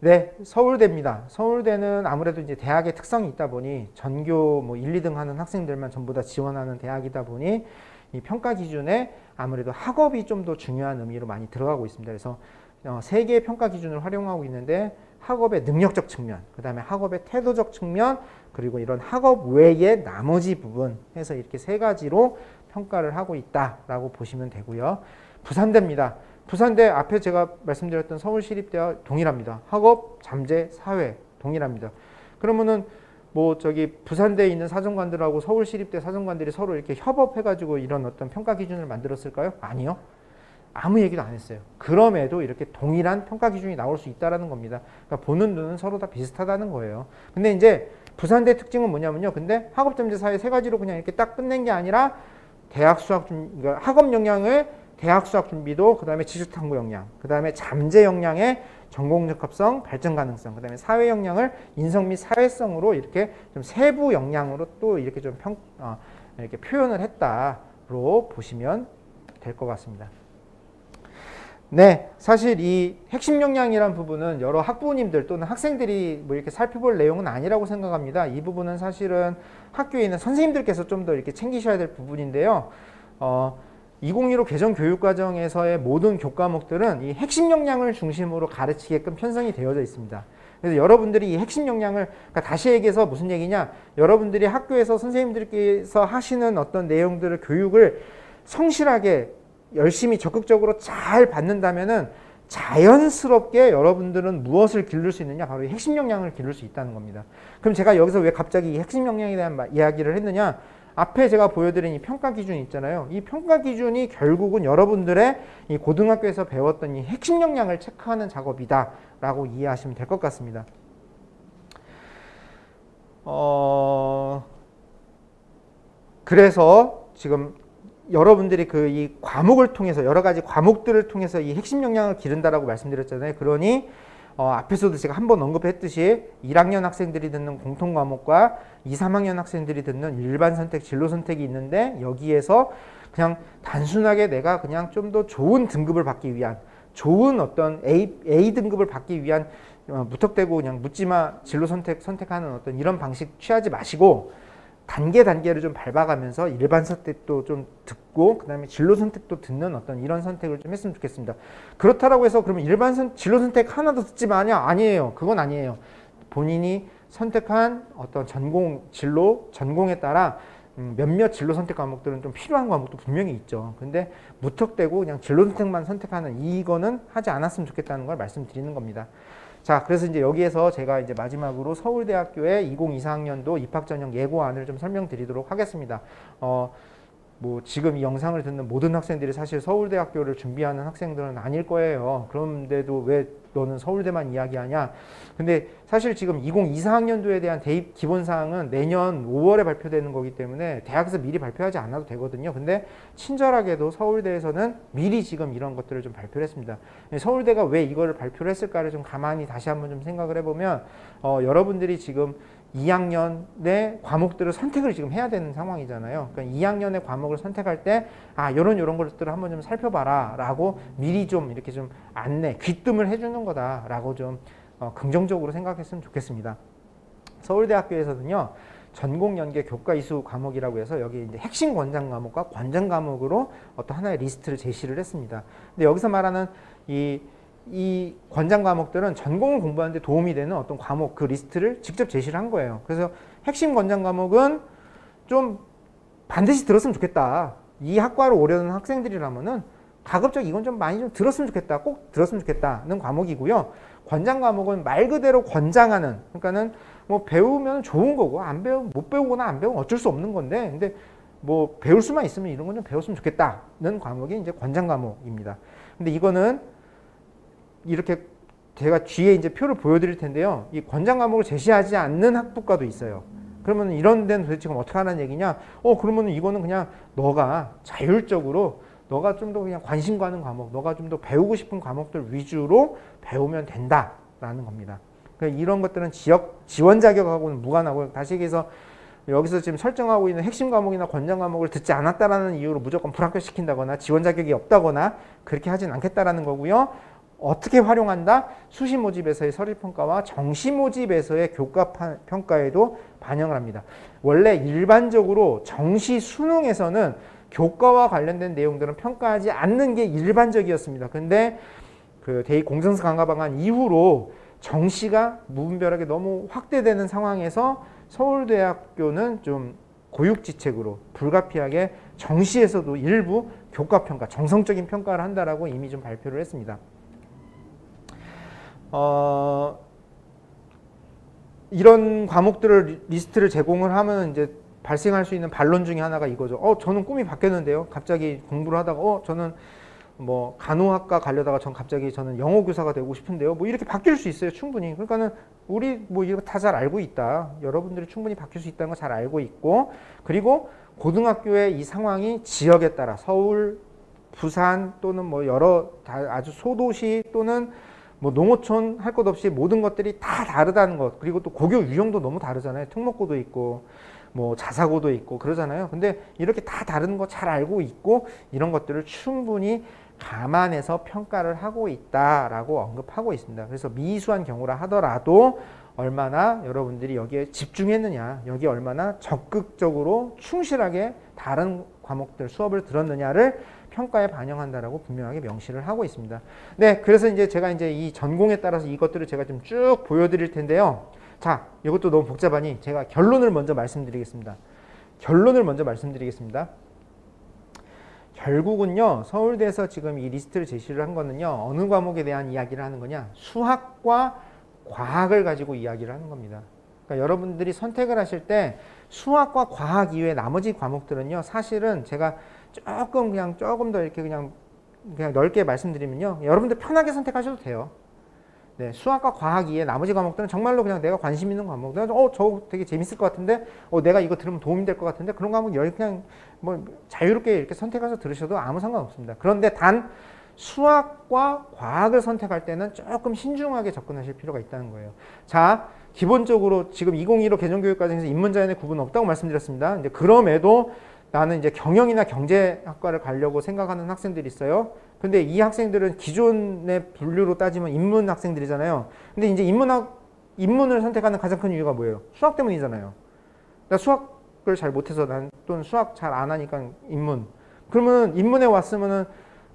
네, 서울대입니다. 서울대는 아무래도 이제 대학의 특성이 있다 보니 전교 뭐 1, 2등 하는 학생들만 전부 다 지원하는 대학이다 보니 이 평가 기준에 아무래도 학업이 좀 더 중요한 의미로 많이 들어가고 있습니다. 그래서 3개의 평가 기준을 활용하고 있는데 학업의 능력적 측면, 그 다음에 학업의 태도적 측면, 그리고 이런 학업 외의 나머지 부분 해서 이렇게 3가지로 평가를 하고 있다라고 보시면 되고요. 부산대입니다. 부산대 앞에 제가 말씀드렸던 서울시립대와 동일합니다. 학업, 잠재, 사회 동일합니다. 그러면은 뭐 저기 부산대에 있는 사정관들하고 서울시립대 사정관들이 서로 이렇게 협업해가지고 이런 어떤 평가 기준을 만들었을까요? 아니요. 아무 얘기도 안 했어요. 그럼에도 이렇게 동일한 평가 기준이 나올 수 있다는 겁니다. 그러니까 보는 눈은 서로 다 비슷하다는 거예요. 근데 이제 부산대 특징은 뭐냐면요. 근데 학업, 잠재, 사회 3가지로 그냥 이렇게 딱 끝낸 게 아니라 대학 수학 학업 역량을 대학 수학 준비도, 그 다음에 지식탐구 역량, 그 다음에 잠재 역량의 전공 적합성, 발전 가능성, 그다음에 사회 역량을 인성 및 사회성으로 이렇게 좀 세부 역량으로 또 이렇게 좀 이렇게 표현을 했다로 보시면 될 것 같습니다. 네, 사실 이 핵심 역량이란 부분은 여러 학부모님들 또는 학생들이 뭐 이렇게 살펴볼 내용은 아니라고 생각합니다. 이 부분은 사실은 학교에 있는 선생님들께서 좀 더 이렇게 챙기셔야 될 부분인데요. 2015 개정 교육과정에서의 모든 교과목들은 이 핵심 역량을 중심으로 가르치게끔 편성이 되어져 있습니다. 그래서 여러분들이 이 핵심 역량을, 그러니까 다시 얘기해서 무슨 얘기냐, 여러분들이 학교에서 선생님들께서 하시는 어떤 내용들을 교육을 성실하게 열심히 적극적으로 잘 받는다면은 자연스럽게 여러분들은 무엇을 기를 수 있느냐, 바로 이 핵심 역량을 기를 수 있다는 겁니다. 그럼 제가 여기서 왜 갑자기 이 핵심 역량에 대한 이야기를 했느냐, 앞에 제가 보여드린 이 평가 기준이 있잖아요. 이 평가 기준이 결국은 여러분들의 이 고등학교에서 배웠던 이 핵심 역량을 체크하는 작업이다 라고 이해하시면 될 것 같습니다. 그래서 지금 여러분들이 그 이 과목을 통해서, 여러 가지 과목들을 통해서 이 핵심 역량을 기른다라고 말씀드렸잖아요. 그러니 앞에서도 제가 한번 언급했듯이 1학년 학생들이 듣는 공통 과목과 2, 3학년 학생들이 듣는 일반 선택, 진로 선택이 있는데, 여기에서 그냥 단순하게 내가 그냥 좀 더 좋은 등급을 받기 위한, 좋은 어떤 A 등급을 받기 위한 무턱대고 그냥 묻지마 진로 선택하는 어떤 이런 방식 취하지 마시고, 단계를 좀 밟아가면서 일반 선택도 좀 듣고 그다음에 진로 선택도 듣는 어떤 이런 선택을 좀 했으면 좋겠습니다. 그렇다라고 해서 그러면 일반 진로 선택 하나도 듣지 마냐? 아니에요. 그건 아니에요. 본인이 선택한 어떤 전공에 따라 몇몇 진로 선택 과목들은 좀 필요한 과목도 분명히 있죠. 근데 무턱대고 그냥 진로 선택만 선택하는 이거는 하지 않았으면 좋겠다는 걸 말씀드리는 겁니다. 자, 그래서 이제 여기에서 제가 이제 마지막으로 서울대학교의 2024학년도 입학전형 예고안을 좀 설명드리도록 하겠습니다. 뭐 지금 이 영상을 듣는 모든 학생들이 사실 서울대학교를 준비하는 학생들은 아닐 거예요. 그런데도 왜 너는 서울대만 이야기하냐? 근데 사실 지금 2024학년도에 대한 대입 기본사항은 내년 5월에 발표되는 거기 때문에 대학에서 미리 발표하지 않아도 되거든요. 근데 친절하게도 서울대에서는 미리 지금 이런 것들을 좀 발표를 했습니다. 서울대가 왜 이거를 발표를 했을까를 좀 가만히 다시 한번 좀 생각을 해보면 여러분들이 지금 2학년의 과목들을 선택을 지금 해야 되는 상황이잖아요. 그러니까 2학년의 과목을 선택할 때 이런 것들을 한번 좀 살펴봐라 라고 미리 좀 이렇게 좀 안내, 귀뜸을 해주는 거다라고 좀 긍정적으로 생각했으면 좋겠습니다. 서울대학교에서는요, 전공 연계 교과 이수 과목이라고 해서 여기 이제 핵심 권장 과목과 관전 과목으로 어떤 하나의 리스트를 제시를 했습니다. 근데 여기서 말하는 이 권장 과목들은 전공을 공부하는데 도움이 되는 어떤 과목, 그 리스트를 직접 제시를 한 거예요. 그래서 핵심 권장 과목은 좀 반드시 들었으면 좋겠다. 이 학과로 오려는 학생들이라면은 가급적 이건 좀 많이 좀 들었으면 좋겠다. 꼭 들었으면 좋겠다는 과목이고요. 권장 과목은 말 그대로 권장하는, 그러니까는 뭐 배우면 좋은 거고 못 배우거나 안 배우면 어쩔 수 없는 건데, 근데 뭐 배울 수만 있으면 이런 건 좀 배웠으면 좋겠다는 과목이 이제 권장 과목입니다. 근데 이거는 이렇게 제가 뒤에 이제 표를 보여드릴 텐데요. 이 권장 과목을 제시하지 않는 학부과도 있어요. 그러면 이런 데는 도대체 지금 어떻게 하는 얘기냐? 그러면 이거는 그냥 너가 자율적으로 너가 좀 더 그냥 관심 가는 과목, 너가 좀 더 배우고 싶은 과목들 위주로 배우면 된다라는 겁니다. 그러니까 이런 것들은 지원 자격하고는 무관하고, 다시 얘기해서 여기서 지금 설정하고 있는 핵심 과목이나 권장 과목을 듣지 않았다라는 이유로 무조건 불합격시킨다거나 지원 자격이 없다거나 그렇게 하진 않겠다라는 거고요. 어떻게 활용한다? 수시 모집에서의 서류 평가와 정시 모집에서의 교과 평가에도 반영을 합니다. 원래 일반적으로 정시 수능에서는 교과와 관련된 내용들은 평가하지 않는 게 일반적이었습니다. 근데 그 대입 공정성 강화 방안 이후로 정시가 무분별하게 너무 확대되는 상황에서 서울대학교는 좀 고육지책으로 불가피하게 정시에서도 일부 교과 평가, 정성적인 평가를 한다라고 이미 좀 발표를 했습니다. 이런 과목들을 리스트를 제공을 하면 이제 발생할 수 있는 반론 중에 하나가 이거죠. 저는 꿈이 바뀌었는데요. 갑자기 공부를 하다가 저는 뭐 간호학과 가려다가 저는 영어 교사가 되고 싶은데요. 뭐 이렇게 바뀔 수 있어요. 충분히. 그러니까는 우리 뭐 이거 다 잘 알고 있다. 여러분들이 충분히 바뀔 수 있다는 거 잘 알고 있고, 그리고 고등학교의 이 상황이 지역에 따라 서울, 부산 또는 뭐 여러 아주 소도시 또는 뭐 농어촌 할 것 없이 모든 것들이 다 다르다는 것. 그리고 또 고교 유형도 너무 다르잖아요. 특목고도 있고 뭐 자사고도 있고 그러잖아요. 근데 이렇게 다 다른 거 잘 알고 있고 이런 것들을 충분히 감안해서 평가를 하고 있다라고 언급하고 있습니다. 그래서 미수한 경우라 하더라도 얼마나 여러분들이 여기에 집중했느냐, 여기에 얼마나 적극적으로 충실하게 다른 과목들 수업을 들었느냐를 평가에 반영한다라고 분명하게 명시를 하고 있습니다. 네, 그래서 이제 제가 이제 이 전공에 따라서 이것들을 제가 좀 쭉 보여드릴 텐데요. 자, 이것도 너무 복잡하니 제가 결론을 먼저 말씀드리겠습니다. 결국은요, 서울대에서 지금 이 리스트를 제시를 한 거는요, 어느 과목에 대한 이야기를 하는 거냐, 수학과 과학을 가지고 이야기를 하는 겁니다. 그러니까 여러분들이 선택을 하실 때 수학과 과학 이외에 나머지 과목들은요, 사실은 제가 조금 더 이렇게 그냥 넓게 말씀드리면요, 여러분들 편하게 선택하셔도 돼요. 네, 수학과 과학 이외에 나머지 과목들은 정말로 그냥 내가 관심 있는 과목, 저거 되게 재밌을 것 같은데, 내가 이거 들으면 도움이 될 것 같은데, 그런 과목 그냥 뭐 자유롭게 이렇게 선택해서 들으셔도 아무 상관없습니다. 그런데 단 수학과 과학을 선택할 때는 조금 신중하게 접근하실 필요가 있다는 거예요. 자, 기본적으로 지금 2015 개정교육과정에서 인문자연의 구분 없다고 말씀드렸습니다. 이제 그럼에도 나는 이제 경영이나 경제학과를 가려고 생각하는 학생들이 있어요. 근데 이 학생들은 기존의 분류로 따지면 인문 학생들이잖아요. 근데 이제 인문을 선택하는 가장 큰 이유가 뭐예요? 수학 때문이잖아요. 나 수학을 잘 못해서 또는 수학 잘 안 하니까 인문. 그러면 인문에 왔으면은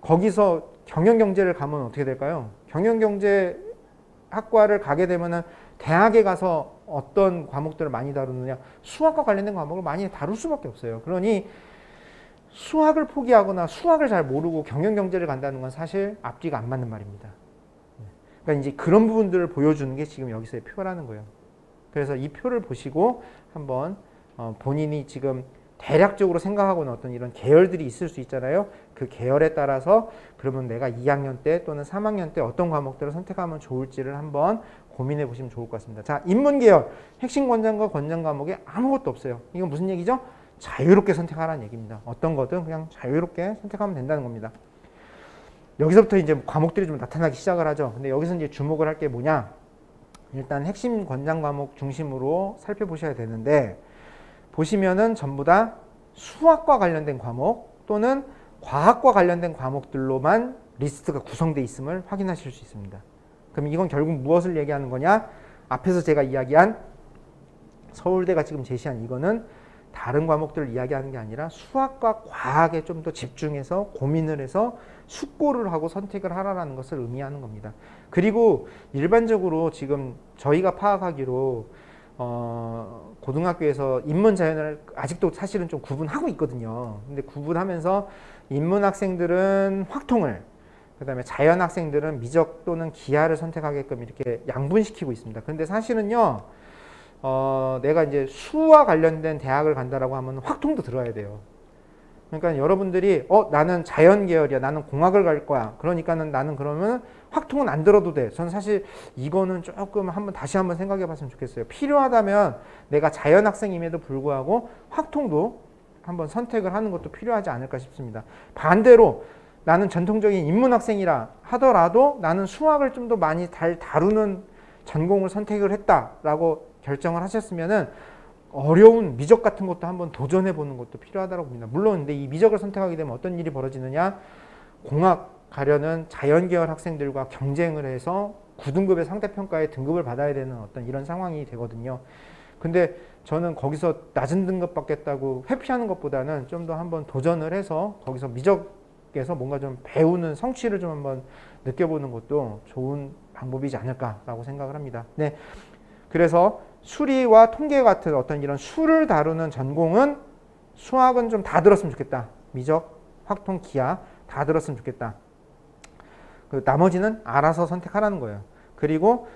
거기서 경영경제를 가면 어떻게 될까요? 경영경제학과를 가게 되면은 대학에 가서 어떤 과목들을 많이 다루느냐, 수학과 관련된 과목을 많이 다룰 수밖에 없어요. 그러니 수학을 포기하거나 수학을 잘 모르고 경영경제를 간다는 건 사실 앞뒤가 안 맞는 말입니다. 그러니까 이제 그런 부분들을 보여주는 게 지금 여기서의 표라는 거예요. 그래서 이 표를 보시고 한번 본인이 지금 대략적으로 생각하고 있는 어떤 이런 계열들이 있을 수 있잖아요. 그 계열에 따라서 그러면 내가 2학년 때 또는 3학년 때 어떤 과목들을 선택하면 좋을지를 한번 고민해 보시면 좋을 것 같습니다. 자, 인문계열 핵심 권장과 권장 과목에 아무것도 없어요. 이건 무슨 얘기죠? 자유롭게 선택하라는 얘기입니다. 어떤 거든 그냥 자유롭게 선택하면 된다는 겁니다. 여기서부터 이제 과목들이 좀 나타나기 시작을 하죠. 근데 여기서 이제 주목을 할 게 뭐냐? 일단 핵심 권장 과목 중심으로 살펴보셔야 되는데, 보시면은 전부 다 수학과 관련된 과목 또는 과학과 관련된 과목들로만 리스트가 구성되어 있음을 확인하실 수 있습니다. 그럼 이건 결국 무엇을 얘기하는 거냐? 앞에서 제가 이야기한 서울대가 지금 제시한 이거는 다른 과목들을 이야기하는 게 아니라 수학과 과학에 좀 더 집중해서 고민을 해서 숙고를 하고 선택을 하라는 것을 의미하는 겁니다. 그리고 일반적으로 지금 저희가 파악하기로 고등학교에서 인문자연을 아직도 사실은 좀 구분하고 있거든요. 근데 구분하면서 인문 학생들은 확통을, 그 다음에 자연 학생들은 미적 또는 기하를 선택하게끔 이렇게 양분시키고 있습니다. 그런데 사실은요, 내가 이제 수와 관련된 대학을 간다라고 하면 확통도 들어야 돼요. 그러니까 여러분들이 나는 자연 계열이야, 나는 공학을 갈 거야, 그러니까는 나는 그러면 확통은 안 들어도 돼. 저는 사실 이거는 조금 다시 한번 생각해 봤으면 좋겠어요. 필요하다면 내가 자연 학생임에도 불구하고 확통도 한번 선택을 하는 것도 필요하지 않을까 싶습니다. 반대로 나는 전통적인 인문 학생이라 하더라도 나는 수학을 좀 더 많이 다루는 전공을 선택을 했다라고 결정을 하셨으면은 어려운 미적 같은 것도 한번 도전해 보는 것도 필요하다고 봅니다. 물론 근데 이 미적을 선택하게 되면 어떤 일이 벌어지느냐, 공학 가려는 자연 계열 학생들과 경쟁을 해서 9등급의 상대평가에 등급을 받아야 되는 어떤 이런 상황이 되거든요. 근데 저는 거기서 낮은 등급 받겠다고 회피하는 것보다는 좀 더 한번 도전을 해서 거기서 미적에서 뭔가 좀 배우는 성취를 좀 한번 느껴보는 것도 좋은 방법이지 않을까라고 생각을 합니다. 네. 그래서 수리와 통계 같은 어떤 이런 수를 다루는 전공은 수학은 좀 다 들었으면 좋겠다. 미적, 확통, 기하 다 들었으면 좋겠다. 나머지는 알아서 선택하라는 거예요. 그리고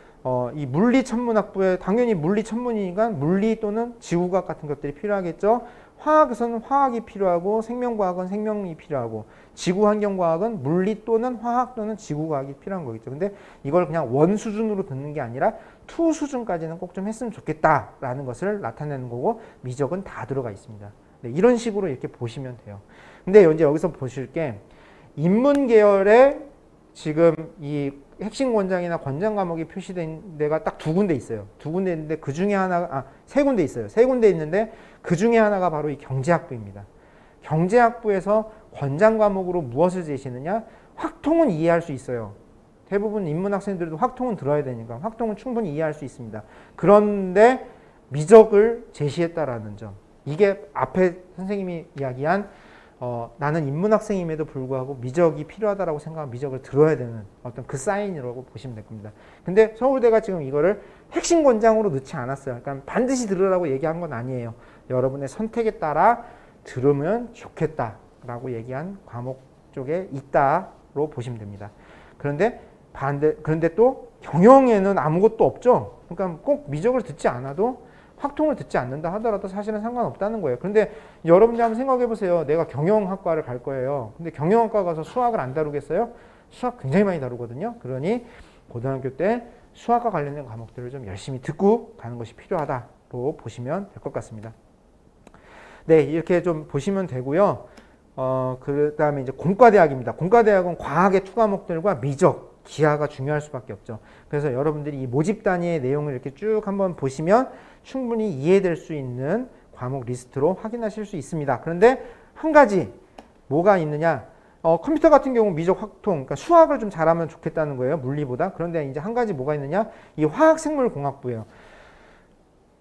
이 물리천문학부에 당연히 물리천문이니까 물리 또는 지구과학 같은 것들이 필요하겠죠. 화학에서는 화학이 필요하고 생명과학은 생명이 필요하고 지구환경과학은 물리 또는 화학 또는 지구과학이 필요한 거겠죠. 근데 이걸 그냥 원 수준으로 듣는 게 아니라 투 수준까지는 꼭 좀 했으면 좋겠다라는 것을 나타내는 거고, 미적은 다 들어가 있습니다. 네, 이런 식으로 이렇게 보시면 돼요. 근데 이제 여기서 보실 게 인문 계열의 지금 이 핵심 권장이나 권장 과목이 표시된 데가 딱 2군데 있어요. 2군데 있는데 그 중에 하나가, 3군데 있어요. 3군데 있는데 그 중에 하나가 바로 이 경제학부입니다. 경제학부에서 권장 과목으로 무엇을 제시하느냐? 확통은 이해할 수 있어요. 대부분 인문학생들도 확통은 들어야 되니까 확통은 충분히 이해할 수 있습니다. 그런데 미적을 제시했다라는 점. 이게 앞에 선생님이 이야기한 나는 인문학생임에도 불구하고 미적이 필요하다라고 생각하면 미적을 들어야 되는 어떤 그 사인이라고 보시면 될 겁니다. 근데 서울대가 지금 이거를 핵심 권장으로 넣지 않았어요. 그러니까 반드시 들으라고 얘기한 건 아니에요. 여러분의 선택에 따라 들으면 좋겠다라고 얘기한 과목 쪽에 있다로 보시면 됩니다. 그런데 또 경영에는 아무것도 없죠. 그러니까 꼭 미적을 듣지 않아도 확통을 듣지 않는다 하더라도 사실은 상관없다는 거예요. 그런데 여러분들 한번 생각해 보세요. 내가 경영학과를 갈 거예요. 근데 경영학과 가서 수학을 안 다루겠어요? 수학 굉장히 많이 다루거든요. 그러니 고등학교 때 수학과 관련된 과목들을 좀 열심히 듣고 가는 것이 필요하다고 보시면 될 것 같습니다. 네, 이렇게 좀 보시면 되고요. 그 다음에 이제 공과대학입니다. 공과대학은 과학의 2과목들과 미적, 기하가 중요할 수밖에 없죠. 그래서 여러분들이 이 모집 단위의 내용을 이렇게 쭉 한번 보시면 충분히 이해될 수 있는 과목 리스트로 확인하실 수 있습니다. 그런데 한 가지 뭐가 있느냐? 컴퓨터 같은 경우 미적, 확통, 그러니까 수학을 좀 잘하면 좋겠다는 거예요. 물리보다. 그런데 이제 한 가지 뭐가 있느냐? 이 화학생물공학부예요.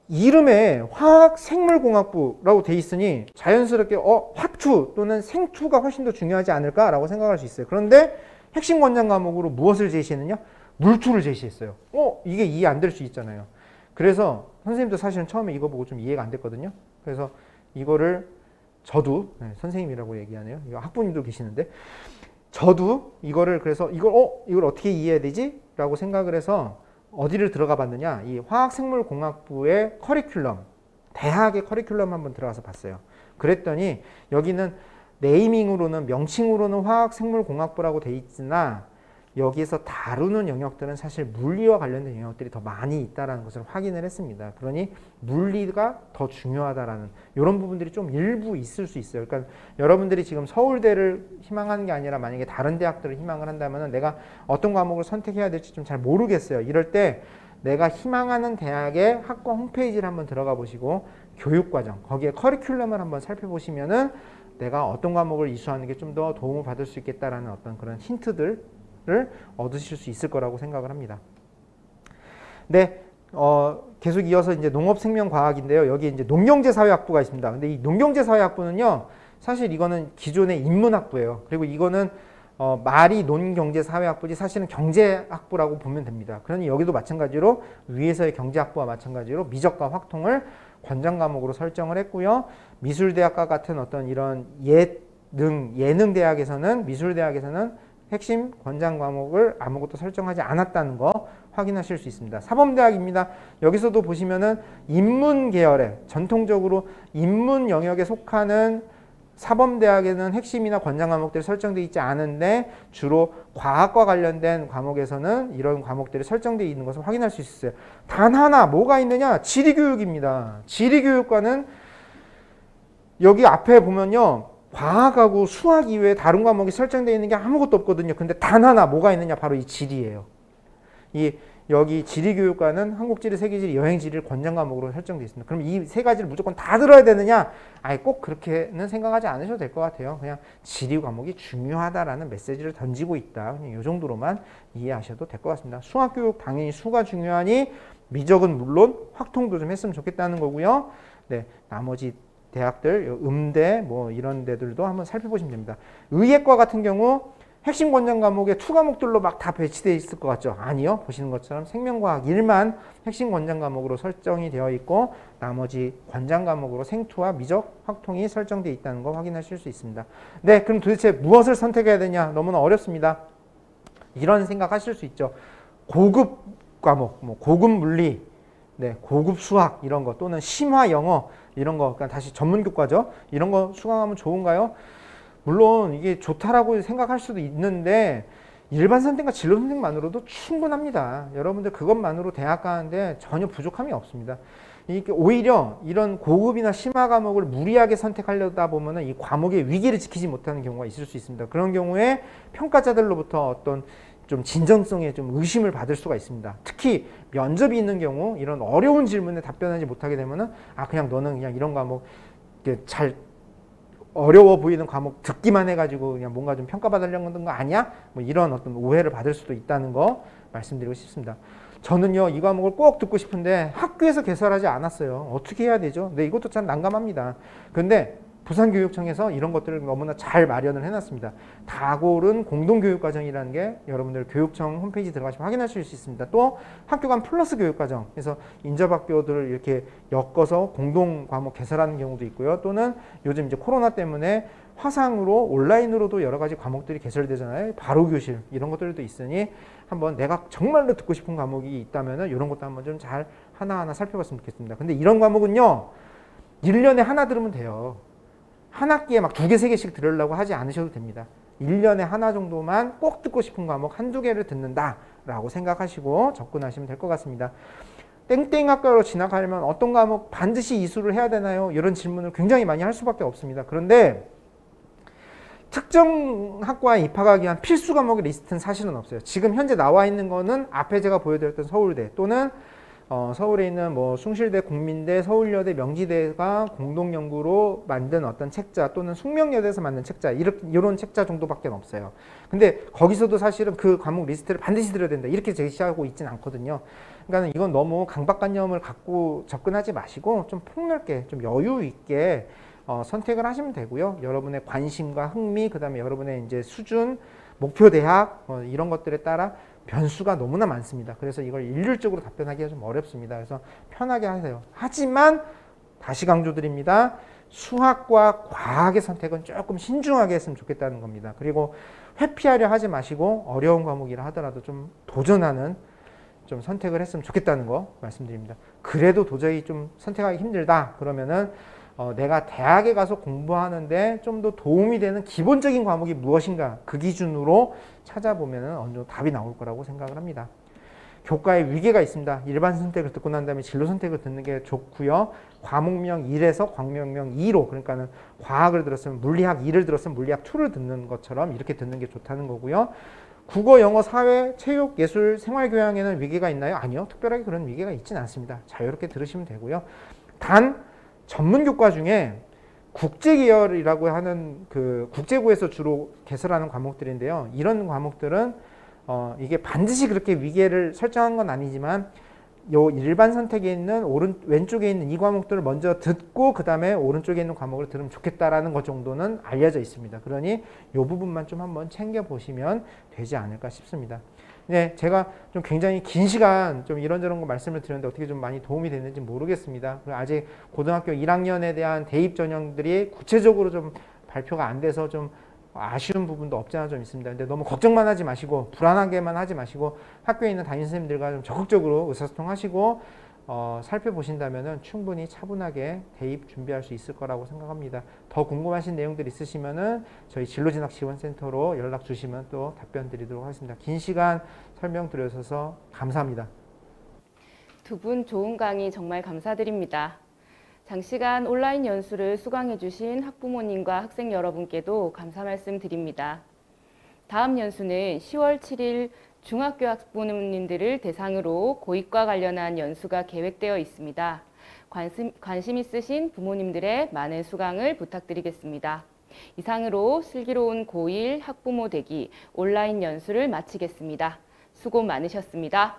이름에 화학생물공학부라고 돼 있으니 자연스럽게 화투 또는 생투가 훨씬 더 중요하지 않을까라고 생각할 수 있어요. 그런데 핵심 권장 과목으로 무엇을 제시했느냐? 물투를 제시했어요. 이게 이해 안 될 수 있잖아요. 그래서 선생님도 사실은 처음에 이거 보고 좀 이해가 안 됐거든요. 그래서 이거를 저도 선생님이라고 얘기하네요. 이거 학부님도 계시는데 저도 이거를 그래서 이걸 어떻게 이해해야 되지? 라고 생각을 해서 어디를 들어가 봤느냐? 이 화학생물공학부의 커리큘럼, 대학의 커리큘럼 한번 들어가서 봤어요. 그랬더니 여기는 네이밍으로는 명칭으로는 화학생물공학부라고 돼 있으나 여기에서 다루는 영역들은 사실 물리와 관련된 영역들이 더 많이 있다는 것을 확인을 했습니다. 그러니 물리가 더 중요하다라는 이런 부분들이 좀 일부 있을 수 있어요. 그러니까 여러분들이 지금 서울대를 희망하는 게 아니라 만약에 다른 대학들을 희망을 한다면 내가 어떤 과목을 선택해야 될지 좀 잘 모르겠어요. 이럴 때 내가 희망하는 대학의 학과 홈페이지를 한번 들어가 보시고 교육과정, 거기에 커리큘럼을 한번 살펴보시면은 내가 어떤 과목을 이수하는 게 좀 더 도움을 받을 수 있겠다라는 어떤 그런 힌트들을 얻으실 수 있을 거라고 생각을 합니다. 네, 계속 이어서 이제 농업생명과학인데요. 여기 이제 농경제사회학부가 있습니다. 근데 이 농경제사회학부는요, 사실 이거는 기존의 인문학부예요. 그리고 이거는 말이 논경제사회학부지 사실은 경제학부라고 보면 됩니다. 그러니 여기도 마찬가지로 위에서의 경제학부와 마찬가지로 미적과 확통을 권장 과목으로 설정을 했고요. 미술대학과 같은 어떤 이런 예능 대학에서는 미술대학에서는 핵심 권장 과목을 아무것도 설정하지 않았다는 거 확인하실 수 있습니다. 사범대학입니다. 여기서도 보시면은 인문 계열에 전통적으로 인문 영역에 속하는 사범대학에는 핵심이나 권장 과목들이 설정되어 있지 않은데 주로 과학과 관련된 과목에서는 이런 과목들이 설정되어 있는 것을 확인할 수 있어요. 단 하나 뭐가 있느냐? 지리교육입니다. 지리교육과는 여기 앞에 보면요. 과학하고 수학 이외에 다른 과목이 설정되어 있는 게 아무것도 없거든요. 근데 단 하나 뭐가 있느냐? 바로 이 지리예요. 여기 지리교육과는 한국지리, 세계지리, 여행지리를 권장 과목으로 설정되어 있습니다. 그럼 이 세 가지를 무조건 다 들어야 되느냐? 아예 꼭 그렇게는 생각하지 않으셔도 될 것 같아요. 그냥 지리 과목이 중요하다라는 메시지를 던지고 있다. 그냥 이 정도로만 이해하셔도 될 것 같습니다. 수학교육 당연히 수가 중요하니 미적은 물론 확통도 좀 했으면 좋겠다는 거고요. 네, 나머지 대학들, 음대 뭐 이런 데들도 한번 살펴보시면 됩니다. 의예과 같은 경우 핵심 권장 과목에 2과목들로 막 다 배치되어 있을 것 같죠? 아니요. 보시는 것처럼 생명과학 1만 핵심 권장 과목으로 설정이 되어 있고 나머지 권장 과목으로 생투와 미적, 확통이 설정되어 있다는 거 확인하실 수 있습니다. 네, 그럼 도대체 무엇을 선택해야 되냐? 너무나 어렵습니다. 이런 생각하실 수 있죠. 고급 과목, 뭐 고급 물리, 네, 고급 수학 이런 거 또는 심화 영어 이런 거, 그러니까 다시 전문 교과죠. 이런 거 수강하면 좋은가요? 물론 이게 좋다라고 생각할 수도 있는데 일반 선택과 진로 선택만으로도 충분합니다. 여러분들 그것만으로 대학 가는데 전혀 부족함이 없습니다. 이게 오히려 이런 고급이나 심화 과목을 무리하게 선택하려다 보면은 이 과목의 위기를 지키지 못하는 경우가 있을 수 있습니다. 그런 경우에 평가자들로부터 어떤 좀 진정성에 좀 의심을 받을 수가 있습니다. 특히 면접이 있는 경우 이런 어려운 질문에 답변하지 못하게 되면은 그냥 너는 그냥 이런 과목 잘 어려워 보이는 과목 듣기만 해가지고 그냥 뭔가 좀 평가받으려는 거 아니야? 뭐 이런 어떤 오해를 받을 수도 있다는 거 말씀드리고 싶습니다. 저는요 이 과목을 꼭 듣고 싶은데 학교에서 개설하지 않았어요. 어떻게 해야 되죠? 근데 이것도 참 난감합니다. 그런데 부산교육청에서 이런 것들을 너무나 잘 마련을 해놨습니다. 다고른 공동교육과정이라는 게 여러분들 교육청 홈페이지 들어가시면 확인하실 수 있습니다. 또 학교 간 플러스 교육과정, 그래서 인접학교들을 이렇게 엮어서 공동과목 개설하는 경우도 있고요. 또는 요즘 이제 코로나 때문에 화상으로 온라인으로도 여러 가지 과목들이 개설되잖아요. 바로교실 이런 것들도 있으니 한번 내가 정말로 듣고 싶은 과목이 있다면 이런 것도 한번 좀 잘 하나하나 살펴봤으면 좋겠습니다. 근데 이런 과목은요 1년에 하나 들으면 돼요. 한 학기에 막 2개, 3개씩 들으려고 하지 않으셔도 됩니다. 1년에 하나 정도만 꼭 듣고 싶은 과목 한두 개를 듣는다라고 생각하시고 접근하시면 될 것 같습니다. 땡땡 학과로 진학하려면 어떤 과목 반드시 이수를 해야 되나요? 이런 질문을 굉장히 많이 할 수밖에 없습니다. 그런데 특정 학과에 입학하기 위한 필수 과목의 리스트는 사실은 없어요. 지금 현재 나와 있는 거는 앞에 제가 보여드렸던 서울대 또는 서울에 있는 뭐 숭실대, 국민대, 서울여대, 명지대가 공동연구로 만든 어떤 책자 또는 숙명여대에서 만든 책자 이런 책자 정도밖에 없어요. 근데 거기서도 사실은 그 과목 리스트를 반드시 들어야 된다 이렇게 제시하고 있진 않거든요. 그러니까 이건 너무 강박관념을 갖고 접근하지 마시고 좀 폭넓게 좀 여유 있게 선택을 하시면 되고요. 여러분의 관심과 흥미, 그 다음에 여러분의 이제 수준, 목표 대학 이런 것들에 따라 변수가 너무나 많습니다. 그래서 이걸 일률적으로 답변하기가 좀 어렵습니다. 그래서 편하게 하세요. 하지만 다시 강조드립니다. 수학과 과학의 선택은 조금 신중하게 했으면 좋겠다는 겁니다. 그리고 회피하려 하지 마시고 어려운 과목이라 하더라도 좀 도전하는 좀 선택을 했으면 좋겠다는 거 말씀드립니다. 그래도 도저히 좀 선택하기 힘들다 그러면은 내가 대학에 가서 공부하는데 좀 더 도움이 되는 기본적인 과목이 무엇인가 그 기준으로 찾아보면 어느 정도 답이 나올 거라고 생각을 합니다. 교과에 위계가 있습니다. 일반 선택을 듣고 난 다음에 진로 선택을 듣는 게 좋고요. 과목명 1에서 과목명 2로 그러니까는 과학을 들었으면 물리학 2를 들었으면 물리학 2를 듣는 것처럼 이렇게 듣는 게 좋다는 거고요. 국어, 영어, 사회, 체육, 예술, 생활교양에는 위계가 있나요? 아니요. 특별하게 그런 위계가 있지는 않습니다. 자유롭게 들으시면 되고요. 단 전문 교과 중에 국제계열이라고 하는 그 국제고에서 주로 개설하는 과목들인데요. 이런 과목들은 이게 반드시 그렇게 위계를 설정한 건 아니지만 요 일반 선택에 있는 왼쪽에 있는 이 과목들을 먼저 듣고 그 다음에 오른쪽에 있는 과목을 들으면 좋겠다라는 것 정도는 알려져 있습니다. 그러니 이 부분만 좀 한번 챙겨보시면 되지 않을까 싶습니다. 네, 제가 좀 굉장히 긴 시간 좀 이런저런 거 말씀을 드렸는데 어떻게 좀 많이 도움이 됐는지 모르겠습니다. 아직 고등학교 1학년에 대한 대입 전형들이 구체적으로 좀 발표가 안 돼서 좀 아쉬운 부분도 없지 않아 좀 있습니다. 근데 너무 걱정만 하지 마시고 불안하게만 하지 마시고 학교에 있는 담임 선생님들과 좀 적극적으로 의사소통하시고 살펴보신다면 충분히 차분하게 대입 준비할 수 있을 거라고 생각합니다. 더 궁금하신 내용들 있으시면 저희 진로진학지원센터로 연락 주시면 또 답변 드리도록 하겠습니다. 긴 시간 설명드려주셔서 감사합니다. 두 분 좋은 강의 정말 감사드립니다. 장시간 온라인 연수를 수강해 주신 학부모님과 학생 여러분께도 감사 말씀 드립니다. 다음 연수는 10월 7일 중학교 학부모님들을 대상으로 고입과 관련한 연수가 계획되어 있습니다. 관심 있으신 부모님들의 많은 수강을 부탁드리겠습니다. 이상으로 슬기로운 고1 학부모 되기 온라인 연수를 마치겠습니다. 수고 많으셨습니다.